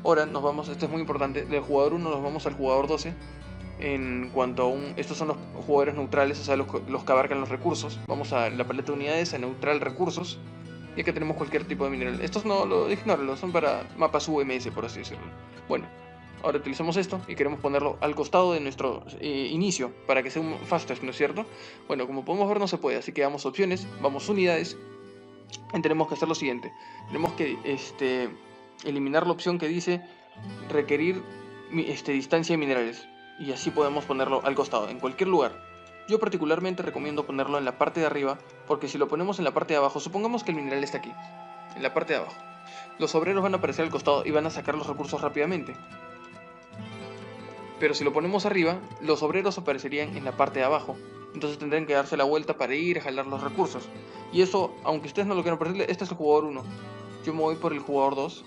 Ahora nos vamos, esto es muy importante, del jugador 1 nos vamos al jugador 12. En cuanto a estos son los jugadores neutrales, o sea, los que abarcan los recursos. Vamos a la paleta de unidades, a neutral recursos. Y acá tenemos cualquier tipo de mineral. Estos no, ignórenlo, son para mapas UMS, por así decirlo. Bueno, ahora utilizamos esto y queremos ponerlo al costado de nuestro inicio, para que sea un fastest, ¿no es cierto? Bueno, como podemos ver no se puede, así que vamos a opciones, vamos a unidades. Y tenemos que hacer lo siguiente. Tenemos que eliminar la opción que dice requerir distancia de minerales. Y así podemos ponerlo al costado, en cualquier lugar. Yo particularmente recomiendo ponerlo en la parte de arriba, porque si lo ponemos en la parte de abajo, supongamos que el mineral está aquí, en la parte de abajo. Los obreros van a aparecer al costado y van a sacar los recursos rápidamente. Pero si lo ponemos arriba, los obreros aparecerían en la parte de abajo. Entonces tendrán que darse la vuelta para ir a jalar los recursos. Y eso, aunque ustedes no lo quieran parecer, este es el jugador 1. Yo me voy por el jugador 2.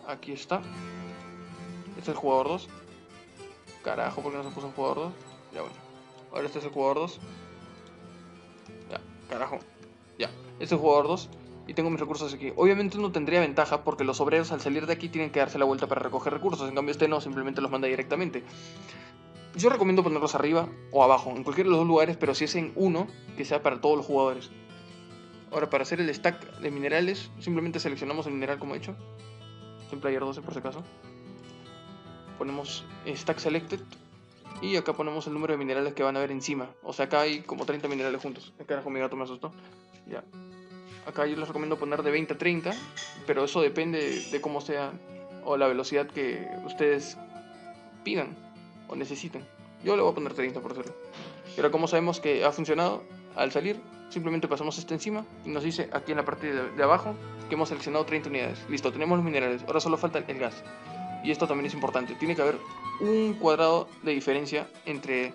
Aquí está. Este es el jugador 2. Carajo, ¿por qué no se puso un jugador 2? Ya bueno. Ahora este es el jugador 2. Ya, carajo. Ya, este es el jugador 2. Y tengo mis recursos aquí. Obviamente no tendría ventaja porque los obreros al salir de aquí tienen que darse la vuelta para recoger recursos. En cambio este no, simplemente los manda directamente. Yo recomiendo ponerlos arriba o abajo, en cualquiera de los dos lugares, pero si es en uno, que sea para todos los jugadores. Ahora, para hacer el stack de minerales, simplemente seleccionamos el mineral como he hecho. En Player 12 por si acaso. Ponemos Stack Selected. Y acá ponemos el número de minerales que van a ver encima. O sea, acá hay como 30 minerales juntos. Carajo, mi gato me asustó. Ya. Acá yo les recomiendo poner de 20 a 30. Pero eso depende de cómo sea o la velocidad que ustedes pidan o necesiten. Yo le voy a poner 30 por hacerlo. Y ahora, como sabemos que ha funcionado, al salir simplemente pasamos esto encima y nos dice aquí en la parte de abajo que hemos seleccionado 30 unidades. Listo, tenemos los minerales. Ahora solo falta el gas. Y esto también es importante. Tiene que haber un cuadrado de diferencia entre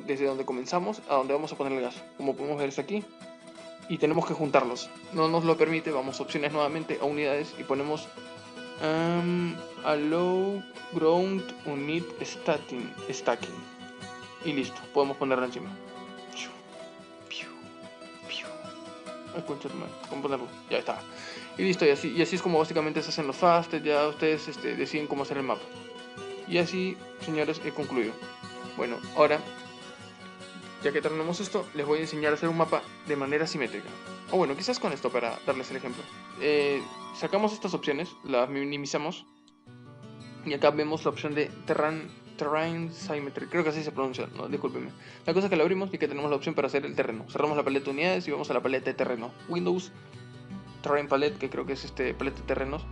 desde donde comenzamos a donde vamos a poner el gas. Como podemos ver, es aquí. Y tenemos que juntarlos. No nos lo permite. Vamos a opciones nuevamente, a unidades. Y ponemos Allow Ground Unit Stacking. Y listo. Podemos ponerlo encima. Ay, concha de madre. ¿Cómo ponerlo? Ya está. Y listo, y así es como básicamente se hacen los fastes. Ya ustedes deciden cómo hacer el mapa. Y así, señores, he concluido. Bueno, ahora, ya que terminamos esto, les voy a enseñar a hacer un mapa de manera simétrica. O bueno, quizás con esto para darles el ejemplo. Sacamos estas opciones, las minimizamos. Y acá vemos la opción de Terrain Symmetry, creo que así se pronuncia, no, discúlpenme. La cosa es que la abrimos y que tenemos la opción para hacer el terreno. Cerramos la paleta de unidades y vamos a la paleta de terreno. Windows, Terrain Palette, que creo que es paleta de terrenos.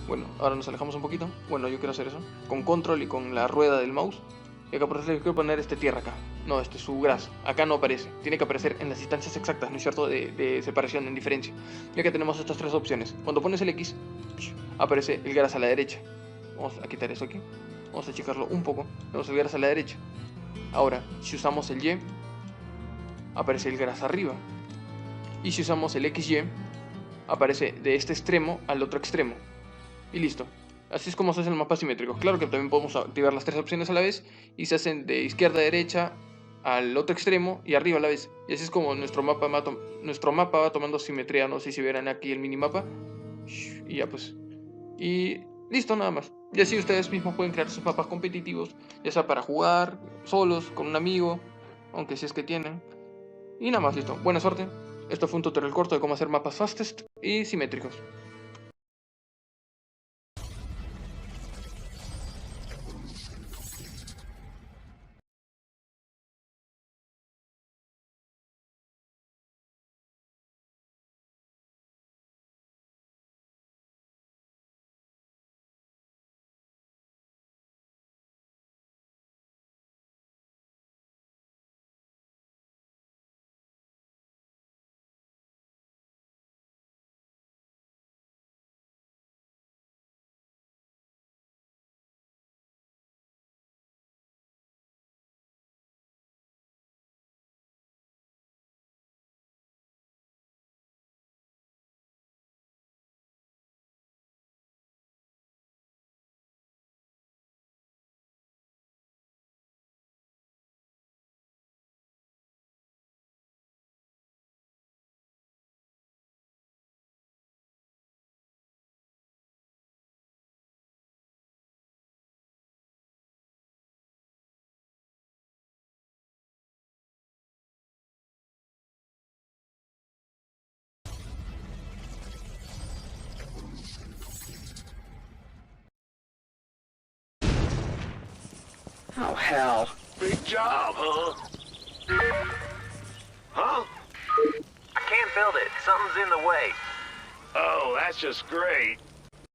Bueno, ahora nos alejamos un poquito. Bueno, yo quiero hacer eso con control y con la rueda del mouse. Y acá por ejemplo quiero poner tierra acá. No, su grass. Acá no aparece. Tiene que aparecer en las distancias exactas, ¿no es cierto? De separación, en diferencia. Y acá tenemos estas tres opciones. Cuando pones el X, aparece el grass a la derecha. Vamos a quitar eso aquí. Vamos a achicarlo un poco. Vamos a el grass a la derecha. Ahora, si usamos el Y, aparece el grass arriba. Y si usamos el XY, aparece de este extremo al otro extremo. Y listo. Así es como se hacen los mapas simétricos. Claro que también podemos activar las tres opciones a la vez y se hacen de izquierda a derecha al otro extremo y arriba a la vez. Y así es como nuestro mapa va tomando simetría. No sé si verán aquí el minimapa. Y ya pues. Y Listo, nada más. Y así ustedes mismos pueden crear sus mapas competitivos, ya sea para jugar, solos, con un amigo, aunque si es que tienen. Y nada más, listo. Buena suerte. Esto fue un tutorial corto de cómo hacer mapas fastest y simétricos. Oh, hell. Big job, huh? Huh? I can't build it. Something's in the way. Oh, that's just great.